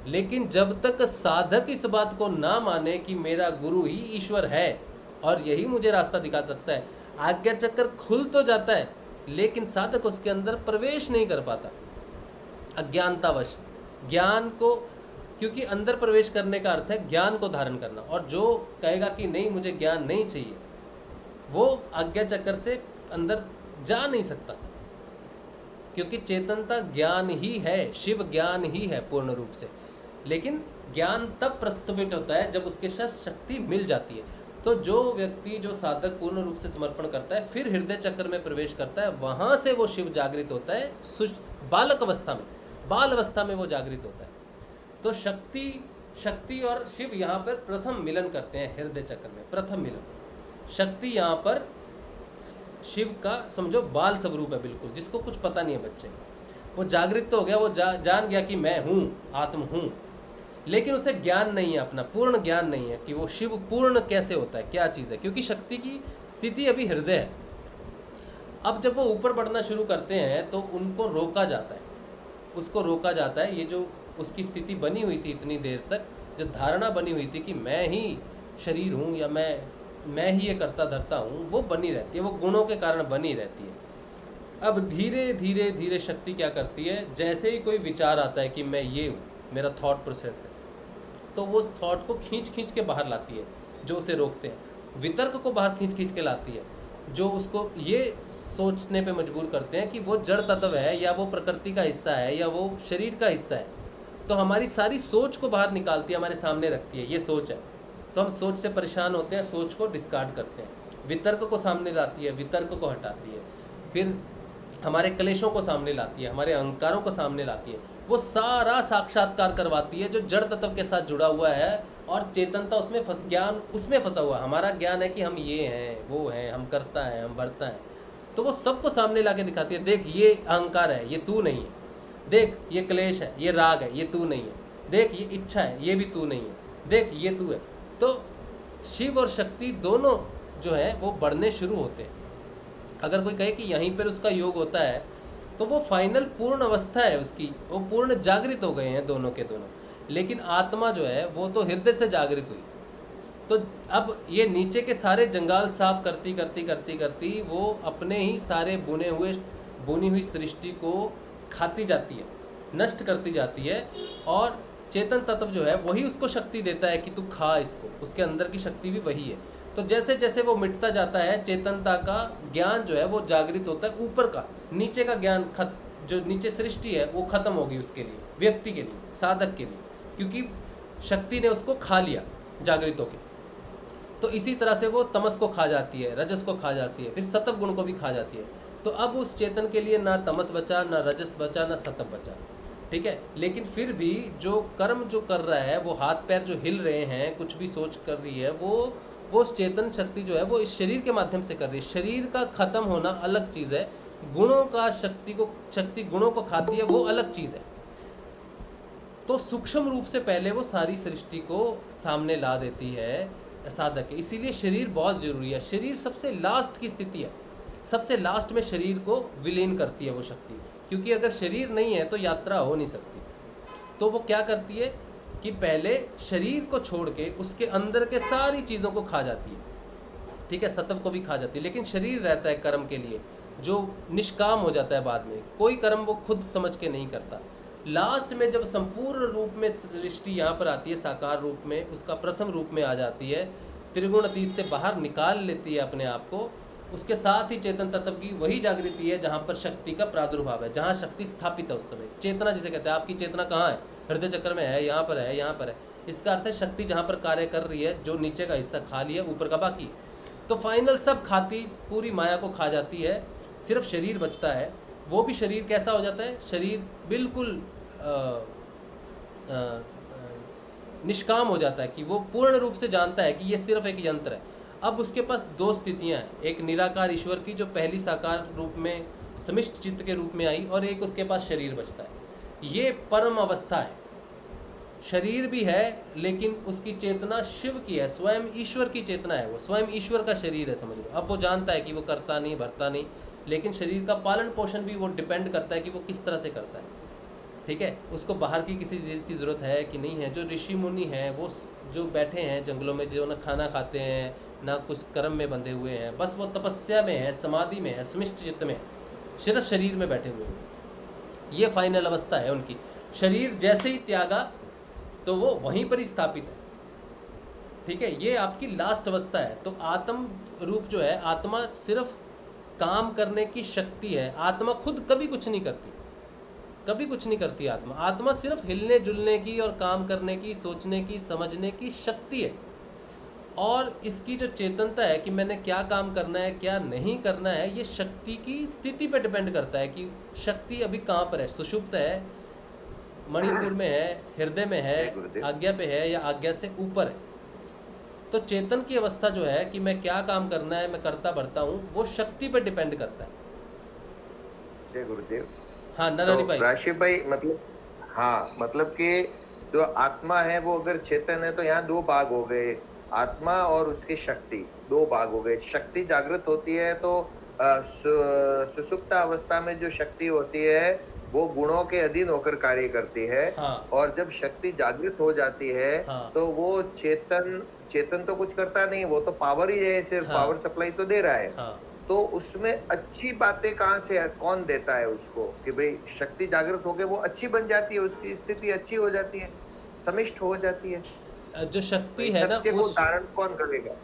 Speaker 2: लेकिन जब तक साधक इस बात को ना माने कि मेरा गुरु ही ईश्वर है और यही मुझे रास्ता दिखा सकता है, आज्ञा चक्र खुल तो जाता है लेकिन साधक उसके अंदर प्रवेश नहीं कर पाता, अज्ञानतावश। ज्ञान को, क्योंकि अंदर प्रवेश करने का अर्थ है ज्ञान को धारण करना, और जो कहेगा कि नहीं मुझे ज्ञान नहीं चाहिए, वो आज्ञा चक्र से अंदर जा नहीं सकता, क्योंकि चेतनता ज्ञान ही है, शिव ज्ञान ही है पूर्ण रूप से। लेकिन ज्ञान तब प्रस्तुत होता है जब उसके साथ शक्ति मिल जाती है। तो जो व्यक्ति, जो साधक पूर्ण रूप से समर्पण करता है, फिर हृदय चक्र में प्रवेश करता है, वहाँ से वो शिव जागृत होता है। बालक अवस्था में, बाल अवस्था में वो जागृत होता है। तो शक्ति और शिव यहाँ पर प्रथम मिलन करते हैं हृदय चक्र में, प्रथम मिलन। शक्ति यहाँ पर शिव का समझो बाल स्वरूप है बिल्कुल, जिसको कुछ पता नहीं है बच्चे को। वो जागृत तो हो गया, वो जान गया कि मैं हूँ, आत्म हूँ, लेकिन उसे ज्ञान नहीं है, अपना पूर्ण ज्ञान नहीं है कि वो शिव पूर्ण कैसे होता है, क्या चीज़ है, क्योंकि शक्ति की स्थिति अभी हृदय है। अब जब वो ऊपर बढ़ना शुरू करते हैं तो उनको रोका जाता है, उसको रोका जाता है। ये जो उसकी स्थिति बनी हुई थी इतनी देर तक, जो धारणा बनी हुई थी कि मैं ही शरीर हूँ या मैं ही ये करता धरता हूँ, वो बनी रहती है, वो गुणों के कारण बनी रहती है। अब धीरे धीरे धीरे शक्ति क्या करती है, जैसे ही कोई विचार आता है कि मैं ये हूँ, मेरा थॉट प्रोसेस है, तो वो उस थॉट को खींच खींच के बाहर लाती है, जो उसे रोकते हैं। वितर्क को बाहर खींच खींच के लाती है, जो उसको ये सोचने पे मजबूर करते हैं कि वो जड़ तत्व है, या वो प्रकृति का हिस्सा है, या वो शरीर का हिस्सा है। तो हमारी सारी सोच को बाहर निकालती है, हमारे सामने रखती है, ये सोच है। तो हम सोच से परेशान होते हैं, सोच को डिस्कार्ड करते हैं। वितर्क को सामने लाती है, वितर्क को हटाती है। फिर हमारे क्लेशों को सामने लाती है, हमारे अहंकारों को सामने लाती है। वो सारा साक्षात्कार करवाती है जो जड़ तत्व के साथ जुड़ा हुआ है, और चेतनता उसमें ज्ञान उसमें फंसा हुआ है। हमारा ज्ञान है कि हम ये हैं, वो हैं, हम करता है, हम बढ़ता है, तो वो सबको सामने ला के दिखाती है। देख ये अहंकार है, ये तू नहीं है। देख ये क्लेश है, ये राग है, ये तू नहीं है। देख ये इच्छा है, ये भी तू नहीं है। देख ये तू है। तो शिव और शक्ति दोनों जो है वो बढ़ने शुरू होते हैं। अगर कोई कहे कि यहीं पर उसका योग होता है, तो वो फाइनल पूर्ण अवस्था है उसकी, वो पूर्ण जागृत हो गए हैं दोनों के दोनों। लेकिन आत्मा जो है वो तो हृदय से जागृत हुई। तो अब ये नीचे के सारे जंगाल साफ करती करती करती करती वो अपने ही सारे बुनी हुई सृष्टि को खाती जाती है, नष्ट करती जाती है। और चेतन तत्व जो है वही उसको शक्ति देता है कि तू खा इसको, उसके अंदर की शक्ति भी वही है। तो जैसे जैसे वो मिटता जाता है, चेतनता का ज्ञान जो है वो जागृत होता है। ऊपर का, नीचे का ज्ञान जो नीचे सृष्टि है वो खत्म होगी उसके लिए, व्यक्ति के लिए, साधक के लिए, क्योंकि शक्ति ने उसको खा लिया जागृत होके। तो इसी तरह से वो तमस को खा जाती है, रजस को खा जाती है, फिर सतव गुण को भी खा जाती है। तो अब उस चेतन के लिए ना तमस बचा, ना रजस बचा, ना सतव बचा, ठीक है। लेकिन फिर भी जो कर्म जो कर रहा है, वो हाथ पैर जो हिल रहे हैं, कुछ भी सोच कर रही है, वो चेतन शक्ति जो है वो इस शरीर के माध्यम से कर रही है। शरीर का खत्म होना अलग चीज़ है, गुणों का शक्ति गुणों को खाती है, वो अलग चीज़ है। तो सूक्ष्म रूप से पहले वो सारी सृष्टि को सामने ला देती है साधक। इसीलिए शरीर बहुत जरूरी है। शरीर सबसे लास्ट की स्थिति है, सबसे लास्ट में शरीर को विलीन करती है वो शक्ति, क्योंकि अगर शरीर नहीं है तो यात्रा हो नहीं सकती। तो वो क्या करती है कि पहले शरीर को छोड़ के उसके अंदर के सारी चीज़ों को खा जाती है, ठीक है, सत्व को भी खा जाती है। लेकिन शरीर रहता है कर्म के लिए, जो निष्काम हो जाता है बाद में, कोई कर्म वो खुद समझ के नहीं करता। लास्ट में जब संपूर्ण रूप में सृष्टि यहाँ पर आती है, साकार रूप में, उसका प्रथम रूप में आ जाती है, त्रिगुण अतीत से बाहर निकाल लेती है अपने आप को, उसके साथ ही चेतन तत्व की वही जागृति है जहाँ पर शक्ति का प्रादुर्भाव है, जहाँ शक्ति स्थापित है उस समय। चेतना जिसे कहते हैं, आपकी चेतना कहाँ है? हृदय चक्र में है, यहाँ पर है, यहाँ पर है। इसका अर्थ है शक्ति जहाँ पर कार्य कर रही है, जो नीचे का हिस्सा खा लिया, ऊपर का बाकी। तो फाइनल सब खाती, पूरी माया को खा जाती है, सिर्फ शरीर बचता है। वो भी शरीर कैसा हो जाता है? शरीर बिल्कुल निष्काम हो जाता है कि वो पूर्ण रूप से जानता है कि ये सिर्फ एक यंत्र है। अब उसके पास दो स्थितियां हैं, एक निराकार ईश्वर की जो पहली साकार रूप में समिष्ट चित्त के रूप में आई, और एक उसके पास शरीर बचता है। ये परम अवस्था है। शरीर भी है लेकिन उसकी चेतना शिव की है, स्वयं ईश्वर की चेतना है, वो स्वयं ईश्वर का शरीर है, समझ लो। अब वो जानता है कि वो करता नहीं, भरता नहीं, लेकिन शरीर का पालन पोषण भी वो डिपेंड करता है कि वो किस तरह से करता है, ठीक है। उसको बाहर की किसी चीज़ की ज़रूरत है कि नहीं है। जो ऋषि मुनि हैं, वो जो बैठे हैं जंगलों में, जो ना खाना खाते हैं ना कुछ कर्म में बंधे हुए हैं, बस वो तपस्या में है, समाधि में है, समिष्ट चित्त में, सिर्फ शरीर में बैठे हुए हैं। ये फाइनल अवस्था है उनकी। शरीर जैसे ही त्यागा तो वो वहीं पर ही स्थापित है, ठीक है। ये आपकी लास्ट अवस्था है। तो आत्म रूप जो है, आत्मा सिर्फ काम करने की शक्ति है। आत्मा खुद कभी कुछ नहीं करती, कभी कुछ नहीं करती आत्मा। आत्मा सिर्फ हिलने जुलने की और काम करने की, सोचने की, समझने की शक्ति है। और इसकी जो चेतनता है कि मैंने क्या काम करना है क्या नहीं करना है, ये शक्ति की स्थिति पे डिपेंड करता है कि शक्ति अभी कहाँ पर है। सुषुप्त है, मणिपुर में है, हृदय में है, आज्ञा पे है या आज्ञा से ऊपर है। तो चेतन की अवस्था जो है कि मैं क्या काम करना है, मैं करता बढ़ता हूँ, वो शक्ति पे डिपेंड करता है।
Speaker 3: जय गुरुदेव।
Speaker 2: हाँ नरहरि भाई।
Speaker 3: राशि भाई मतलब, हाँ मतलब कि जो आत्मा है वो अगर चेतन है तो यहाँ दो भाग हो गए, आत्मा और उसकी शक्ति, दो भाग हो गए। शक्ति जागृत होती है तो सुसुप्त अवस्था में जो शक्ति होती है वो गुणों के अधीन होकर कार्य करती है।
Speaker 2: हाँ।
Speaker 3: और जब शक्ति जागृत हो जाती है
Speaker 2: हाँ।
Speaker 3: तो वो चेतन तो कुछ करता नहीं, वो तो पावर ही है, सिर्फ
Speaker 2: हाँ।
Speaker 3: पावर सप्लाई तो दे रहा है।
Speaker 2: हाँ।
Speaker 3: तो उसमें अच्छी बातें कहाँ से कौन देता है उसको कि भाई शक्ति जागृत होके वो अच्छी बन जाती है, उसकी स्थिति अच्छी हो जाती है, समिष्ट हो जाती है।
Speaker 2: जो शक्ति है ना,
Speaker 3: उस धारण कौन करेगा?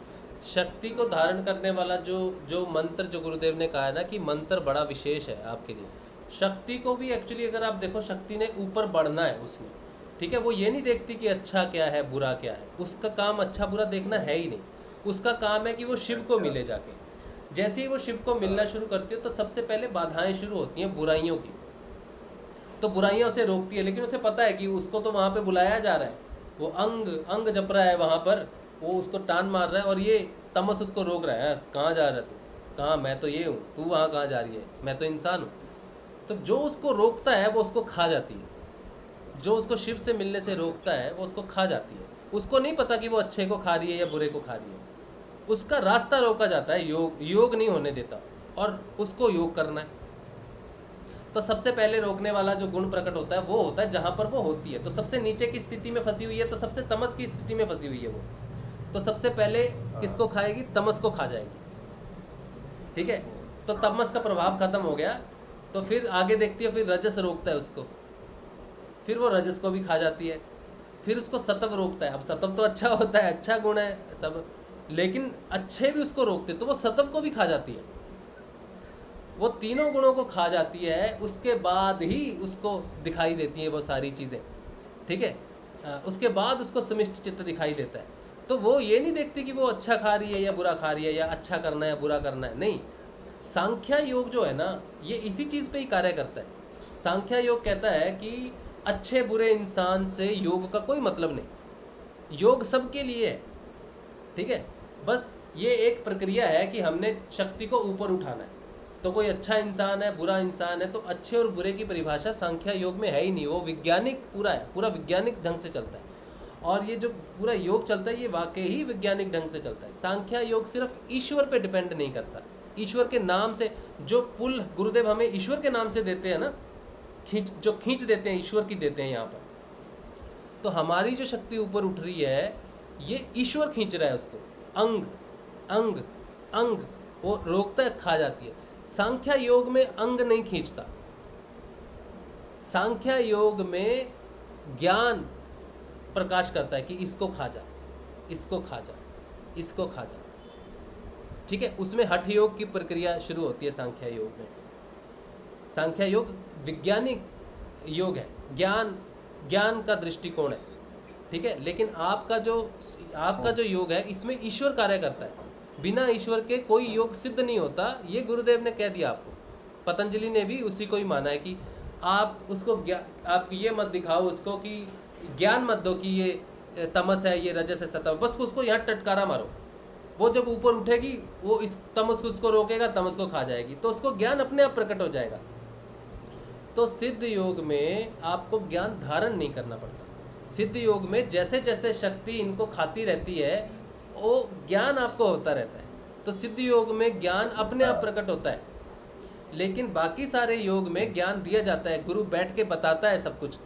Speaker 2: शक्ति को धारण करने वाला जो मंत्र जो गुरुदेव ने कहा है ना कि मंत्र बड़ा विशेष है आपके लिए। शक्ति को भी एक्चुअली अगर आप देखो, शक्ति ने ऊपर बढ़ना है उसने, ठीक है। वो ये नहीं देखती कि अच्छा क्या है बुरा क्या है, उसका काम अच्छा बुरा देखना है ही नहीं। उसका काम है कि वो शिव को मिले जाके। जैसे ही वो शिव को मिलना शुरू करती है तो सबसे पहले बाधाएं शुरू होती हैं बुराइयों की। तो बुराइयां उसे रोकती है, लेकिन उसे पता है कि उसको तो वहाँ पे बुलाया जा रहा है, वो अंग जप रहा है वहाँ पर, वो उसको टान मार रहा है और ये तमस उसको रोक रहा है। कहाँ जा रहा है तू, कहाँ, मैं तो ये हूँ, तू वहाँ कहाँ जा रही है, मैं तो इंसान हूँ। तो जो उसको रोकता है वो उसको खा जाती है, जो उसको शिव से मिलने से रोकता है वो उसको खा जाती है। उसको नहीं पता कि वो अच्छे को खा रही है या बुरे को खा रही है, उसका रास्ता रोका जाता है। योग नहीं होने देता और उसको योग करना है। तो सबसे पहले रोकने वाला जो गुण प्रकट होता है वो होता है जहाँ पर वो होती है। तो सबसे नीचे की स्थिति में फंसी हुई है, तो सबसे तमस की स्थिति में फंसी हुई है वो, तो सबसे पहले किसको खाएगी? तमस को खा जाएगी, ठीक है। तो तमस का प्रभाव खत्म हो गया, तो फिर आगे देखती है, फिर रजस रोकता है उसको, फिर वो रजस को भी खा जाती है, फिर उसको सत्व रोकता है। अब सत्व तो अच्छा होता है, अच्छा गुण है सब, लेकिन अच्छे भी उसको रोकते, तो वो सत्व को भी खा जाती है। वो तीनों गुणों को खा जाती है, उसके बाद ही उसको दिखाई देती है वो सारी चीज़ें, ठीक है। उसके बाद उसको समिष्ट चित्त दिखाई देता है। तो वो ये नहीं देखती कि वो अच्छा खा रही है या बुरा खा रही है, या अच्छा करना है बुरा करना है, नहीं। सांख्या योग जो है ना, ये इसी चीज़ पे ही कार्य करता है। सांख्या योग कहता है कि अच्छे बुरे इंसान से योग का कोई मतलब नहीं, योग सबके लिए है, ठीक है। बस ये एक प्रक्रिया है कि हमने शक्ति को ऊपर उठाना है। तो कोई अच्छा इंसान है, बुरा इंसान है, तो अच्छे और बुरे की परिभाषा सांख्या योग में है ही नहीं। वो वैज्ञानिक पूरा है, पूरा वैज्ञानिक ढंग से चलता है। और ये जो पूरा योग चलता है ये वाकई ही वैज्ञानिक ढंग से चलता है। सांख्या योग सिर्फ ईश्वर पे डिपेंड नहीं करता। ईश्वर के नाम से जो पुल गुरुदेव हमें ईश्वर के नाम से देते हैं ना, खींच देते हैं, ईश्वर की देते हैं यहाँ पर। तो हमारी जो शक्ति ऊपर उठ रही है, ये ईश्वर खींच रहा है उसको। अंग अंग अंग वो रोकता है, खा जाती है। सांख्या योग में अंग नहीं खींचता। सांख्या योग में ज्ञान प्रकाश करता है कि इसको खा जा, इसको खा जा, इसको खा जा, ठीक है। उसमें हठ योग की प्रक्रिया शुरू होती है सांख्या योग में। सांख्या योग वैज्ञानिक योग है, ज्ञान का दृष्टिकोण है, ठीक है। लेकिन आपका जो योग है, इसमें ईश्वर कार्य करता है। बिना ईश्वर के कोई योग सिद्ध नहीं होता। ये गुरुदेव ने कह दिया आपको। पतंजलि ने भी उसी को ही माना है कि आप उसको आप ये मत दिखाओ उसको कि ज्ञान मत दो कि ये तमस है, ये रजस है, सत्व, बस उसको यहाँ टटकारा मारो। वो जब ऊपर उठेगी वो इस तमस को उसको रोकेगा, तमस को खा जाएगी, तो उसको ज्ञान अपने आप प्रकट हो जाएगा। तो सिद्ध योग में आपको ज्ञान धारण नहीं करना पड़ता। सिद्ध योग में जैसे जैसे शक्ति इनको खाती रहती है वो ज्ञान आपको होता रहता है। तो सिद्ध योग में ज्ञान अपने आप प्रकट होता है। लेकिन बाकी सारे योग में ज्ञान दिया जाता है, गुरु बैठ के बताता है सब कुछ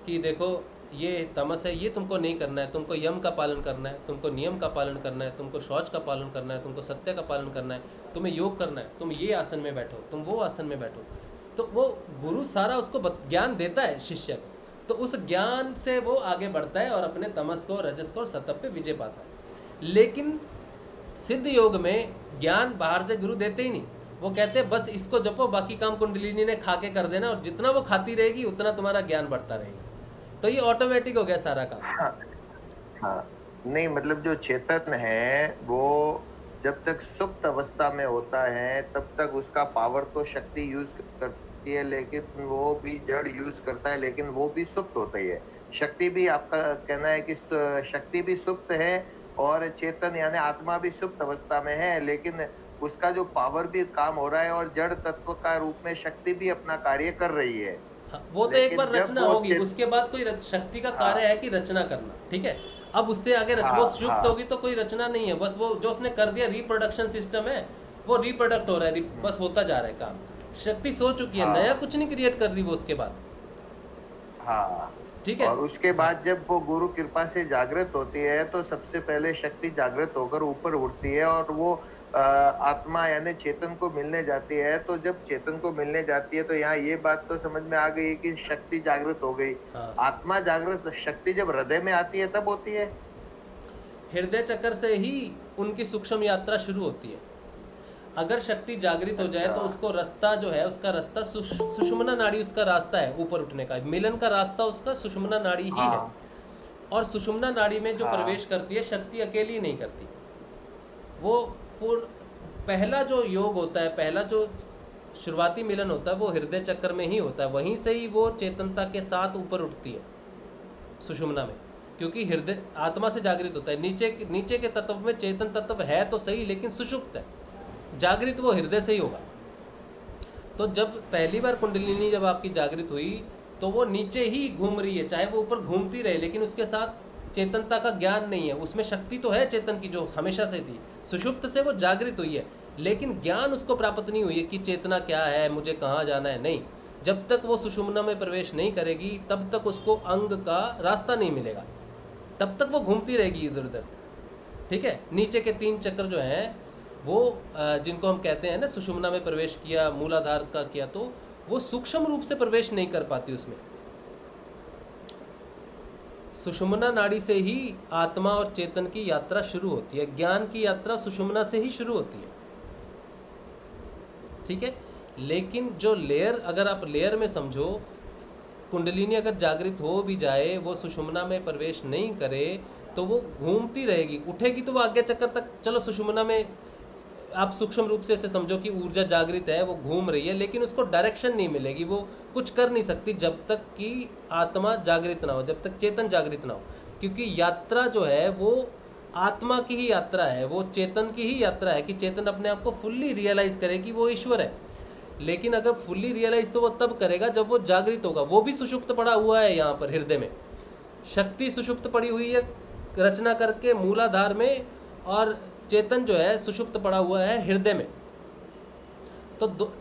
Speaker 2: कि देखो ये तमस है, ये तुमको नहीं करना है, तुमको यम का पालन करना है, तुमको नियम का पालन करना है, तुमको शौच का पालन करना है, तुमको सत्य का पालन करना है, तुम्हें योग करना है, तुम ये आसन में बैठो, तुम वो आसन में बैठो। तो वो गुरु सारा उसको ज्ञान देता है शिष्य को। तो उस ज्ञान से वो आगे बढ़ता है और अपने तमस को, रजस को और सत्व पे विजय पाता है। लेकिन सिद्ध योग में ज्ञान बाहर से गुरु देते ही नहीं, वो कहते हैं बस इसको जपो, बाकी काम कुंडलिनी ने खा के कर देना, और जितना वो खाती रहेगी उतना तुम्हारा ज्ञान बढ़ता रहेगा। तो ये ऑटोमेटिक हो गया सारा काम।
Speaker 3: हाँ, नहीं मतलब जो चेतन है वो जब तक सुप्त अवस्था में होता है तब तक उसका पावर तो शक्ति यूज करती है, लेकिन वो भी जड़ यूज करता है, लेकिन वो भी सुप्त होता ही है। शक्ति भी, आपका कहना है कि शक्ति भी सुप्त है और चेतन यानी आत्मा भी सुप्त अवस्था में है, लेकिन उसका जो पावर भी काम हो रहा है और जड़ तत्व का रूप में शक्ति भी अपना कार्य कर रही है।
Speaker 2: वो तो एक बार रचना होगी, उसके बाद कोई शक्ति का कार्य है कि रचना करना, ठीक है। अब उससे आगे वो सुप्त होगी तो कोई रचना नहीं है, बस वो जो उसने कर दिया रिप्रोडक्शन सिस्टम है, वो रिप्रोडक्ट हो रहा है, बस होता जा रहा है काम। शक्ति सो चुकी है, नया कुछ नहीं क्रिएट कर रही वो उसके बाद।
Speaker 3: हाँ
Speaker 2: ठीक है।
Speaker 3: और उसके बाद जब वो गुरु कृपा से जागृत होती है तो सबसे पहले शक्ति जागृत होकर ऊपर उठती है और वो आत्मा यानी चेतन को मिलने जाती है। तो जब चेतन को मिलने जाती है तो यहाँ ये बात तो समझ में आ गई कि शक्ति जागृत हो गई।
Speaker 2: हाँ।
Speaker 3: आत्मा जागृत, शक्ति जब हृदय में आती है तब होती है।
Speaker 2: हृदय चक्र से ही उनकी सूक्ष्म यात्रा शुरू होती है। अगर शक्ति जागृत हो जाए तो उसको रास्ता जो है, उसका रास्ता सुषुम्ना नाड़ी उसका रास्ता है ऊपर उठने का। मिलन का रास्ता उसका सुषुम्ना नाड़ी ही है। और सुषुम्ना नाड़ी में जो प्रवेश करती है, शक्ति अकेली नहीं करती। वो पहला जो योग होता है, पहला जो शुरुआती मिलन होता है, वो हृदय चक्र में ही होता है। वहीं से ही वो चेतनता के साथ ऊपर उठती है सुषुम्ना में, क्योंकि हृदय आत्मा से जागृत होता है। नीचे के तत्व में चेतन तत्व है तो सही, लेकिन सुषुप्त है, जागृत वो हृदय से ही होगा। तो जब पहली बार कुंडलिनी जब आपकी जागृत हुई तो वो नीचे ही घूम रही है, चाहे वो ऊपर घूमती रहे, लेकिन उसके साथ चेतनता का ज्ञान नहीं है। उसमें शक्ति तो है चेतन की जो हमेशा से थी, सुषुप्त से वो जागृत हुई है, लेकिन ज्ञान उसको प्राप्त नहीं हुई है कि चेतना क्या है, मुझे कहाँ जाना है। नहीं, जब तक वो सुषुम्ना में प्रवेश नहीं करेगी तब तक उसको अंग का रास्ता नहीं मिलेगा, तब तक वो घूमती रहेगी इधर उधर। ठीक है। नीचे के 3 चक्र जो हैं वो जिनको हम कहते हैं ना, सुषुम्ना में प्रवेश किया, मूलाधार का किया, तो वो सूक्ष्म रूप से प्रवेश नहीं कर पाती उसमें। सुषुम्ना नाड़ी से ही आत्मा और चेतन की यात्रा शुरू होती है। ज्ञान की यात्रा सुषुम्ना से ही शुरू होती है। ठीक है। लेकिन जो लेयर, अगर आप लेयर में समझो, कुंडलिनी अगर जागृत हो भी जाए, वो सुषुम्ना में प्रवेश नहीं करे तो वो घूमती रहेगी। उठेगी तो वो आज्ञा चक्र तक, चलो सुषुम्ना में आप सूक्ष्म रूप से समझो कि ऊर्जा जागृत है, वो घूम रही है, लेकिन उसको डायरेक्शन नहीं मिलेगी, वो कुछ कर नहीं सकती जब तक कि आत्मा जागृत ना हो, जब तक चेतन जागृत ना हो। क्योंकि यात्रा जो है वो आत्मा की ही यात्रा है, वो चेतन की ही यात्रा है कि चेतन अपने आप को फुल्ली रियलाइज करे कि वो ईश्वर है। लेकिन अगर फुल्ली रियलाइज तो वो तब करेगा जब वो जागृत होगा। वो भी सुषुप्त पड़ा हुआ है यहाँ पर हृदय में, शक्ति सुषुप्त पड़ी हुई है रचना करके मूलाधार में, और चेतन जो है सुषुप्त पड़ा हुआ है हृदय में। तो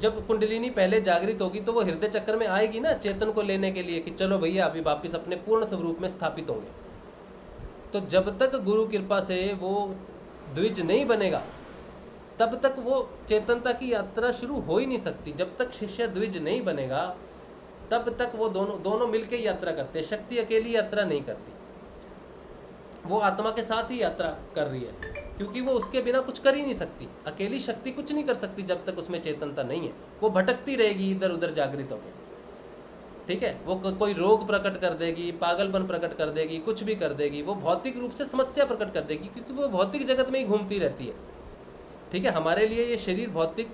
Speaker 2: जब कुंडलिनी पहले जागृत होगी तो वो हृदय चक्र में आएगी ना चेतन को लेने के लिए कि चलो भैया अभी वापिस अपने पूर्ण स्वरूप में स्थापित होंगे। तो जब तक गुरु कृपा से वो द्विज नहीं बनेगा तब तक वो चेतनता की यात्रा शुरू हो ही नहीं सकती। जब तक शिष्य द्विज नहीं बनेगा तब तक वो दोनों मिलकर ही यात्रा करते हैं। शक्ति अकेली यात्रा नहीं करती, वो आत्मा के साथ ही यात्रा कर रही है, क्योंकि वो उसके बिना कुछ कर ही नहीं सकती। अकेली शक्ति कुछ नहीं कर सकती जब तक उसमें चेतनता नहीं है। वो भटकती रहेगी इधर उधर जागृत होकर। ठीक है। वो कोई रोग प्रकट कर देगी, पागलपन प्रकट कर देगी, कुछ भी कर देगी, वो भौतिक रूप से समस्या प्रकट कर देगी, क्योंकि वो भौतिक जगत में ही घूमती रहती है। ठीक है। हमारे लिए ये शरीर भौतिक,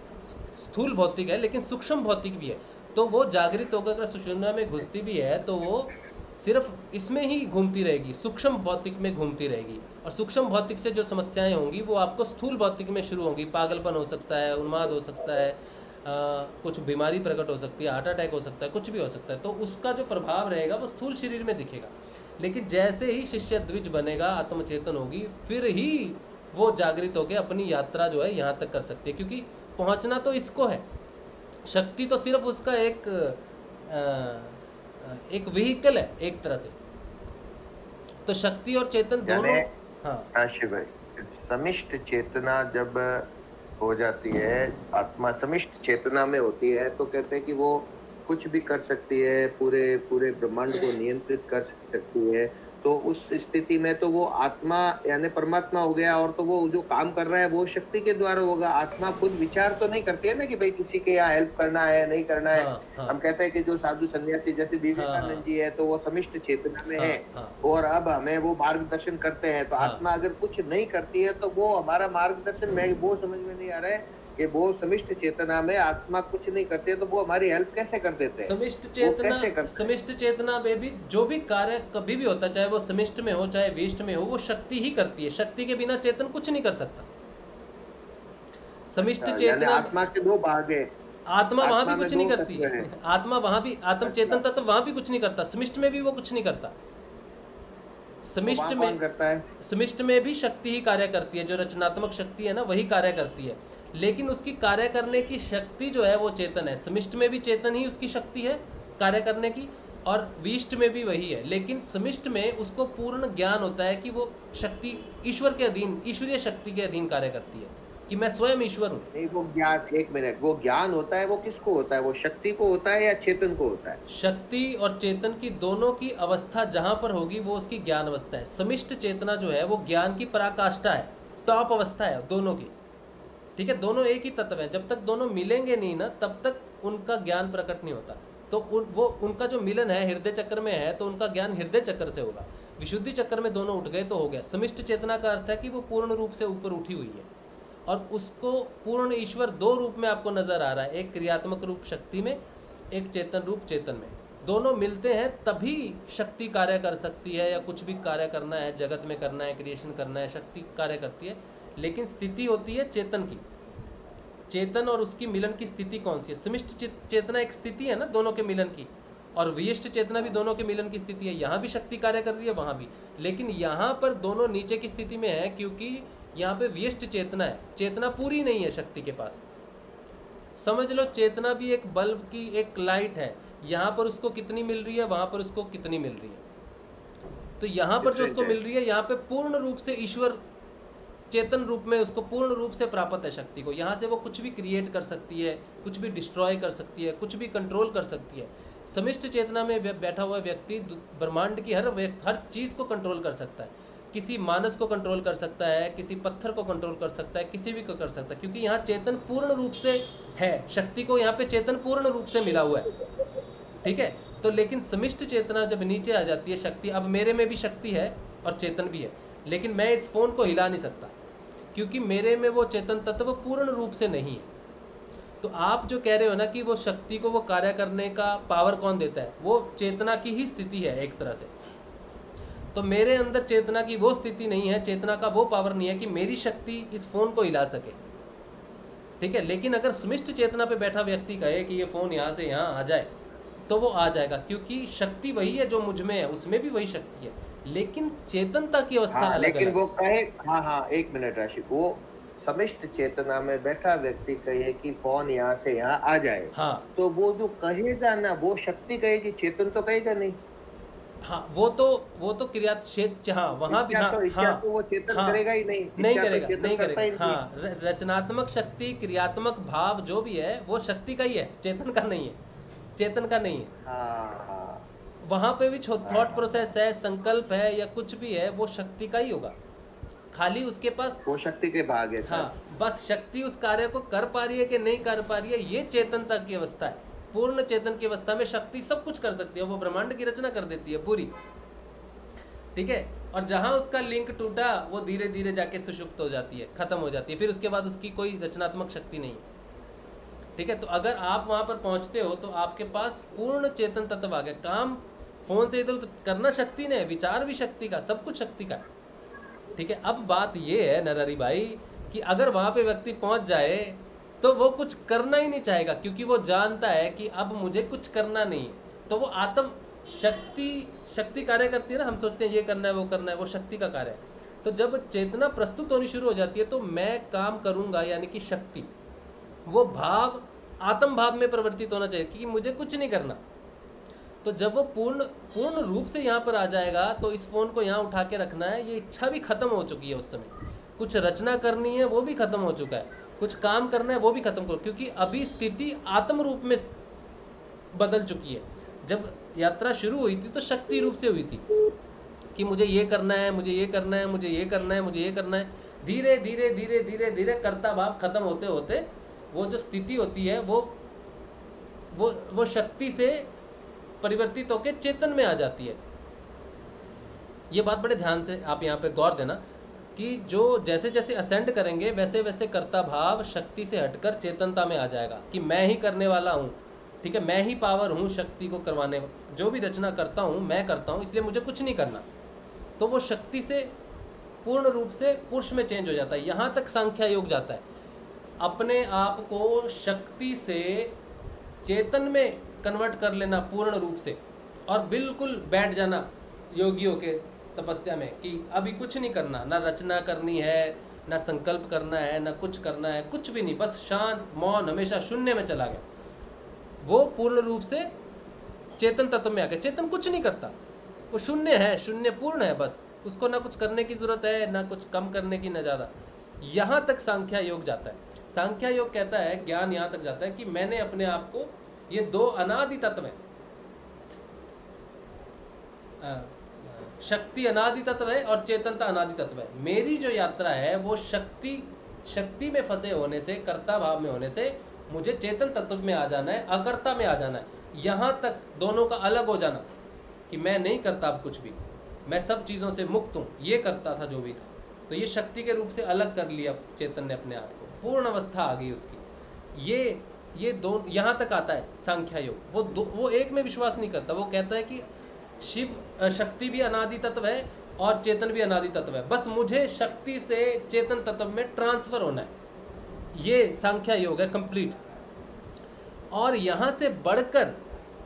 Speaker 2: स्थूल भौतिक है, लेकिन सूक्ष्म भौतिक भी है। तो वो जागृत होकर अगर सुषुम्ना में घुसती भी है तो वो सिर्फ इसमें ही घूमती रहेगी, सूक्ष्म भौतिक में घूमती रहेगी। और सूक्ष्म भौतिक से जो समस्याएं होंगी वो आपको स्थूल भौतिक में शुरू होंगी। पागलपन हो सकता है, उन्माद हो सकता है, कुछ बीमारी प्रकट हो सकती है, हार्ट अटैक हो सकता है, कुछ भी हो सकता है। तो उसका जो प्रभाव रहेगा वो स्थूल शरीर में दिखेगा। लेकिन जैसे ही शिष्य द्विज बनेगा, आत्मचेतन होगी, फिर ही वो जागृत होकर अपनी यात्रा जो है यहाँ तक कर सकती है। क्योंकि पहुँचना तो इसको है, शक्ति तो सिर्फ उसका एक व्हीकल है एक तरह से। तो शक्ति और चेतन दोनों। हाँ
Speaker 3: शिव भाई, समिष्ट चेतना जब हो जाती है, आत्मा समिष्ट चेतना में होती है, तो कहते हैं कि वो कुछ भी कर सकती है, पूरे ब्रह्मांड को नियंत्रित कर सकती है। तो उस स्थिति में तो वो आत्मा यानी परमात्मा हो गया, और तो वो जो काम कर रहा है वो शक्ति के द्वारा होगा। आत्मा खुद विचार तो नहीं करती है ना कि भाई किसी के यहाँ हेल्प करना है नहीं करना है। हम कहते हैं कि जो साधु सन्यासी जैसे विवेकानंद जी है तो वो समिष्ट चेतना में है, और अब हमें वो मार्गदर्शन करते हैं। तो आत्मा अगर कुछ नहीं करती है तो वो हमारा मार्गदर्शन में वो समझ में नहीं आ रहा है कि वो समिष्ट चेतना में आत्मा कुछ नहीं करती है तो वो हमारी हेल्प कैसे कर देते हैं?
Speaker 2: समिष्ट चेतना में भी जो भी कार्य कभी भी होता है, चाहे वो समिष्ट में हो चाहे विष्ट में हो, वो शक्ति ही करती है। शक्ति के बिना चेतन कुछ नहीं कर सकता। समिष्ट चेतना,
Speaker 3: आत्मा के दो भाग है।
Speaker 2: आत्मा वहां भी कुछ नहीं करती है। आत्मा वहां भी, आत्म चेतन तत्व वहां भी कुछ नहीं करता। समिष्ट में भी वो कुछ नहीं करता। समिष्ट में भी शक्ति ही कार्य करती है। जो रचनात्मक शक्ति है ना, वही कार्य करती है, लेकिन उसकी कार्य करने की शक्ति जो है वो चेतन है। समिष्ट में भी चेतन ही उसकी शक्ति है कार्य करने की, और विष्ट में भी वही है। लेकिन समिष्ट में उसको पूर्ण ज्ञान होता है कि वो शक्ति ईश्वर के अधीन, ईश्वरीय शक्ति के अधीन कार्य करती है, कि मैं स्वयं ईश्वर हूँ।
Speaker 3: नहीं, वो ज्ञान, एक मिनट, वो ज्ञान होता है वो किसको होता है? वो शक्ति को होता है या चेतन को होता है?
Speaker 2: शक्ति और चेतन की दोनों की अवस्था जहां पर होगी वो उसकी ज्ञान अवस्था है। समिष्ट चेतना जो है वो ज्ञान की पराकाष्ठा है, टॉप अवस्था है दोनों की। ठीक है, दोनों एक ही तत्व है। जब तक दोनों मिलेंगे नहीं ना, तब तक उनका ज्ञान प्रकट नहीं होता। तो वो उनका जो मिलन है हृदय चक्र में है, तो उनका ज्ञान हृदय चक्र से होगा। विशुद्धि चक्र में दोनों उठ गए तो हो गया। समिष्ट चेतना का अर्थ है कि वो पूर्ण रूप से ऊपर उठी हुई है, और उसको पूर्ण ईश्वर दो रूप में आपको नजर आ रहा है, एक क्रियात्मक रूप शक्ति में, एक चेतन रूप चेतन में। दोनों मिलते हैं तभी शक्ति कार्य कर सकती है, या कुछ भी कार्य करना है, जगत में करना है, क्रिएशन करना है, शक्ति कार्य करती है। लेकिन स्थिति होती है चेतन की। चेतन और उसकी मिलन की स्थिति कौन सी है? समिष्ट चेतना एक स्थिति है ना दोनों के मिलन की, और विशिष्ट चेतना भी दोनों के मिलन की स्थिति है। यहाँ भी शक्ति कार्य कर रही है, वहाँ भी, लेकिन यहाँ पर दोनों नीचे की स्थिति में है, क्योंकि यहाँ पे विशिष्ट चेतना है। चेतना पूरी नहीं है शक्ति के पास। समझ लो चेतना भी एक बल्ब की एक लाइट है, यहाँ पर उसको कितनी मिल रही है, वहाँ पर उसको कितनी मिल रही है। तो यहाँ पर जो उसको मिल रही है, यहाँ पे पूर्ण रूप से ईश्वर चेतन रूप में उसको पूर्ण रूप से प्राप्त है शक्ति को। यहाँ से वो कुछ भी क्रिएट कर सकती है, कुछ भी डिस्ट्रॉय कर सकती है, कुछ भी कंट्रोल कर सकती है। समिष्ट चेतना में बैठा हुआ व्यक्ति ब्रह्मांड की हर चीज़ को कंट्रोल कर सकता है। किसी मानस को कंट्रोल कर सकता है, किसी पत्थर को कंट्रोल कर सकता है, किसी भी को कर सकता है, क्योंकि यहाँ चेतन पूर्ण रूप से है। शक्ति को यहाँ पे चेतन पूर्ण रूप से मिला हुआ है। ठीक है, तो लेकिन समिष्ट चेतना जब नीचे आ जाती है, शक्ति, अब मेरे में भी शक्ति है और चेतन भी है, लेकिन मैं इस फोन को हिला नहीं सकता, क्योंकि मेरे में वो चेतन तत्व पूर्ण रूप से नहीं है। तो आप जो कह रहे हो ना कि वो शक्ति को वो कार्य करने का पावर कौन देता है, वो चेतना की ही स्थिति है एक तरह से। तो मेरे अंदर चेतना की वो स्थिति नहीं है, चेतना का वो पावर नहीं है कि मेरी शक्ति इस फोन को हिला सके। ठीक है, लेकिन अगर समिष्ट चेतना पे बैठा व्यक्ति कहे कि ये फोन यहाँ से यहाँ आ जाए, तो वो आ जाएगा, क्योंकि शक्ति वही है जो मुझ में है, उसमें भी वही शक्ति है, लेकिन चेतनता की अवस्था अलग
Speaker 3: लेकिन
Speaker 2: अलग।
Speaker 3: वो कहे, हाँ, एक मिनट राशि, वो समिष्ट चेतना में बैठा व्यक्ति कहे कि फोन यहाँ से यहाँ आ जाए,
Speaker 2: हाँ,
Speaker 3: तो वो जो कहेगा ना, वो शक्ति कहेगी, चेतन तो कहेगा नहीं।
Speaker 2: हाँ, वो तो क्रिया क्षेत्र, हाँ, वहाँ भी, हाँ,
Speaker 3: तो वो चेतन करेगा ही नहीं,
Speaker 2: नहीं करेगा। हाँ, रचनात्मक शक्ति, क्रियात्मक भाव जो भी है वो शक्ति का ही है, चेतन का नहीं है, चेतन का नहीं है।
Speaker 3: हाँ,
Speaker 2: वहाँ पे भी थॉट प्रोसेस है, संकल्प है, या कुछ भी है, वो शक्ति का ही होगा। खाली उसके पास
Speaker 3: वो शक्ति के भाग है।
Speaker 2: हाँ, बस शक्ति उस कार्य को कर पा रही है कि नहीं कर पा रही है, ये चेतनता की अवस्था है। पूर्ण चेतन की अवस्था में शक्ति सब कुछ कर सकती है, वो ब्रह्मांड की रचना कर देती है पूरी। ठीक है, और जहां उसका लिंक टूटा, वो धीरे धीरे जाके सुषुप्त हो जाती है, खत्म हो जाती है, फिर उसके बाद उसकी कोई रचनात्मक शक्ति नहीं है। ठीक है, तो अगर आप वहां पर पहुंचते हो तो आपके पास पूर्ण चेतन तत्व आ गया। काम फोन से इधर उधर करना शक्ति नहीं है, विचार भी शक्ति का, सब कुछ शक्ति का। ठीक है, अब बात ये है नरहरि भाई कि अगर वहां पे व्यक्ति पहुंच जाए तो वो कुछ करना ही नहीं चाहेगा, क्योंकि वो जानता है कि अब मुझे कुछ करना नहीं है। तो वो आत्म शक्ति कार्य करती है ना, हम सोचते हैं ये करना है वो करना है, वो शक्ति का कार्य है। तो जब चेतना प्रस्तुत होनी शुरू हो जाती है तो मैं काम करूंगा, यानी कि शक्ति, वो भाव आत्म भाव में परिवर्तित होना चाहिए कि मुझे कुछ नहीं करना। तो जब वो पूर्ण रूप से यहाँ पर आ जाएगा तो इस फोन को यहाँ उठा के रखना है, ये इच्छा भी खत्म हो चुकी है उस समय। कुछ रचना करनी है वो भी खत्म हो चुका है, कुछ काम करना है वो भी खत्म करो, क्योंकि अभी स्थिति आत्म रूप में बदल चुकी है। जब यात्रा शुरू हुई थी तो शक्ति रूप से हुई थी, कि मुझे ये करना है, मुझे ये करना है, मुझे ये करना है, मुझे ये करना है, धीरे धीरे धीरे धीरे धीरे कर्ता भाव खत्म होते होते वो जो स्थिति होती है वो शक्ति से परिवर्तित होकर चेतन में आ जाती है। ये बात बड़े ध्यान से आप यहाँ पे गौर देना कि जो जैसे जैसे असेंड करेंगे वैसे वैसे कर्ता भाव शक्ति से हटकर चेतनता में आ जाएगा कि मैं ही करने वाला हूँ, ठीक है, मैं ही पावर हूँ शक्ति को करवाने, जो भी रचना करता हूँ मैं करता हूँ, इसलिए मुझे कुछ नहीं करना। तो वो शक्ति से पूर्ण रूप से पुरुष में चेंज हो जाता है। यहाँ तक सांख्या योग जाता है, अपने आप को शक्ति से चेतन में कन्वर्ट कर लेना पूर्ण रूप से और बिल्कुल बैठ जाना योगियों के तपस्या में कि अभी कुछ नहीं करना, ना रचना करनी है, ना संकल्प करना है, ना कुछ करना है, कुछ भी नहीं, बस शांत मौन हमेशा शून्य में चला गया। वो पूर्ण रूप से चेतन तत्व में आ गया। चेतन कुछ नहीं करता, वो शून्य है, शून्य पूर्ण है, बस उसको ना कुछ करने की जरूरत है, ना कुछ कम करने की, ना ज़्यादा। यहाँ तक सांख्या योग जाता है। सांख्या योग कहता है, ज्ञान यहाँ तक जाता है कि मैंने अपने आप को, ये दो अनादि तत्व है, शक्ति अनादि तत्व है और चेतनता अनादि तत्व है। मेरी जो यात्रा है वो शक्ति में फंसे होने से, कर्ता भाव में होने से मुझे चेतन तत्व में आ जाना है, अकर्ता में आ जाना है। यहाँ तक दोनों का अलग हो जाना कि मैं नहीं करता अब कुछ भी, मैं सब चीज़ों से मुक्त हूँ, ये करता था जो भी था। तो ये शक्ति के रूप से अलग कर लिया चेतन ने अपने आप को, पूर्ण अवस्था आ गई उसकी। ये दो यहाँ तक आता है सांख्या योग। वो एक में विश्वास नहीं करता, वो कहता है कि शिव शक्ति भी अनादि तत्व है और चेतन भी अनादि तत्व है, बस मुझे शक्ति से चेतन तत्व में ट्रांसफर होना है। ये सांख्या योग है कंप्लीट। और यहाँ से बढ़कर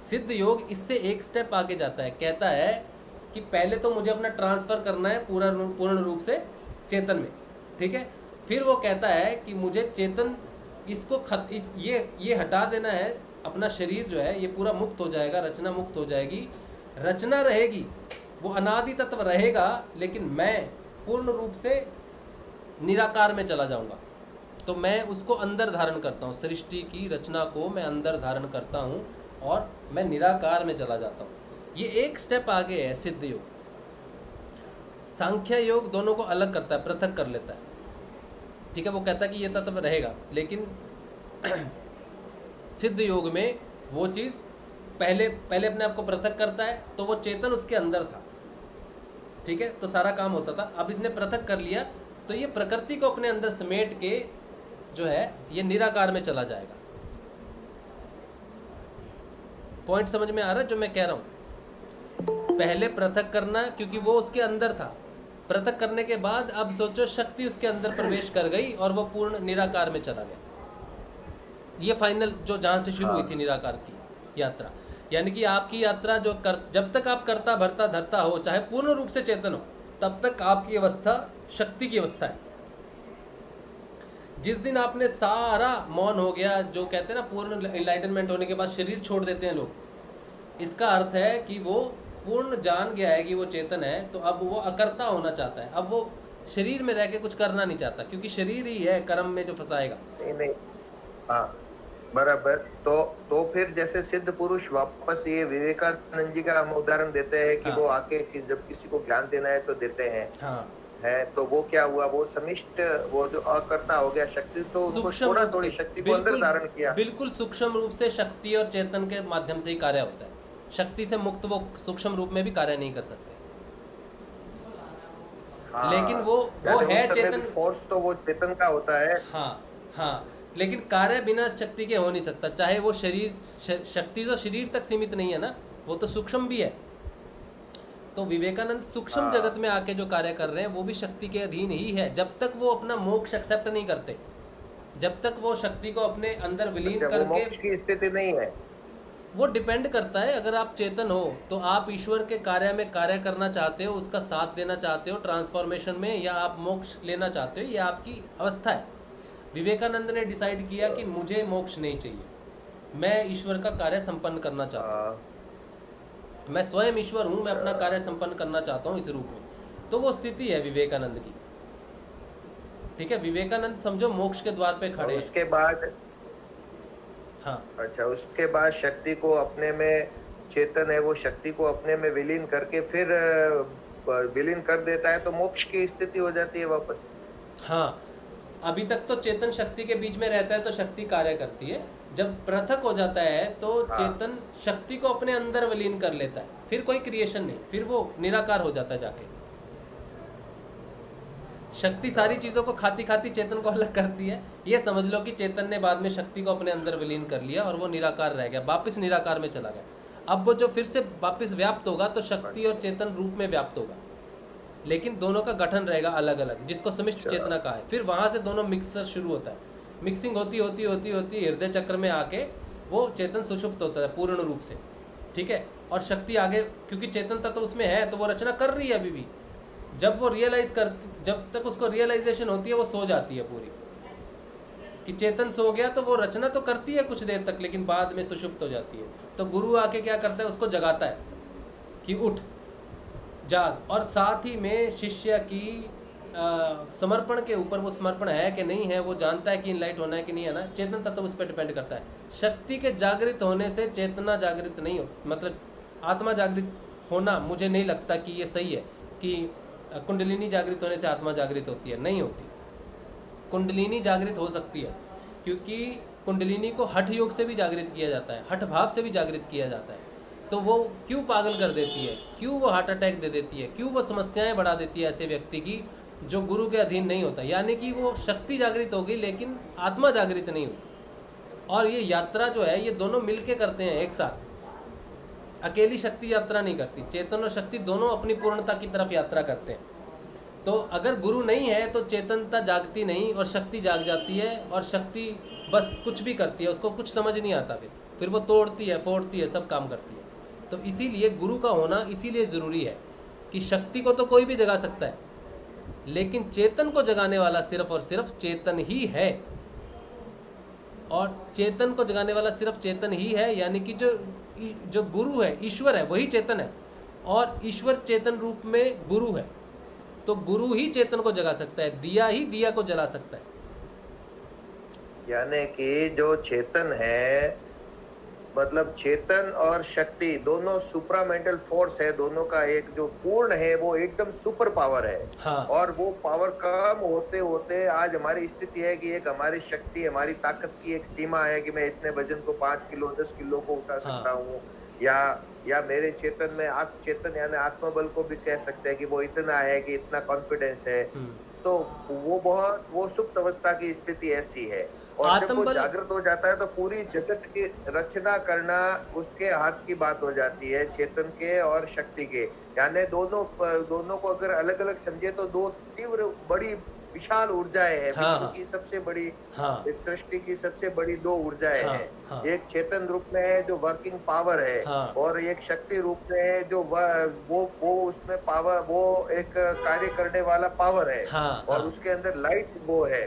Speaker 2: सिद्ध योग इससे एक स्टेप आगे जाता है, कहता है कि पहले तो मुझे अपना ट्रांसफर करना है पूर्ण रूप से चेतन में, ठीक है। फिर वो कहता है कि मुझे चेतन इसको ये हटा देना है, अपना शरीर जो है ये पूरा मुक्त हो जाएगा, रचना मुक्त हो जाएगी, रचना रहेगी, वो अनादि तत्व रहेगा, लेकिन मैं पूर्ण रूप से निराकार में चला जाऊंगा। तो मैं उसको अंदर धारण करता हूँ, सृष्टि की रचना को मैं अंदर धारण करता हूँ और मैं निराकार में चला जाता हूँ। ये एक स्टेप आगे है सिद्ध योग। सांख्य योग दोनों को अलग करता है, पृथक कर लेता है, ठीक है। वो कहता है कि ये तत्व रहेगा, लेकिन सिद्ध योग में वो चीज़ पहले अपने आप को पृथक करता है, तो वो चेतन उसके अंदर था, ठीक है, तो सारा काम होता था। अब इसने पृथक कर लिया तो ये प्रकृति को अपने अंदर समेट के जो है ये निराकार में चला जाएगा। पॉइंट समझ में आ रहा है जो मैं कह रहा हूँ? पहले पृथक करना क्योंकि वो उसके अंदर था, पृथक करने के बाद अब सोचो शक्ति उसके अंदर प्रवेश कर गई और वो पूर्ण निराकार में चला गया। ये फाइनल जो जहाँ से शुरू हुई थी निराकार की यात्रा, यानी कि आपकी यात्रा जो जब तक आप करता भरता धरता हो, चाहे पूर्ण रूप से चेतन हो, तब तक आपकी अवस्था शक्ति की अवस्था है। जिस दिन आपने सारा मौन हो गया, जो कहते हैं ना पूर्ण इनलाइटनमेंट होने के बाद शरीर छोड़ देते हैं लोग, इसका अर्थ है कि वो पूर्ण जान गया है कि वो चेतन है, तो अब वो अकर्ता होना चाहता है। अब वो शरीर में रह के कुछ करना नहीं चाहता, क्योंकि शरीर ही है कर्म में जो फंसाएगा।
Speaker 3: नहीं, हाँ बराबर। तो फिर जैसे सिद्ध पुरुष वापस, ये विवेकानंद जी का हम उदाहरण देते हैं कि वो आके कि जब किसी को ज्ञान देना है तो देते हैं, है तो वो क्या हुआ, वो समिष्ट, वो जो अकर्ता हो गया, शक्ति तो उनको थोड़ा थोड़ी शक्ति को अंदर धारण किया।
Speaker 2: बिल्कुल सूक्ष्म रूप से शक्ति और चेतन के माध्यम से ही कार्य होता है। शक्ति से मुक्त वो सूक्ष्म रूप में भी कार्य नहीं कर सकते।
Speaker 3: हाँ,
Speaker 2: लेकिन वो है चेतन,
Speaker 3: फोर्स तो वो चेतन का होता है।
Speaker 2: हाँ, लेकिन कार्य बिना शक्ति के हो नहीं सकता। चाहे वो शरीर, शक्ति तो शरीर तक सीमित नहीं है ना, वो तो सूक्ष्म भी है। तो विवेकानंद सूक्ष्म जगत में आके जो कार्य कर रहे हैं वो भी शक्ति के अधीन ही है। जब तक वो अपना मोक्ष एक्सेप्ट नहीं करते, जब तक वो शक्ति को अपने अंदर विलीन करके,
Speaker 3: मोक्ष की स्थिति नहीं है।
Speaker 2: वो डिपेंड करता है। अगर आप चेतन हो तो आप ईश्वर के कार्य में कार्य करना चाहते हो, उसका साथ देना चाहते हो ट्रांसफॉर्मेशन में, या आप मोक्ष लेना चाहते हो, ये आपकी अवस्था है। विवेकानंद ने डिसाइड किया कि मुझे मोक्ष नहीं चाहिए, मैं ईश्वर का कार्य संपन्न करना चाहता हूँ, मैं स्वयं ईश्वर हूँ, मैं अपना कार्य संपन्न करना चाहता हूँ इस रूप में। तो वो स्थिति है विवेकानंद की, ठीक है। विवेकानंद समझो मोक्ष के द्वार पे खड़े।
Speaker 3: उसके बाद अच्छा, उसके बाद शक्ति को अपने में, चेतन है वो शक्ति को अपने में विलीन करके फिर विलीन कर देता है तो मोक्ष की स्थिति हो जाती है वापस।
Speaker 2: हाँ, अभी तक तो चेतन शक्ति के बीच में रहता है तो शक्ति कार्य करती है। जब पृथक हो जाता है तो चेतन शक्ति को अपने अंदर विलीन कर लेता है, फिर कोई क्रिएशन नहीं, फिर वो निराकार हो जाता है जाके। शक्ति सारी चीजों को खाती खाती चेतन को अलग करती है। ये समझ लो कि चेतन ने बाद में शक्ति को अपने अंदर विलीन कर लिया और वो निराकार रह गया, वापस निराकार में चला गया। अब वो जो फिर से वापस व्याप्त होगा तो शक्ति और चेतन रूप में व्याप्त होगा, लेकिन दोनों का गठन रहेगा अलग अलग, जिसको समिष्ट चेतना कहा है। फिर वहां से दोनों मिक्सर शुरू होता है, मिक्सिंग होती होती होती होती हृदय चक्र में आके वो चेतन सुषुप्त होता है पूर्ण रूप से, ठीक है। और शक्ति आगे, क्योंकि चेतन तत्व उसमें है तो वो रचना कर रही है अभी भी। जब वो रियलाइज करती, जब तक उसको रियलाइजेशन होती है वो सो जाती है पूरी, कि चेतन सो गया तो वो रचना तो करती है कुछ देर तक, लेकिन बाद में सुषुप्त हो जाती है। तो गुरु आके क्या करता है, उसको जगाता है कि उठ जाग। और साथ ही में शिष्य की समर्पण के ऊपर, वो समर्पण है कि नहीं है, वो जानता है कि इनलाइट होना है कि नहीं है ना, चेतन तत्व उस पर डिपेंड करता है। शक्ति के जागृत होने से चेतना जागृत नहीं हो, मतलब आत्मा जागृत होना, मुझे नहीं लगता कि ये सही है कि कुंडलिनी जागृत होने से आत्मा जागृत होती है, नहीं होती। कुंडलिनी जागृत हो सकती है क्योंकि कुंडलिनी को हठ योग से भी जागृत किया जाता है, हठ भाव से भी जागृत किया जाता है। तो वो क्यों पागल कर देती है, क्यों वो हार्ट अटैक दे देती है, क्यों वो समस्याएं बढ़ा देती है ऐसे व्यक्ति की जो गुरु के अधीन नहीं होता। यानी कि वो शक्ति जागृत होगी लेकिन आत्मा जागृत नहीं हुई। और ये यात्रा जो है ये दोनों मिलके करते हैं एक साथ, अकेली शक्ति यात्रा नहीं करती। चेतन और शक्ति दोनों अपनी पूर्णता की तरफ यात्रा करते हैं। तो अगर गुरु नहीं है तो चेतनता जागती नहीं और शक्ति जाग जाती है, और शक्ति बस कुछ भी करती है, उसको कुछ समझ नहीं आता, फिर वो तोड़ती है, फोड़ती है, सब काम करती है। तो इसीलिए गुरु का होना इसीलिए ज़रूरी है कि शक्ति को तो कोई भी जगा सकता है, लेकिन चेतन को जगाने वाला सिर्फ और सिर्फ चेतन ही है। और चेतन को जगाने वाला सिर्फ चेतन ही है, यानी कि जो गुरु है, ईश्वर है, वही चेतन है, और ईश्वर चेतन रूप में गुरु है। तो गुरु ही चेतन को जगा सकता है, दिया ही दिया को जला सकता है।
Speaker 3: यानी कि जो चेतन है, मतलब चेतन और शक्ति दोनों सुप्रामेंटल फोर्स है, दोनों का एक जो पूर्ण है वो एकदम सुपर पावर है।
Speaker 2: हाँ।
Speaker 3: और वो पावर कम होते होते आज हमारी स्थिति है कि एक हमारी शक्ति, हमारी ताकत की एक सीमा है कि मैं इतने वजन को 5 किलो 10 किलो को उठा सकता हूँ, या मेरे चेतन में चेतन यानी आत्मबल को भी कह सकते हैं कि वो इतना है कि इतना कॉन्फिडेंस है। तो वो सुप्त अवस्था की स्थिति ऐसी है। और जब वो जागृत हो जाता है तो पूरी जगत की रचना करना उसके हाथ की बात हो जाती है, चेतन के और शक्ति के। यानी दोनों को अगर अलग अलग समझे तो दो तीव्र बड़ी विशाल ऊर्जाएं हैं। विश्व की सबसे बड़ी, इस सृष्टि की सबसे बड़ी दो ऊर्जाएं हैं। एक चेतन रूप में है जो वर्किंग पावर है, और एक शक्ति रूप में है जो वो उसमें पावर, वो एक कार्य करने वाला पावर है। और उसके अंदर लाइट वो है,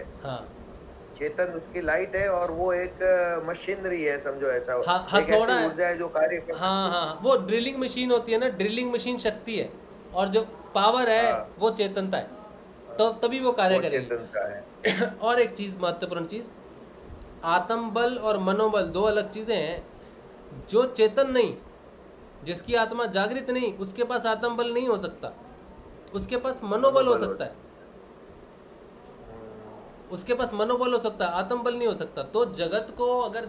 Speaker 3: चेतन उसकी लाइट है, और वो एक मशीनरी है, समझो ऐसा। एक ऐसी ऊर्जा है जो कार्य करती है।
Speaker 2: वो ड्रिलिंग मशीन होती है ना, ड्रिलिंग मशीन शक्ति है, और जो पावर है वो चेतनता है, तो तभी वो कार्य करेगी। और एक चीज, महत्वपूर्ण चीज, आत्म बल और मनोबल दो अलग चीजें हैं। जो चेतन नहीं, जिसकी आत्मा जागृत नहीं, उसके पास आत्म बल नहीं हो सकता, उसके पास मनोबल हो सकता है, उसके पास मनोबल हो सकता है, आत्म बल नहीं हो सकता। तो जगत को अगर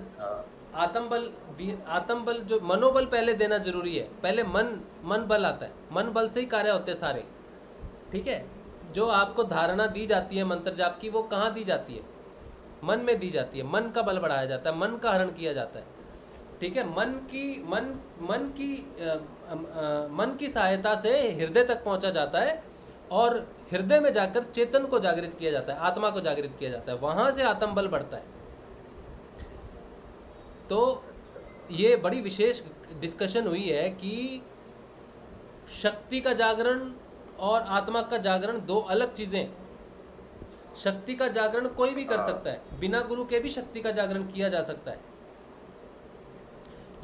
Speaker 2: आत्म बल जो मनोबल पहले देना जरूरी है। पहले मन बल आता है, मन बल से ही कार्य होते हैं सारे, ठीक है। जो आपको धारणा दी जाती है मंत्र जाप की, वो कहाँ दी जाती है? मन में दी जाती है। मन का बल बढ़ाया जाता है, मन का हरण किया जाता है, ठीक है। मन की सहायता से हृदय तक पहुंचा जाता है, और हृदय में जाकर चेतन को जागृत किया जाता है, आत्मा को जागृत किया जाता है, वहां से आत्म बल बढ़ता है। तो ये बड़ी विशेष डिस्कशन हुई है कि शक्ति का जागरण और आत्मा का जागरण दो अलग चीजें। शक्ति का जागरण कोई भी कर सकता है, बिना गुरु के भी शक्ति का जागरण किया जा सकता है,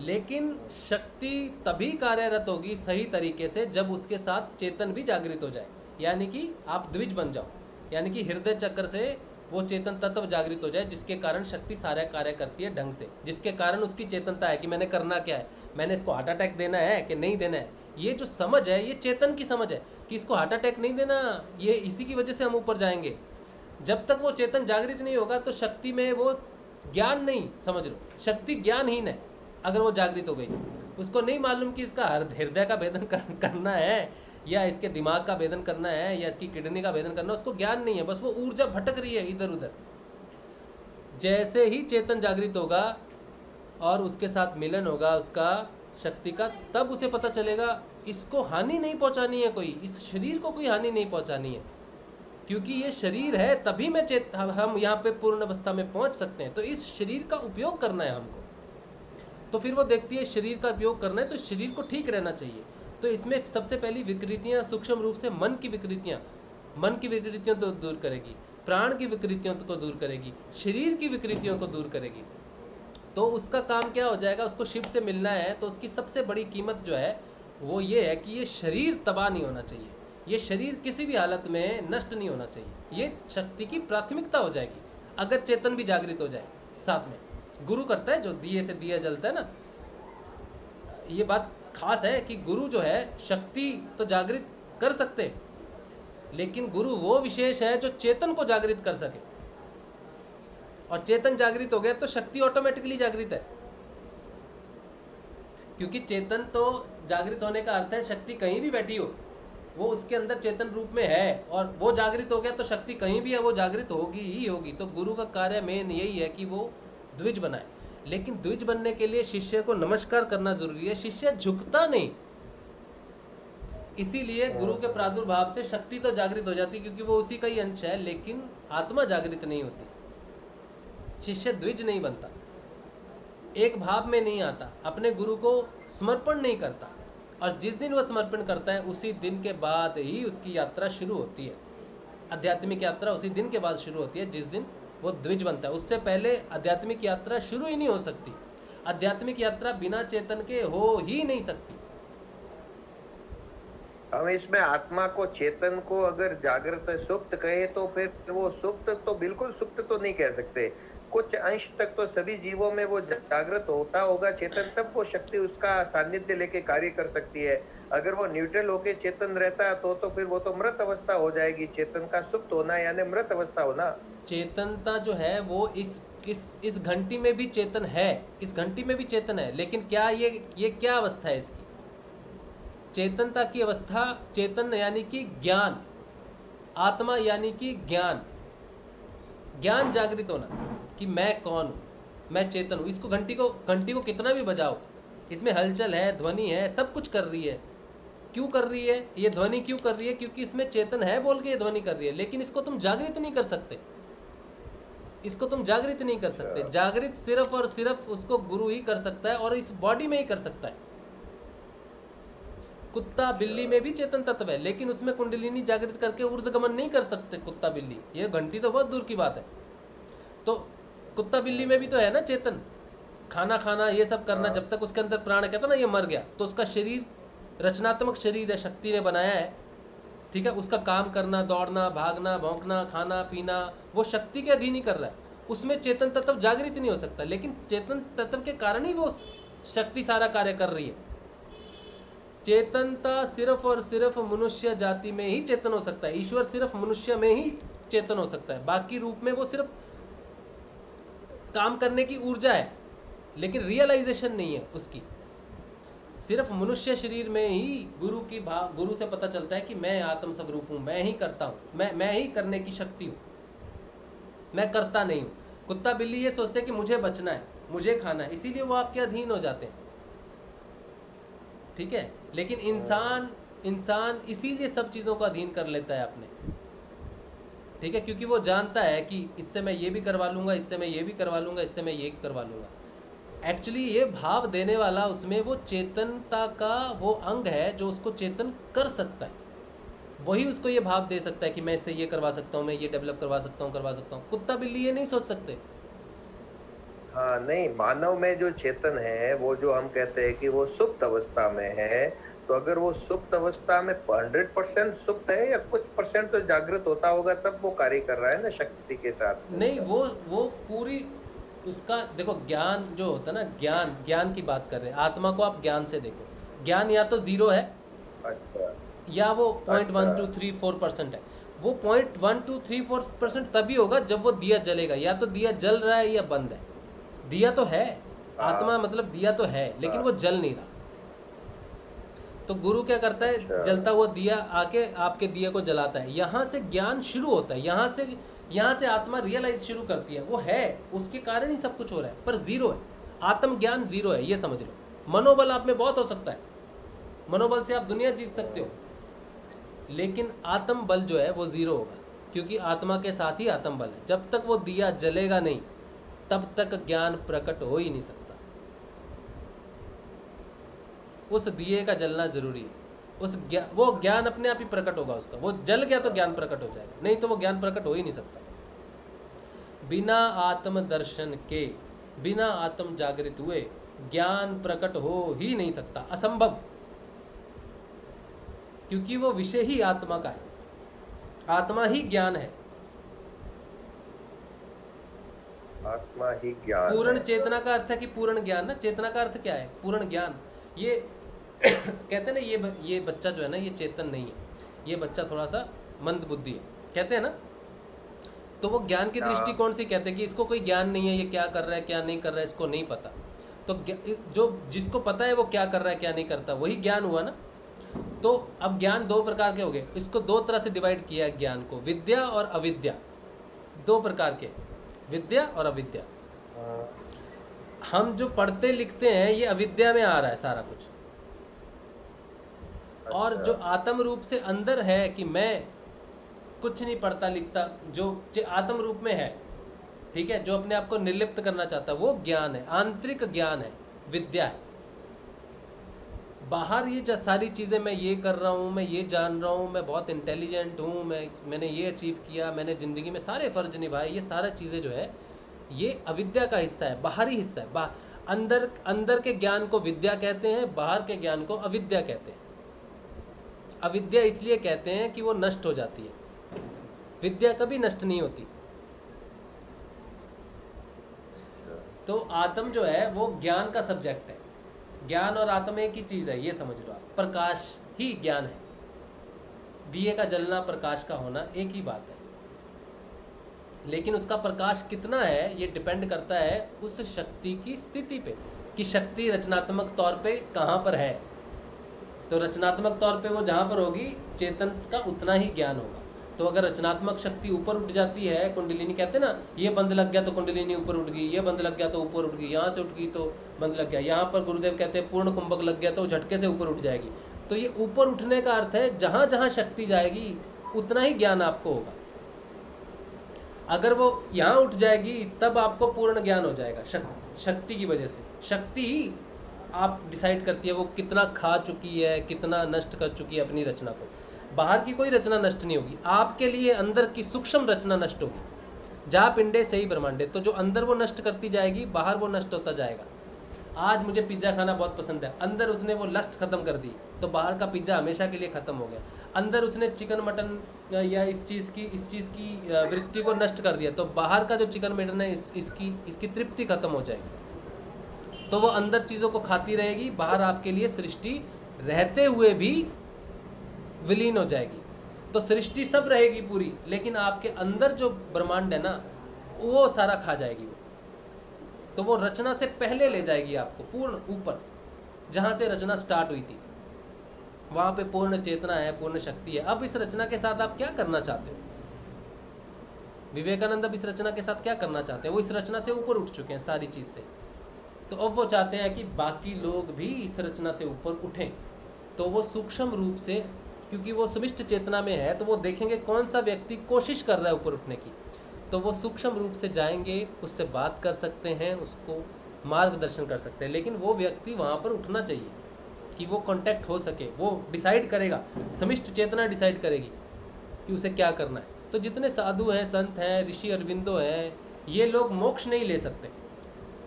Speaker 2: लेकिन शक्ति तभी कार्यरत होगी सही तरीके से जब उसके साथ चेतन भी जागृत हो जाए, यानी कि आप द्विज बन जाओ, यानी कि हृदय चक्र से वो चेतन तत्व जागृत हो जाए, जिसके कारण शक्ति सारा कार्य करती है ढंग से, जिसके कारण उसकी चेतनता है कि मैंने करना क्या है, मैंने इसको हार्ट अटैक देना है कि नहीं देना है। ये जो समझ है ये चेतन की समझ है। कि इसको हार्ट अटैक नहीं देना, ये इसी की वजह से हम ऊपर जाएंगे। जब तक वो चेतन जागृत नहीं होगा तो शक्ति में वो ज्ञान नहीं, समझ लो शक्ति ज्ञानहीन है। अगर वो जागृत हो गई, उसको नहीं मालूम कि इसका हृदय का भेदन करना है या इसके दिमाग का भेदन करना है या इसकी किडनी का भेदन करना, उसको ज्ञान नहीं है, बस वो ऊर्जा भटक रही है इधर उधर। जैसे ही चेतन जागृत होगा और उसके साथ मिलन होगा उसका शक्ति का, तब उसे पता चलेगा इसको हानि नहीं पहुंचानी है, कोई इस शरीर को कोई हानि नहीं पहुंचानी है, क्योंकि ये शरीर है तभी मैं हम यहाँ पे पूर्ण अवस्था में पहुंच सकते हैं। तो इस शरीर का उपयोग करना है हमको। तो फिर वो देखती है शरीर का उपयोग करना है तो शरीर को ठीक रहना चाहिए। तो इसमें सबसे पहली विकृतियाँ सूक्ष्म रूप से मन की विकृतियों तो दूर करेगी, प्राण की विकृतियों को दूर करेगी, शरीर की विकृतियों को दूर करेगी। तो उसका काम क्या हो जाएगा, उसको शिव से मिलना है तो उसकी सबसे बड़ी कीमत जो है वो ये है कि ये शरीर तबाह नहीं होना चाहिए, ये शरीर किसी भी हालत में नष्ट नहीं होना चाहिए। ये शक्ति की प्राथमिकता हो जाएगी अगर चेतन भी जागृत हो जाए। साथ में गुरु करता है, जो दिए से दिया जलता है ना, ये बात खास है कि गुरु जो है शक्ति तो जागृत कर सकते हैं, लेकिन गुरु वो विशेष है जो चेतन को जागृत कर सके। और चेतन जागृत हो गया तो शक्ति ऑटोमेटिकली जागृत है, क्योंकि चेतन तो जागृत होने का अर्थ है शक्ति कहीं भी बैठी हो वो उसके अंदर चेतन रूप में है, और वो जागृत हो गया तो शक्ति कहीं भी है वो जागृत होगी ही होगी। तो गुरु का कार्य मेन यही है कि वो द्विज बनाए, लेकिन द्विज बनने के लिए शिष्य को नमस्कार करना जरूरी है, शिष्य झुकता नहीं। इसीलिए गुरु के प्रादुर्भाव से शक्ति तो जागृत हो जाती क्योंकि वो उसी का ही अंश है, लेकिन आत्मा जागृत नहीं होती, शिष्य द्विज नहीं बनता, एक भाव में नहीं आता, अपने गुरु को समर्पण नहीं करता। और जिस दिन वह समर्पण करता है उसी दिन के बाद ही उसकी यात्रा शुरू होती है, आध्यात्मिक यात्रा उसी दिन के बाद शुरू होती है जिस दिन वो द्विज बनता है। उससे पहले आध्यात्मिक यात्रा शुरू ही नहीं हो सकती, आध्यात्मिक यात्रा बिना चेतन के हो ही नहीं सकती।
Speaker 3: हम इसमें आत्मा को, चेतन को अगर जागृत सुप्त कहे तो फिर वो सुप्त तो बिल्कुल सुप्त तो नहीं कह सकते, कुछ अंश तक तो सभी जीवों में वो जागृत होता होगा चेतन, तब वो शक्ति उसका सानिध्य लेके कार्य कर सकती है। अगर वो न्यूट्रल होके चेतन रहता तो फिर वो तो मृत अवस्था हो जाएगी। चेतन का सुप्त होना यानी मृत अवस्था होना।
Speaker 2: चेतनता जो है वो इस घंटी में भी चेतन है, इस घंटी में भी चेतन है, लेकिन क्या ये क्या अवस्था है इसकी? चेतनता की अवस्था, चेतन यानी कि ज्ञान, आत्मा यानी कि ज्ञान जागृत होना कि मैं कौन हूँ, मैं चेतन हूँ। इसको घंटी को कितना भी बजाओ, इसमें हलचल है, ध्वनि है, सब कुछ कर रही है। क्यों कर रही है ये ध्वनि, क्यों कर रही है? क्योंकि इसमें चेतन है बोल के ये ध्वनि कर रही है, लेकिन इसको तुम जागृत नहीं कर सकते, इसको तुम जागृत नहीं कर सकते। जागृत सिर्फ और सिर्फ उसको गुरु ही कर सकता है और इस बॉडी में ही कर सकता है। कुत्ता बिल्ली में भी चेतन तत्व है, लेकिन उसमें कुंडलिनी जागृत करके ऊर्ध्वगमन नहीं कर सकते कुत्ता बिल्ली, ये घंटी तो बहुत दूर की बात है। तो कुत्ता बिल्ली में भी तो है ना चेतन, खाना खाना ये सब करना, जब तक उसके अंदर प्राण कहता ना ये मर गया तो उसका शरीर रचनात्मक शरीर है, शक्ति ने बनाया है, ठीक है। उसका काम करना, दौड़ना, भागना, भौंकना, खाना पीना, वो शक्ति के अधीन ही कर रहा है, उसमें चेतन तत्व जागृत नहीं हो सकता, लेकिन चेतन तत्व के कारण ही वो शक्ति सारा कार्य कर रही है। चेतनता सिर्फ और सिर्फ मनुष्य जाति में ही चेतन हो सकता है, ईश्वर सिर्फ मनुष्य में ही चेतन हो सकता है, बाकी रूप में वो सिर्फ काम करने की ऊर्जा है, लेकिन रियलाइजेशन नहीं है उसकी। सिर्फ मनुष्य शरीर में ही गुरु से पता चलता है कि मैं आत्म स्वरूप हूँ, मैं ही करता हूँ, मैं ही करने की शक्ति हूँ, मैं करता नहीं हूँ। कुत्ता बिल्ली ये सोचते हैं कि मुझे बचना है, मुझे खाना है, इसीलिए वो आपके अधीन हो जाते हैं, ठीक है। लेकिन इंसान इसीलिए सब चीज़ों को अधीन कर लेता है अपने, ठीक है, क्योंकि वो जानता है कि इससे मैं ये भी करवा लूँगा, इससे मैं ये भी करवा लूँगा, इससे मैं ये करवा लूँगा। एक्चुअली ये भाव देने वाला उसमें वो चेतनता का वो अंग है जो उसको चेतन कर सकता है, वही उसको ये भाव दे सकता है कि मैं इससे ये करवा सकता हूँ, मैं ये डेवलप करवा सकता हूँ। कुत्ता बिल्ली ये नहीं सोच सकते।
Speaker 3: हाँ नहीं, मानव में जो चेतन है वो जो हम कहते हैं कि वो सुप्त अवस्था में है, तो अगर वो सुप्त अवस्था में 100% सुप्त है या कुछ परसेंट तो जागृत होता होगा तब वो कार्य कर रहा है ना शक्ति के साथ। नहीं,
Speaker 2: वो पूरी उसका देखो, ज्ञान जो होता है ना, ज्ञान की बात कर रहे हैं। आत्मा को आप ज्ञान से देखो, ज्ञान या तो जीरो है,
Speaker 3: अच्छा,
Speaker 2: या वो 0.1234% है। वो 0.1234% तभी होगा जब वो दिया जलेगा। या तो दिया जल रहा है या बंद है। दिया तो है, आत्मा मतलब दिया तो है, लेकिन वो जल नहीं रहा। तो गुरु क्या करता है, जलता हुआ दिया आके आपके दिए को जलाता है। यहाँ से ज्ञान शुरू होता है, यहाँ से आत्मा रियलाइज शुरू करती है। वो है, उसके कारण ही सब कुछ हो रहा है, पर जीरो है। आत्मज्ञान जीरो है, ये समझ लो। मनोबल आप में बहुत हो सकता है, मनोबल से आप दुनिया जीत सकते हो, लेकिन आत्म बल जो है वो जीरो होगा, क्योंकि आत्मा के साथ ही आत्म बल है। जब तक वो दिया जलेगा नहीं, तब तक ज्ञान प्रकट हो ही नहीं सकता। उस दिए का जलना जरूरी है। वो ज्ञान अपने आप ही प्रकट होगा उसका। वो जल गया तो ज्ञान प्रकट हो जाएगा, नहीं तो वो ज्ञान प्रकट हो ही नहीं सकता। बिना आत्म दर्शन के, बिना आत्म जागृत हुए ज्ञान प्रकट हो ही नहीं सकता, असंभव। क्योंकि वो विषय ही आत्मा का है, आत्मा ही ज्ञान है,
Speaker 3: आत्मा ही ज्ञान।
Speaker 2: पूर्ण चेतना का अर्थ है कि पूर्ण ज्ञान ना। चेतना का अर्थ क्या है? पूर्ण ज्ञान। ये कहते हैं ना, ये बच्चा जो है ना, ये चेतन नहीं है, ये बच्चा थोड़ा सा मंद बुद्धि है, कहते हैं ना। तो वो ज्ञान की दृष्टिकोण से कहते हैं कि इसको कोई ज्ञान नहीं है, ये क्या कर रहा है क्या नहीं कर रहा है इसको नहीं पता। तो जो जिसको पता है वो क्या कर रहा है क्या नहीं करता, वही ज्ञान हुआ ना। तो अब ज्ञान दो प्रकार के हो गए। इसको दो तरह से डिवाइड किया है ज्ञान को, विद्या और अविद्या। दो प्रकार के, विद्या और अविद्या। हम जो पढ़ते लिखते हैं ये अविद्या में आ रहा है सारा कुछ। और जो आत्म रूप से अंदर है कि मैं कुछ नहीं पढ़ता लिखता, जो आत्म रूप में है, ठीक है, जो अपने आप को निर्लिप्त करना चाहता है, वो ज्ञान है, आंतरिक ज्ञान है, विद्या है। बाहर ये सारी चीज़ें मैं ये कर रहा हूँ, मैं ये जान रहा हूँ, मैं बहुत इंटेलिजेंट हूँ, मैंने ये अचीव किया, मैंने ज़िंदगी में सारे फ़र्ज निभाए, ये सारा चीज़ें जो है ये अविद्या का हिस्सा है, बाहरी हिस्सा है। अंदर के ज्ञान को विद्या कहते हैं, बाहर के ज्ञान को अविद्या कहते हैं। अविद्या इसलिए कहते हैं कि वो नष्ट हो जाती है, विद्या कभी नष्ट नहीं होती। तो आत्म जो है वो ज्ञान का सब्जेक्ट है। ज्ञान और आत्म एक ही चीज़ है, ये समझ लो आप। प्रकाश ही ज्ञान है, दिए का जलना, प्रकाश का होना एक ही बात है। लेकिन उसका प्रकाश कितना है ये डिपेंड करता है उस शक्ति की स्थिति पे, कि शक्ति रचनात्मक तौर पे कहाँ पर है। तो रचनात्मक तौर पे वो जहाँ पर होगी, चेतन का उतना ही ज्ञान होगा। तो अगर रचनात्मक शक्ति ऊपर उठ जाती है, कुंडलिनी कहते हैं ना, ये बंद लग गया तो कुंडलिनी ऊपर उठ गई, ये बंद लग गया तो ऊपर उठ गई, यहाँ से उठ गई तो बंद लग गया। यहाँ पर गुरुदेव कहते हैं पूर्ण कुंभक लग गया तो झटके से ऊपर उठ जाएगी। तो ये ऊपर उठने का अर्थ है जहाँ जहाँ शक्ति जाएगी उतना ही ज्ञान आपको होगा। अगर वो यहाँ उठ जाएगी तब आपको पूर्ण ज्ञान हो जाएगा, शक्ति की वजह से। शक्ति ही आप डिसाइड करती है वो कितना खा चुकी है, कितना नष्ट कर चुकी है अपनी रचना को। बाहर की कोई रचना नष्ट नहीं होगी, आपके लिए अंदर की सूक्ष्म रचना नष्ट होगी। जहाँ पिंडे से ही ब्रह्मांडे, तो जो अंदर वो नष्ट करती जाएगी, बाहर वो नष्ट होता जाएगा। आज मुझे पिज्ज़ा खाना बहुत पसंद है, अंदर उसने वो लस्ट खत्म कर दी, तो बाहर का पिज्ज़ा हमेशा के लिए ख़त्म हो गया। अंदर उसने चिकन मटन या इस चीज़ की वृत्ति को नष्ट कर दिया, तो बाहर का जो चिकन मटन है इसकी तृप्ति खत्म हो जाएगी। तो वो अंदर चीज़ों को खाती रहेगी, बाहर आपके लिए सृष्टि रहते हुए भी विलीन हो जाएगी। तो सृष्टि सब रहेगी पूरी, लेकिन आपके अंदर जो ब्रह्मांड है ना, वो सारा खा जाएगी वो। तो वो रचना से पहले ले जाएगी आपको पूर्ण ऊपर, जहाँ से रचना स्टार्ट हुई थी। वहाँ पे पूर्ण चेतना है, पूर्ण शक्ति है। अब इस रचना के साथ आप क्या करना चाहते हो? विवेकानंद अब इस रचना के साथ क्या करना चाहते हैं? वो इस रचना से ऊपर उठ चुके हैं सारी चीज़ से। तो अब वो चाहते हैं कि बाकी लोग भी इस रचना से ऊपर उठें। तो वो सूक्ष्म रूप से, क्योंकि वो समिष्ट चेतना में है, तो वो देखेंगे कौन सा व्यक्ति कोशिश कर रहा है ऊपर उठने की, तो वो सूक्ष्म रूप से जाएंगे, उससे बात कर सकते हैं, उसको मार्गदर्शन कर सकते हैं। लेकिन वो व्यक्ति वहाँ पर उठना चाहिए कि वो कांटेक्ट हो सके। वो डिसाइड करेगा, समिष्ट चेतना डिसाइड करेगी कि उसे क्या करना है। तो जितने साधु हैं, संत हैं, ऋषि अरविंदो हैं, ये लोग मोक्ष नहीं ले सकते।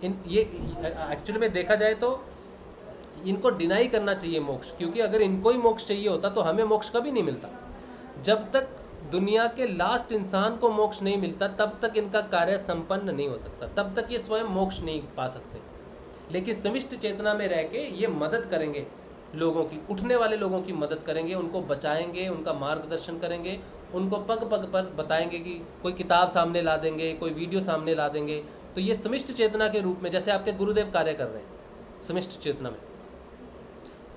Speaker 2: ये एक्चुअली में देखा जाए तो इनको डिनाई करना चाहिए मोक्ष, क्योंकि अगर इनको ही मोक्ष चाहिए होता तो हमें मोक्ष कभी नहीं मिलता। जब तक दुनिया के लास्ट इंसान को मोक्ष नहीं मिलता, तब तक इनका कार्य संपन्न नहीं हो सकता, तब तक ये स्वयं मोक्ष नहीं पा सकते। लेकिन समिष्ट चेतना में रह के ये मदद करेंगे लोगों की, उठने वाले लोगों की मदद करेंगे, उनको बचाएंगे, उनका मार्गदर्शन करेंगे, उनको पग पग पर बताएंगे कि कोई किताब सामने ला देंगे, कोई वीडियो सामने ला देंगे। तो ये समिष्ट चेतना के रूप में, जैसे आपके गुरुदेव कार्य कर रहे हैं समिष्ट चेतना में,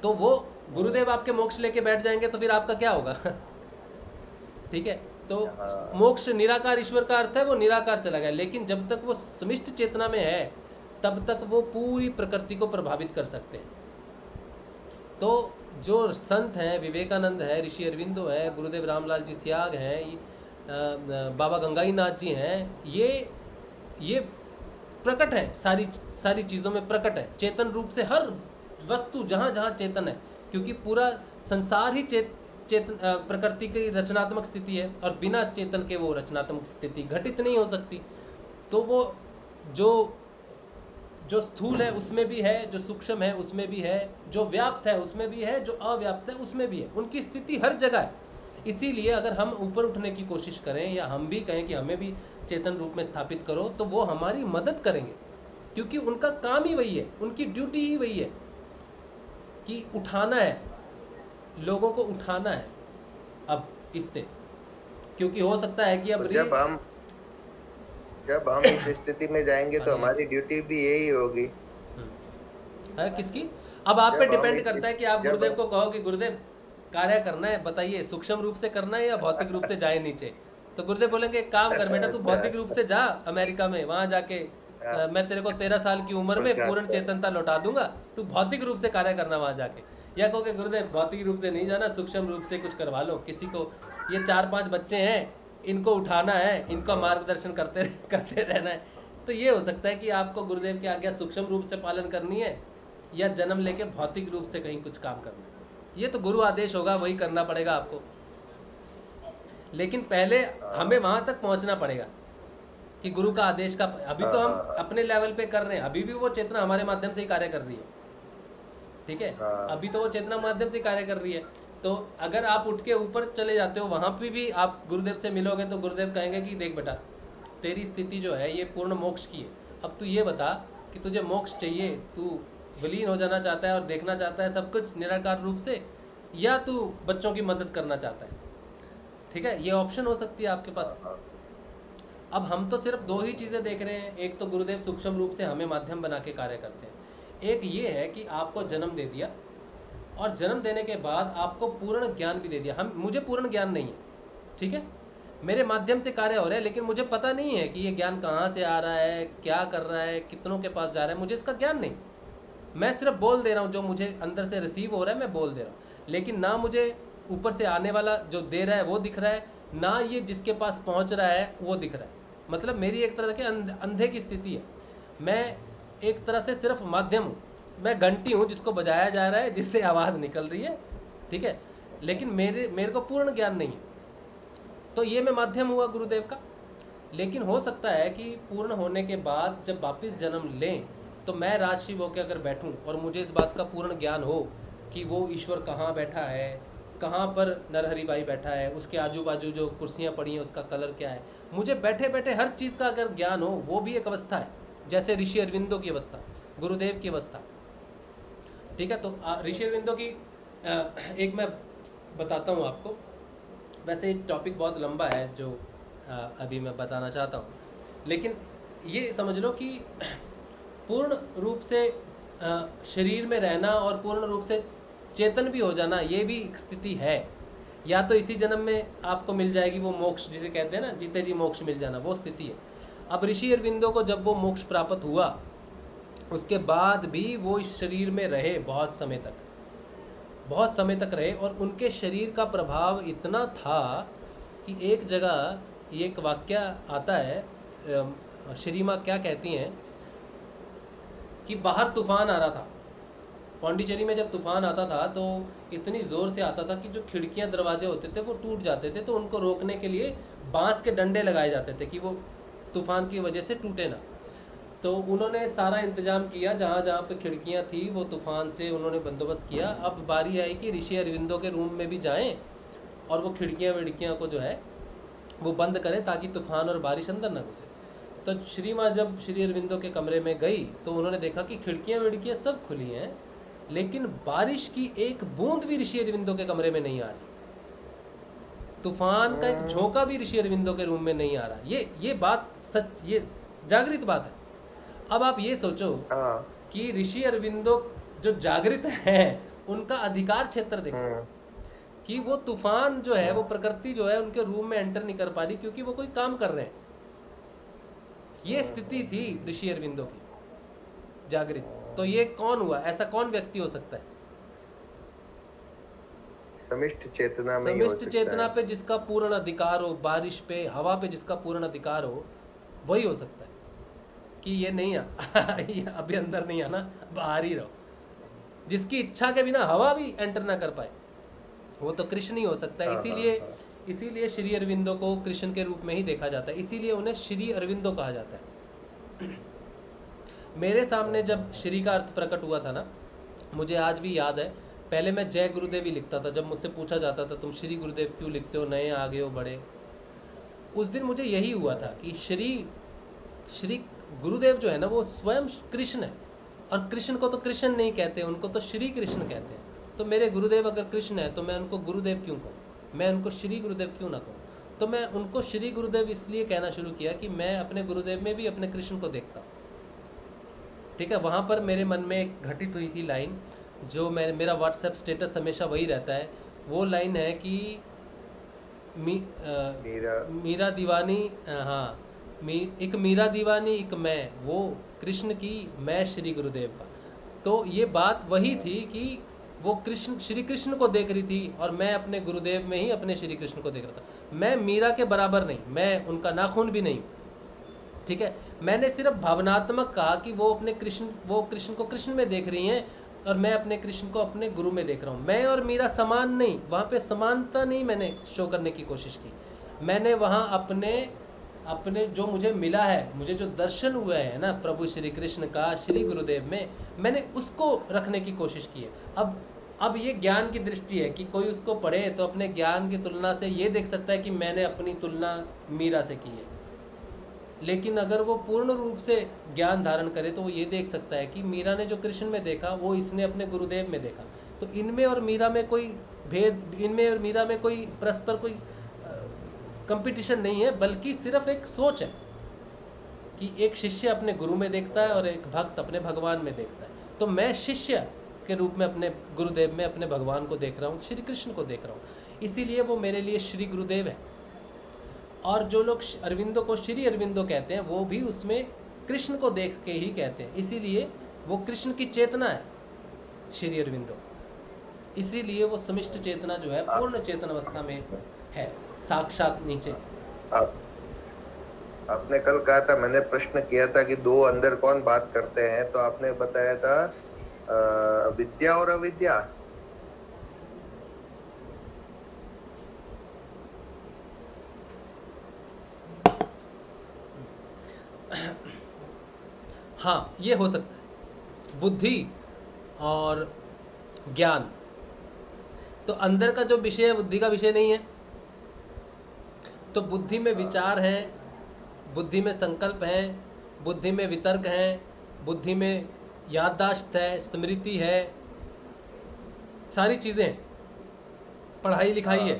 Speaker 2: तो वो गुरुदेव आपके मोक्ष लेके बैठ जाएंगे तो फिर आपका क्या होगा? ठीक है, तो मोक्ष निराकार ईश्वर का अर्थ है वो निराकार चला गया, लेकिन जब तक वो समिष्ट चेतना में है तब तक वो पूरी प्रकृति को प्रभावित कर सकते हैं। तो जो संत हैं, विवेकानंद है, ऋषि अरविंदो है, गुरुदेव रामलाल जी सियाग हैं, बाबा गंगाई नाथ जी हैं, ये प्रकट है, सारी चीज़ों में प्रकट है चेतन रूप से। हर वस्तु जहाँ जहाँ चेतन है, क्योंकि पूरा संसार ही चेतन प्रकृति की रचनात्मक स्थिति है, और बिना चेतन के वो रचनात्मक स्थिति घटित नहीं हो सकती। तो वो जो स्थूल है उसमें भी है, जो सूक्ष्म है उसमें भी है, जो व्याप्त है उसमें भी है, जो अव्याप्त है उसमें भी है, उनकी स्थिति हर जगह है। इसीलिए अगर हम ऊपर उठने की कोशिश करें या हम भी कहें कि हमें भी चेतन रूप में स्थापित करो, तो वो हमारी मदद करेंगे, क्योंकि उनका काम ही वही है, उनकी ड्यूटी ही वही है कि उठाना है, लोगों को उठाना है। अब इससे क्योंकि हो सकता है कि अब
Speaker 3: जब हम इस स्थिति में जाएंगे तो हमारी ड्यूटी भी यही होगी।
Speaker 2: है किसकी? अब आप पे डिपेंड करता है कि आप गुरुदेव को कहो कि गुरुदेव कार्य करना है, बताइए सूक्ष्म रूप से करना है या भौतिक रूप से जाए नीचे। तो गुरुदेव बोलेंगे एक काम कर बेटा, तू भौतिक रूप से जा अमेरिका में, वहां जाके मैं तेरे को 13 साल की उम्र में पूर्ण चेतनता लौटा दूंगा, तू भौतिक रूप से कार्य करना वहां जाके। या कहोगे गुरुदेव भौतिक रूप से नहीं जाना, सूक्ष्म रूप से कुछ करवा लो, किसी को, ये 4-5 बच्चे हैं, इनको उठाना है, इनका मार्गदर्शन करते रहना है। तो ये हो सकता है कि आपको गुरुदेव की आज्ञा सूक्ष्म रूप से पालन करनी है या जन्म लेके भौतिक रूप से कहीं कुछ काम करना है। ये तो गुरु आदेश होगा, वही करना पड़ेगा आपको। लेकिन पहले हमें वहां तक पहुंचना पड़ेगा कि गुरु का आदेश का। अभी तो हम अपने लेवल पे कर रहे हैं, अभी भी वो चेतना हमारे माध्यम से ही कार्य कर रही है, ठीक है, अभी तो वो चेतना माध्यम से कार्य कर रही है। तो अगर आप उठ के ऊपर चले जाते हो, वहाँ पे भी आप गुरुदेव से मिलोगे तो गुरुदेव कहेंगे कि देख बेटा, तेरी स्थिति जो है ये पूर्ण मोक्ष की है, अब तू ये बता कि तुझे मोक्ष चाहिए, तू विलीन हो जाना चाहता है और देखना चाहता है सब कुछ निराकार रूप से, या तू बच्चों की मदद करना चाहता है। ठीक है, ये ऑप्शन हो सकती है आपके पास। अब हम तो सिर्फ 2 ही चीज़ें देख रहे हैं, एक तो गुरुदेव सूक्ष्म रूप से हमें माध्यम बना के कार्य करते हैं, एक ये है कि आपको जन्म दे दिया और जन्म देने के बाद आपको पूर्ण ज्ञान भी दे दिया। मुझे पूर्ण ज्ञान नहीं है, ठीक है, मेरे माध्यम से कार्य हो रहा है, लेकिन मुझे पता नहीं है कि ये ज्ञान कहाँ से आ रहा है, क्या कर रहा है, कितनों के पास जा रहा है, मुझे इसका ज्ञान नहीं। मैं सिर्फ बोल दे रहा हूँ, जो मुझे अंदर से रिसीव हो रहा है मैं बोल दे रहा हूँ, लेकिन ना मुझे ऊपर से आने वाला जो दे रहा है वो दिख रहा है, ना ये जिसके पास पहुँच रहा है वो दिख रहा है। मतलब मेरी एक तरह के अंधे की स्थिति है, मैं एक तरह से सिर्फ माध्यम हूँ, मैं घंटी हूँ जिसको बजाया जा रहा है, जिससे आवाज़ निकल रही है, ठीक है, लेकिन मेरे को पूर्ण ज्ञान नहीं है। तो ये मैं माध्यम हुआ गुरुदेव का। लेकिन हो सकता है कि पूर्ण होने के बाद जब वापस जन्म लें तो मैं राजशिव होकर अगर बैठूं और मुझे इस बात का पूर्ण ज्ञान हो कि वो ईश्वर कहाँ बैठा है, कहाँ पर नरहरि भाई बैठा है, उसके आजू बाजू जो कुर्सियाँ पड़ी हैं उसका कलर क्या है, मुझे बैठे बैठे हर चीज़ का अगर ज्ञान हो, वो भी एक अवस्था है, जैसे ऋषि अरविंदो की अवस्था, गुरुदेव की अवस्था, ठीक है। तो ऋषि अरविंदो की एक मैं बताता हूँ आपको, वैसे ये टॉपिक बहुत लंबा है जो अभी मैं बताना चाहता हूँ, लेकिन ये समझ लो कि पूर्ण रूप से शरीर में रहना और पूर्ण रूप से चेतन भी हो जाना, ये भी एक स्थिति है। या तो इसी जन्म में आपको मिल जाएगी वो मोक्ष, जिसे कहते हैं ना जीते जी मोक्ष मिल जाना, वो स्थिति है। अब ऋषि अरविंदो को जब वो मोक्ष प्राप्त हुआ, उसके बाद भी वो इस शरीर में रहे बहुत समय तक रहे, और उनके शरीर का प्रभाव इतना था कि एक जगह ये एक वाक्य आता है, श्री माँ क्या कहती हैं कि बाहर तूफान आ रहा था, पौंडीचेरी में जब तूफान आता था तो इतनी ज़ोर से आता था कि जो खिड़कियां दरवाजे होते थे वो टूट जाते थे, तो उनको रोकने के लिए बांस के डंडे लगाए जाते थे कि वो तूफान की वजह से टूटे ना। तो उन्होंने सारा इंतजाम किया, जहाँ जहाँ पे खिड़कियाँ थी वो तूफान से उन्होंने बंदोबस्त किया। अब बारी आई कि ऋषि अरविंदो के रूम में भी जाएं और वो खिड़कियाँ को जो है वो बंद करें ताकि तूफान और बारिश अंदर ना घुसे। तो श्री माँ जब श्री अरविंदो के कमरे में गई तो उन्होंने देखा कि खिड़कियाँ सब खुली हैं, लेकिन बारिश की एक बूंद भी ऋषि अरविंदो के कमरे में नहीं आ रही, तूफान का एक झोंका भी ऋषि अरविंदो के रूम में नहीं आ रहा। ये बात सच, ये जागृत बात है। अब आप ये सोचो कि ऋषि अरविंदो जो जागृत हैं उनका अधिकार क्षेत्र देखो कि वो तूफान जो है, वो प्रकृति जो है उनके रूम में एंटर नहीं कर पा रही क्योंकि वो कोई काम कर रहे हैं। ये स्थिति थी ऋषि अरविंदो की जागृत। तो ये कौन हुआ? ऐसा कौन व्यक्ति हो सकता है?
Speaker 3: समिष्ट चेतना में,
Speaker 2: समिष्ट चेतना पे जिसका पूर्ण अधिकार हो, बारिश पे, हवा पे जिसका पूर्ण अधिकार हो, वही हो सकता है कि ये नहीं ये अभी अंदर नहीं आना, बाहर ही रहो। जिसकी इच्छा के बिना हवा भी एंटर ना कर पाए, वो तो कृष्ण ही हो सकता है। इसीलिए श्री अरविंदो को कृष्ण के रूप में ही देखा जाता है, इसीलिए उन्हें श्री अरविंदो कहा जाता है। मेरे सामने जब श्री का अर्थ प्रकट हुआ था ना, मुझे आज भी याद है, पहले मैं जय गुरुदेव ही लिखता था। जब मुझसे पूछा जाता था तुम श्री गुरुदेव क्यों लिखते हो, नए आ गए हो बड़े, उस दिन मुझे यही हुआ था कि श्री गुरुदेव जो है ना वो स्वयं कृष्ण है, और कृष्ण को तो कृष्ण नहीं कहते, उनको तो श्री कृष्ण कहते हैं। तो मेरे गुरुदेव अगर कृष्ण है तो मैं उनको गुरुदेव क्यों कहूँ, मैं उनको श्री गुरुदेव क्यों ना कहूँ? तो मैं उनको श्री गुरुदेव इसलिए कहना शुरू किया कि मैं अपने गुरुदेव में भी अपने कृष्ण को देखता हूँ। ठीक है, वहाँ पर मेरे मन में एक घटित हुई थी लाइन, जो मेरा व्हाट्सएप स्टेटस हमेशा वही रहता है। वो लाइन है कि मीरा दीवानी, हाँ, एक मीरा दीवानी एक मैं, वो कृष्ण की, मैं श्री गुरुदेव का। तो ये बात वही थी कि वो कृष्ण श्री कृष्ण को देख रही थी और मैं अपने गुरुदेव में ही अपने श्री कृष्ण को देख रहा था। मैं मीरा के बराबर नहीं, मैं उनका नाखून भी नहीं। ठीक है, मैंने सिर्फ भावनात्मक कहा कि वो कृष्ण को कृष्ण में देख रही हैं और मैं अपने कृष्ण को अपने गुरु में देख रहा हूँ। मैं और मीरा समान नहीं, वहाँ पे समानता नहीं मैंने शो करने की कोशिश की। मैंने वहाँ अपने जो मुझे मिला है, मुझे जो दर्शन हुआ है ना प्रभु श्री कृष्ण का श्री गुरुदेव में, मैंने उसको रखने की कोशिश की है। अब ये ज्ञान की दृष्टि है कि कोई उसको पढ़े तो अपने ज्ञान की तुलना से ये देख सकता है कि मैंने अपनी तुलना मीरा से की है। लेकिन अगर वो पूर्ण रूप से ज्ञान धारण करे तो वो ये देख सकता है कि मीरा ने जो कृष्ण में देखा वो इसने अपने गुरुदेव में देखा। तो इनमें और मीरा में कोई भेद, इनमें और मीरा में कोई परस्पर कोई कंपटीशन नहीं है, बल्कि सिर्फ एक सोच है कि एक शिष्य अपने गुरु में देखता है और एक भक्त अपने भगवान में देखता है। तो मैं शिष्य के रूप में अपने गुरुदेव में अपने भगवान को देख रहा हूँ, श्री कृष्ण को देख रहा हूँ, इसीलिए वो मेरे लिए श्री गुरुदेव है। और जो लोग अरविंदो को श्री अरविंदो कहते हैं वो भी उसमें कृष्ण को देख के ही कहते हैं, इसीलिए वो कृष्ण की चेतना है श्री अरविंदो। इसीलिए वो समिष्ट चेतना जो है पूर्ण चेतन अवस्था में है, साक्षात नीचे।
Speaker 3: आपने कल कहा था, मैंने प्रश्न किया था कि दो अंदर कौन बात करते हैं, तो आपने बताया था विद्या और अविद्या।
Speaker 2: हाँ, ये हो सकता है, बुद्धि और ज्ञान। तो अंदर का जो विषय है बुद्धि का विषय नहीं है। तो बुद्धि में विचार हैं, बुद्धि में संकल्प हैं, बुद्धि में वितर्क हैं, बुद्धि में याददाश्त है, स्मृति है, सारी चीज़ें, पढ़ाई लिखाई है।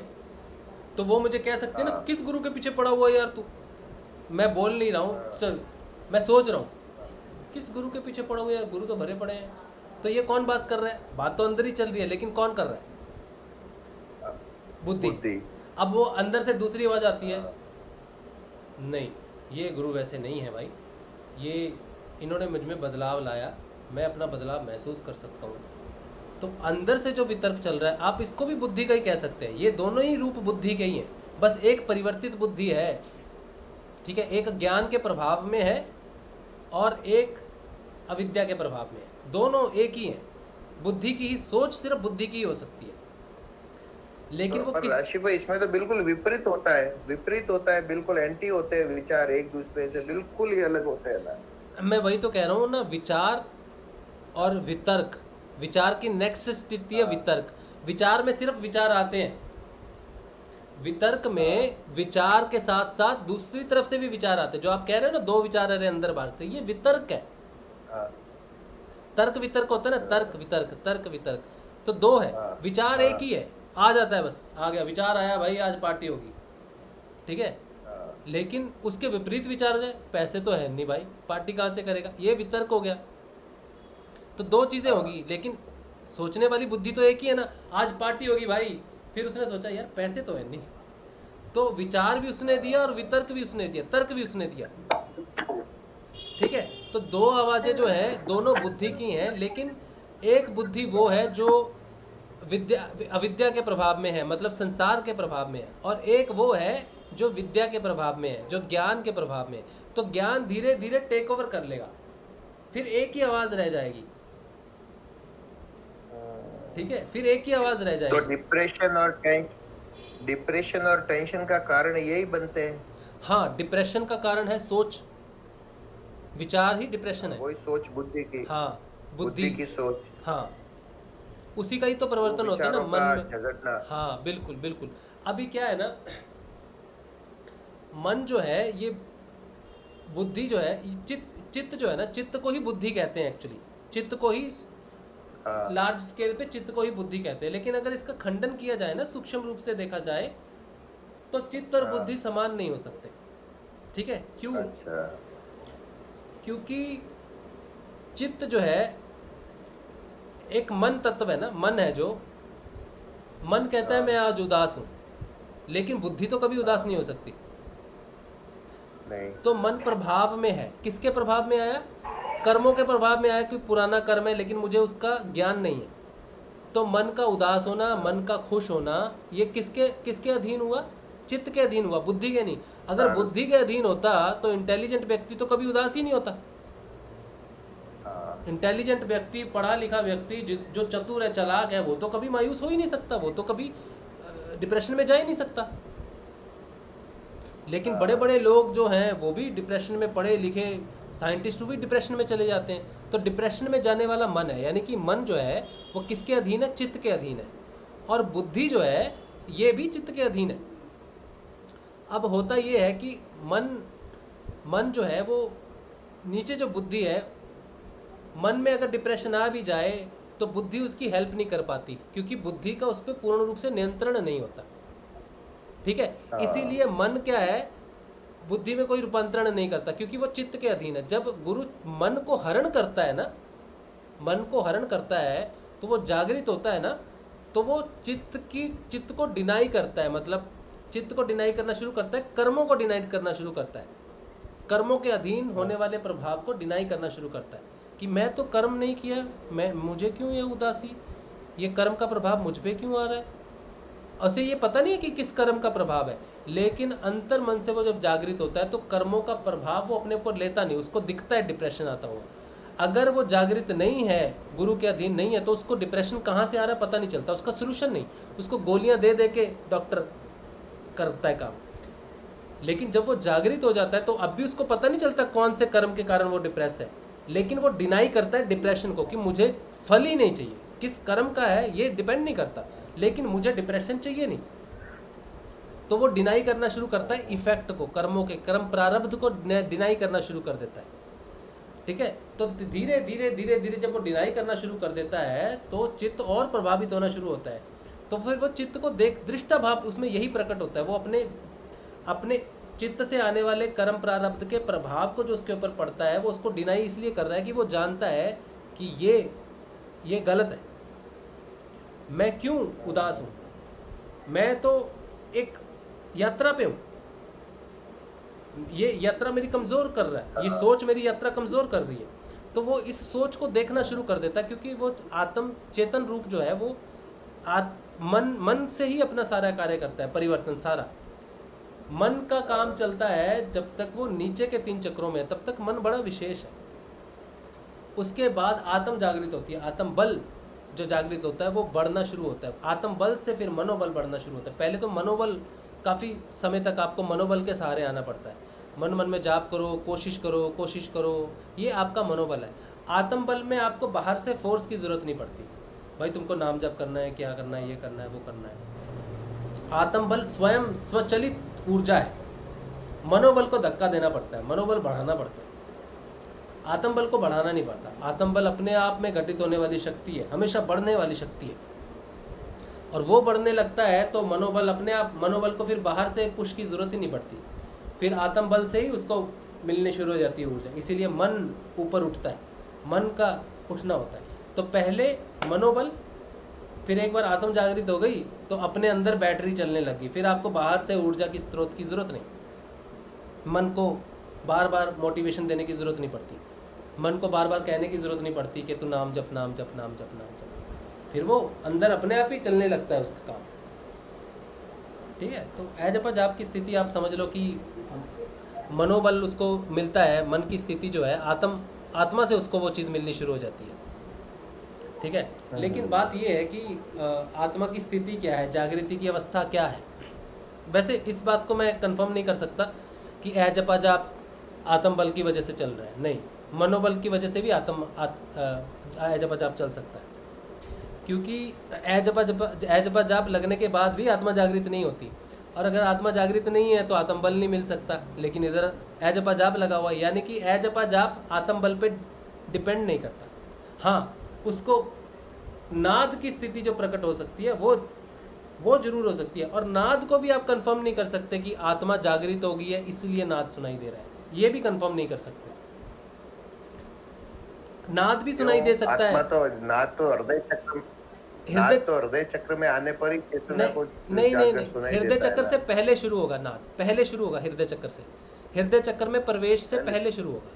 Speaker 2: तो वो मुझे कह सकते हैं ना, किस गुरु के पीछे पड़ा हुआ है यार तू? मैं बोल नहीं रहा हूँ, मैं सोच रहा हूँ किस गुरु के पीछे पड़ा हुआ है यार, गुरु तो भरे पड़े हैं। तो ये कौन बात कर रहा है? बात तो अंदर ही चल रही है, लेकिन कौन कर रहा है? बुद्धि। अब वो अंदर से दूसरी आवाज़ आती है, नहीं ये गुरु वैसे नहीं है भाई, ये इन्होंने मुझ में बदलाव लाया, मैं अपना बदलाव महसूस कर सकता हूँ। तो अंदर से जो वितर्क चल रहा है, आप इसको भी बुद्धि का ही कह सकते हैं। ये दोनों ही रूप बुद्धि के ही हैं, बस एक परिवर्तित बुद्धि है। ठीक है, एक ज्ञान के प्रभाव में है और एक अविद्या के प्रभाव में है। दोनों एक ही हैं। बुद्धि की ही सोच सिर्फ बुद्धि की ही हो सकती है, लेकिन वो
Speaker 3: राशि भाई इसमें तो बिल्कुल विपरीत होता है, बिल्कुल एंटी होते हैं विचार, एक दूसरे से बिल्कुल ही अलग होते हैं ना।
Speaker 2: मैं वही तो कह रहा हूँ ना, विचार और वितर्क, विचार की नेक्स्ट स्थिति है वितर्क। विचार में सिर्फ विचार आते हैं, वितर्क में विचार के साथ साथ दूसरी तरफ से भी विचार आते हैं। जो आप कह रहे हो ना, दो विचार आ रहे हैं अंदर बाहर से, ये वितर्क है। तर्क वितर्क होता है ना, तर्क वितर्क, तर्क वितर्क, तो दो है, विचार एक ही है, आ जाता है, बस आ गया विचार आया भाई आज पार्टी होगी, ठीक है, लेकिन उसके विपरीत विचार हो जाए, पैसे तो है नहीं भाई, पार्टी कहाँ से करेगा, ये वितर्क हो गया। तो दो चीजें होगी, लेकिन सोचने वाली बुद्धि तो एक ही है ना, आज पार्टी होगी भाई, फिर उसने सोचा यार पैसे तो है नहीं, तो विचार भी उसने दिया और वितर्क भी उसने दिया, तर्क भी उसने दिया, ठीक है। तो दो आवाजें जो है दोनों बुद्धि की हैं, लेकिन एक बुद्धि वो है जो अविद्या के प्रभाव में है, मतलब संसार के प्रभाव में है, और एक वो है जो विद्या के प्रभाव में है, जो ज्ञान के प्रभाव में है। तो ज्ञान धीरे धीरे टेक ओवर कर लेगा, फिर एक ही आवाज रह जाएगी, ठीक है, फिर एक ही आवाज रह जाएगी।
Speaker 3: तो डिप्रेशन और टेंशन का कारण यही बनते हैं।
Speaker 2: हाँ, डिप्रेशन का कारण है सोच, विचार ही डिप्रेशन है,
Speaker 3: वही सोच बुद्धि की,
Speaker 2: हाँ
Speaker 3: बुद्धि की सोच,
Speaker 2: हाँ उसी का ही तो परिवर्तन होता है ना मन में,
Speaker 3: झगड़ना।
Speaker 2: हाँ बिल्कुल बिल्कुल। अभी क्या है ना, मन जो है ये बुद्धि जो है, चित्त जो है ना, चित्त को ही बुद्धि कहते हैं एक्चुअली, चित्त को ही लार्ज स्केल पे चित्त को ही बुद्धि कहते हैं। लेकिन अगर इसका खंडन किया जाए ना, सूक्ष्म रूप से देखा जाए, तो चित्त और बुद्धि समान नहीं हो सकते, ठीक है। क्यों?
Speaker 3: अच्छा।
Speaker 2: क्योंकि चित्त जो है एक मन तत्व है ना, मन है जो, मन कहता है मैं आज उदास हूं, लेकिन बुद्धि तो कभी उदास नहीं हो सकती,
Speaker 3: नहीं।
Speaker 2: तो मन प्रभाव में है, किसके प्रभाव में आया? कर्मों के प्रभाव में आया, क्योंकि पुराना कर्म है लेकिन मुझे उसका ज्ञान नहीं है। तो मन का उदास होना, मन का खुश होना, ये किसके अधीन हुआ? चित्त के अधीन हुआ, बुद्धि के नहीं। अगर बुद्धि के अधीन होता तो इंटेलिजेंट व्यक्ति तो कभी उदास ही नहीं होता। इंटेलिजेंट व्यक्ति, पढ़ा लिखा व्यक्ति, जो चतुर है, चालाक है, वो तो कभी मायूस हो ही नहीं सकता, वो तो कभी डिप्रेशन में जा ही नहीं सकता। लेकिन बड़े बड़े लोग जो हैं वो भी डिप्रेशन में, पढ़े लिखे साइंटिस्ट भी डिप्रेशन में चले जाते हैं। तो डिप्रेशन में जाने वाला मन है, यानी कि मन जो है वो किसके अधीन है? चित्त के अधीन है। और बुद्धि जो है ये भी चित्त के अधीन है। अब होता ये है कि मन जो है वो नीचे, जो बुद्धि है, मन में अगर डिप्रेशन आ भी जाए तो बुद्धि उसकी हेल्प नहीं कर पाती, क्योंकि बुद्धि का उस पर पूर्ण रूप से नियंत्रण नहीं होता, ठीक है। इसीलिए मन क्या है, बुद्धि में कोई रूपांतरण नहीं करता, क्योंकि वो चित्त के अधीन है। जब गुरु मन को हरण करता है ना, मन को हरण करता है तो वो जागृत होता है ना, तो वो चित्त को डिनाई करता है, मतलब चित्त को डिनाई करना शुरू करता है, कर्मों को डिनाई करना शुरू करता है, कर्मों के अधीन होने वाले प्रभाव को डिनाई करना शुरू करता है कि मैं तो कर्म नहीं किया, मुझे क्यों ये उदासी, ये कर्म का प्रभाव मुझ पे क्यों आ रहा है। उसे ये पता नहीं है कि किस कर्म का प्रभाव है, लेकिन अंतर मन से वो जब जागृत होता है तो कर्मों का प्रभाव वो अपने ऊपर लेता नहीं, उसको दिखता है डिप्रेशन आता हुआ। अगर वो जागृत नहीं है, गुरु के अधीन नहीं है, तो उसको डिप्रेशन कहाँ से आ रहा है पता नहीं चलता, उसका सोल्यूशन नहीं, उसको गोलियां दे दे के डॉक्टर करता है काम। लेकिन जब वो जागृत हो जाता है तो अब भी उसको पता नहीं चलता कौन से कर्म के कारण वो डिप्रेस है, लेकिन वो डिनाई करता है डिप्रेशन को कि मुझे फल ही नहीं चाहिए, किस कर्म का है ये डिपेंड नहीं करता, लेकिन मुझे डिप्रेशन चाहिए नहीं। तो वो डिनाई करना शुरू करता है इफेक्ट को, कर्मों के, कर्म प्रारब्ध को डिनाई करना शुरू कर देता है, ठीक है। तो धीरे धीरे धीरे धीरे जब वो डिनाई करना शुरू कर देता है तो चित्त और प्रभावित होना शुरू होता है। तो फिर वो चित्त को दृष्टा भाव उसमें यही प्रकट होता है, वो अपने चित्त से आने वाले कर्म प्रारब्ध के प्रभाव को जो उसके ऊपर पड़ता है वो उसको डिनाई इसलिए कर रहा है कि वो जानता है कि ये गलत है, मैं क्यों उदास हूँ, मैं तो एक यात्रा पे हूँ, ये यात्रा मेरी कमज़ोर कर रहा है, ये सोच मेरी यात्रा कमज़ोर कर रही है। तो वो इस सोच को देखना शुरू कर देता है, क्योंकि वो आत्म चेतन रूप जो है वो मन से ही अपना सारा कार्य करता है, परिवर्तन सारा मन का काम चलता है। जब तक वो नीचे के 3 चक्रों में है तब तक मन बड़ा विशेष है। उसके बाद आत्म जागृत होती है, आत्म बल जो जागृत होता है वो बढ़ना शुरू होता है, आत्म बल से फिर मनोबल बढ़ना शुरू होता है। पहले तो मनोबल, काफ़ी समय तक आपको मनोबल के सहारे आना पड़ता है, मन में जाप करो, कोशिश करो, ये आपका मनोबल है। आत्म बल में आपको बाहर से फोर्स की ज़रूरत नहीं पड़ती, भाई तुमको नाम जप करना है, क्या करना है, ये करना है, वो करना है। आत्म बल स्वयं स्वचलित ऊर्जा है, मनोबल को धक्का देना पड़ता है, मनोबल बढ़ाना पड़ता है। आत्म बल को बढ़ाना नहीं पड़ता। आत्म बल अपने आप में घटित होने वाली शक्ति है, हमेशा बढ़ने वाली शक्ति है, और वो बढ़ने लगता है तो मनोबल अपने आप, मनोबल को फिर बाहर से पुश की ज़रूरत ही नहीं पड़ती, फिर आत्म बल से ही उसको मिलने शुरू हो जाती है ऊर्जा। इसीलिए मन ऊपर उठता है, मन का उठना होता है। तो पहले मनोबल, फिर एक बार आत्म जागृत हो गई तो अपने अंदर बैटरी चलने लगी, फिर आपको बाहर से ऊर्जा की स्रोत की ज़रूरत नहीं। मन को बार बार मोटिवेशन देने की ज़रूरत नहीं पड़ती, मन को बार बार कहने की ज़रूरत नहीं पड़ती कि तू नाम जप, नाम जप, नाम जप, नाम जप, फिर वो अंदर अपने आप ही चलने लगता है उसका काम। ठीक है, तो जप जाप की स्थिति आप समझ लो कि मनोबल उसको मिलता है, मन की स्थिति जो है आत्मा से उसको वो चीज़ मिलनी शुरू हो जाती है। ठीक है, लेकिन बात ये है कि आत्मा की स्थिति क्या है, जागृति की अवस्था क्या है। वैसे इस बात को मैं कंफर्म नहीं कर सकता कि जपा जाप आत्म बल की वजह से चल रहा है, नहीं, मनोबल की वजह से भी जपा जाप चल सकता है, क्योंकि जपा जाप लगने के बाद भी आत्मा जागृत नहीं होती, और अगर आत्मा जागृत नहीं है तो आत्म बल नहीं मिल सकता। लेकिन इधर जपा जाप लगा हुआ है, यानी कि जपा जाप आत्म बल पे डिपेंड नहीं करता। हाँ, उसको नाद की स्थिति जो प्रकट हो सकती है वो जरूर हो सकती है, और नाद को भी आप कंफर्म नहीं कर सकते कि आत्मा जागृत हो गई है इसलिए नाद सुनाई दे रहा है, ये भी कंफर्म नहीं कर सकते। नाद भी सुनाई दे सकता है,
Speaker 3: तो नाद तो हृदय चक्र में आने पर ही चेतना को
Speaker 2: नहीं, हृदय चक्र से पहले शुरू होगा नाद, पहले शुरू होगा हृदय चक्र से, हृदय चक्र में प्रवेश से पहले शुरू होगा।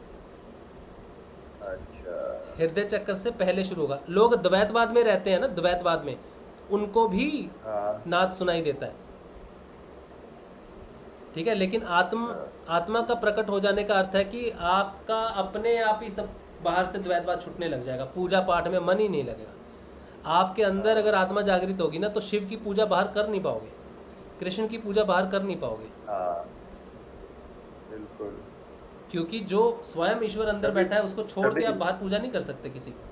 Speaker 2: हृदय चक्र से पहले शुरू होगा। लोग द्वैतवाद में रहते हैं ना, द्वैतवाद में उनको भी नाद सुनाई देता है। ठीक है, लेकिन आत्मा का प्रकट हो जाने का अर्थ है कि आपका अपने आप ही सब बाहर से द्वैतवाद छूटने लग जाएगा, पूजा पाठ में मन ही नहीं लगेगा। आपके अंदर अगर आत्मा जागृत होगी ना तो शिव की पूजा बाहर कर नहीं पाओगे, कृष्ण की पूजा बाहर कर नहीं पाओगे।
Speaker 3: बिल्कुल,
Speaker 2: क्योंकि जो स्वयं ईश्वर अंदर बैठा है उसको छोड़ के आप बाहर पूजा नहीं कर सकते किसी को।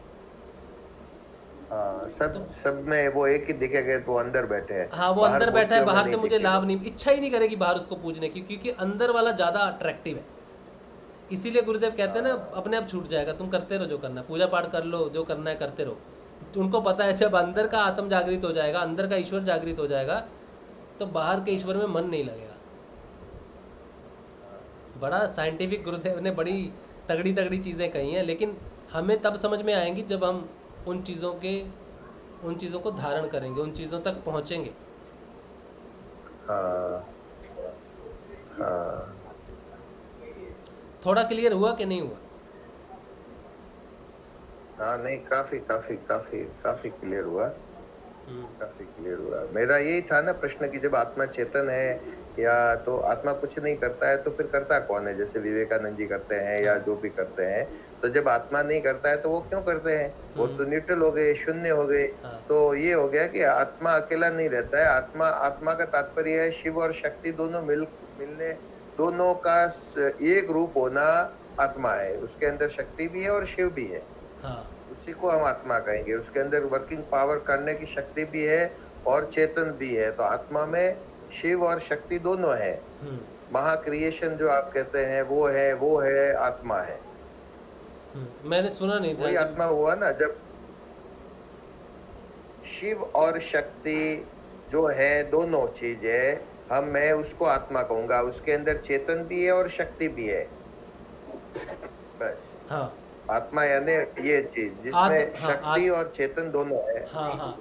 Speaker 3: सब में वो एक ही दिखेगा तो अंदर बैठे हैं।
Speaker 2: हाँ, वो अंदर बैठा है, बाहर से मुझे लाभ नहीं, इच्छा ही नहीं करेगी बाहर उसको पूजने की, क्योंकि अंदर वाला ज्यादा अट्रैक्टिव है। इसीलिए गुरुदेव कहते हैं ना, अपने आप छूट जाएगा, तुम करते रहो जो करना है, पूजा पाठ कर लो, जो करना है करते रहो। तो उनको पता है जब अंदर का आत्म जागृत हो जाएगा, अंदर का ईश्वर जागृत हो जाएगा, तो बाहर के ईश्वर में मन नहीं लगेगा। बड़ा साइंटिफिक गुरुदेव ने बड़ी तगड़ी तगड़ी चीज़ें कही हैं, लेकिन हमें तब समझ में आएंगी जब हम उन चीज़ों को धारण करेंगे, उन चीज़ों तक पहुँचेंगे। थोड़ा क्लियर हुआ कि नहीं हुआ?
Speaker 3: हाँ, नहीं, काफी क्लियर हुआ, काफी क्लियर हुआ। मेरा यही था ना प्रश्न कि जब आत्मा चेतन है या तो आत्मा कुछ नहीं करता है तो फिर करता कौन है? जैसे विवेकानंद जी करते हैं या जो भी करते हैं, तो जब आत्मा नहीं करता है तो वो क्यों करते हैं? वो तो न्यूट्रल हो गए, शून्य हो गए। तो ये हो गया कि आत्मा अकेला नहीं रहता है। आत्मा का तात्पर्य है शिव और शक्ति दोनों मिलने, दोनों का एक रूप होना आत्मा है। उसके अंदर शक्ति भी है और शिव भी है। उसी को हम आत्मा कहेंगे। उसके अंदर वर्किंग पावर करने की शक्ति भी है और चेतन भी है। तो आत्मा में शिव और शक्ति दोनों है। महाक्रिएशन जो आप कहते हैं वो है आत्मा है।
Speaker 2: मैंने सुना नहीं था।
Speaker 3: वही आत्मा हुआ ना, जब शिव और शक्ति जो है दोनों चीज है, मैं उसको आत्मा कहूंगा। उसके अंदर चेतन भी है और शक्ति भी है, बस।
Speaker 2: हाँ,
Speaker 3: आत्मा यानी ये चीज जिसमें शक्ति और चेतन दोनों है।
Speaker 2: हाँ,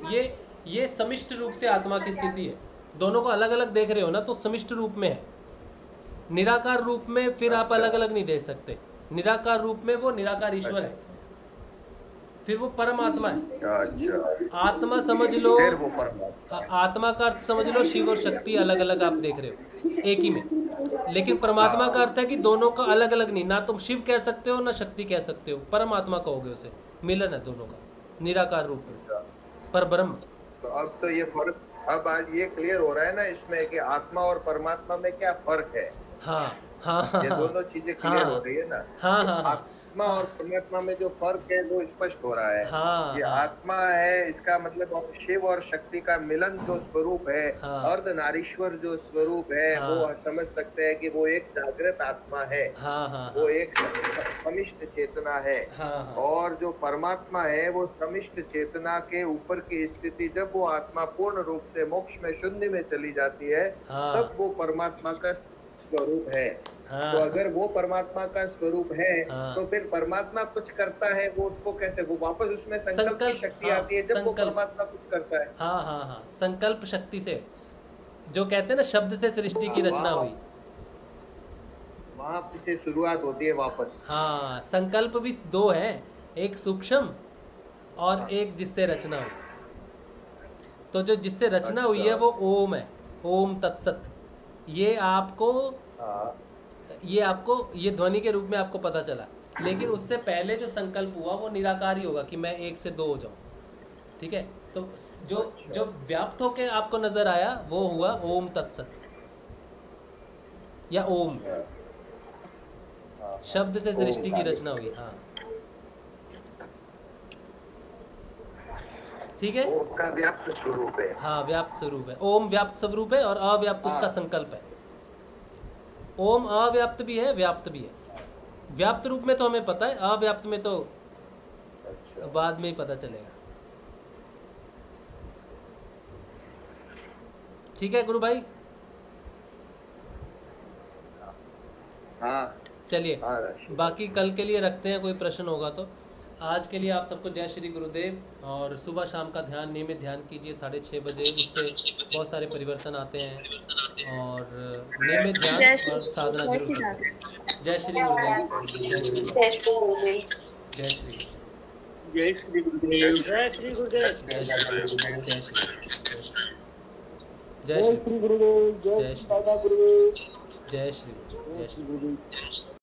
Speaker 2: ये समिष्ट रूप से आत्मा की स्थिति है। दोनों को अलग अलग देख रहे हो ना, तो समिष्ट रूप में है। निराकार रूप में फिर आप अलग अलग नहीं देख सकते। निराकार रूप में वो निराकार ईश्वर है, फिर वो परमात्मा है। आत्मा समझ लो, आत्मा का अर्थ समझ लो शिव और शक्ति अलग अलग आप देख रहे हो एक ही में। लेकिन परमात्मा का अर्थ है कि दोनों का अलग अलग नहीं, ना तुम शिव कह सकते हो ना शक्ति कह सकते हो, परमात्मा कहोगे उसे। मिलन है दोनों का, निराकार रूप में, पर ब्रह्म।
Speaker 3: तो अब तो ये फर्क, अब आज ये क्लियर हो रहा है ना इसमें कि आत्मा और परमात्मा में क्या फर्क है।
Speaker 2: हाँ,
Speaker 3: ये दोनों चीजें क्लियर हो रही है ना। आत्मा और परमात्मा में जो फर्क है वो स्पष्ट हो रहा है।
Speaker 2: हाँ,
Speaker 3: ये
Speaker 2: हाँ,
Speaker 3: आत्मा है, इसका मतलब शिव और शक्ति का मिलन जो स्वरूप है,
Speaker 2: हाँ,
Speaker 3: अर्धनारीश्वर जो स्वरूप है,
Speaker 2: हाँ,
Speaker 3: वो समझ सकते हैं कि वो एक जागृत आत्मा है,
Speaker 2: हाँ, हाँ,
Speaker 3: वो
Speaker 2: हाँ,
Speaker 3: एक समिष्ट चेतना है।
Speaker 2: हाँ, हाँ,
Speaker 3: और जो परमात्मा है वो समिष्ट चेतना के ऊपर की स्थिति, जब वो आत्मा पूर्ण रूप से मोक्ष में शून्य में चली जाती है,
Speaker 2: हाँ,
Speaker 3: तब वो परमात्मा का स्वरूप है।
Speaker 2: हाँ,
Speaker 3: तो अगर वो परमात्मा का स्वरूप है,
Speaker 2: हाँ,
Speaker 3: तो फिर परमात्मा कुछ करता है, वो उसको कैसे, वो वापस उसमें संकल्प की शक्ति
Speaker 2: हाँ,
Speaker 3: आती है जब वो
Speaker 2: संकल्प,
Speaker 3: परमात्मा कुछ करता है।
Speaker 2: हाँ, हाँ, हाँ, संकल्प शक्ति से, जो कहते हैं ना शब्द से सृष्टि की रचना हुई,
Speaker 3: वहां से शुरुआत होती है वापस।
Speaker 2: हाँ, संकल्प भी दो है, एक सूक्ष्म और एक जिससे रचना हुई। तो जो जिससे रचना हुई है वो ओम है, ओम तत्सत। ये आपको ये ध्वनि के रूप में आपको पता चला, लेकिन उससे पहले जो संकल्प हुआ वो निराकार ही होगा कि मैं एक से दो हो जाऊं। ठीक है, तो जो व्याप्त होके आपको नजर आया वो हुआ ओम तत्सत या ओम, शब्द से सृष्टि की रचना हुई। हाँ, ठीक है,
Speaker 3: उसका व्याप्त स्वरूप है।
Speaker 2: हाँ, व्याप्त स्वरूप है। ओम व्याप्त स्वरूप है और अव्याप्त उसका संकल्प है। ओम अव्याप्त भी है, व्याप्त भी है। व्याप्त रूप में तो हमें पता है, अव्याप्त में तो बाद में ही पता चलेगा। ठीक है गुरु भाई,
Speaker 3: हाँ,
Speaker 2: चलिए बाकी कल के लिए रखते हैं, कोई प्रश्न होगा तो। आज के लिए आप सबको जय श्री गुरुदेव, और सुबह शाम का ध्यान, नियमित ध्यान कीजिए 6:30 बजे, उससे बहुत सारे परिवर्तन आते हैं। और नियमित ध्यान और साधना जरूर करें। जय श्री गुरुदेव, जय श्री गुरुदेव, जय श्री गुरुदेव,
Speaker 4: जय श्री गुरुदेव,
Speaker 2: जय श्री गुरुदेव, जय श्री गुरुदेव, जय श्री गुरुदेव, जय श्री गुरुदेव, जय श्री गुरुदेव, जय श्री गुरुदेव।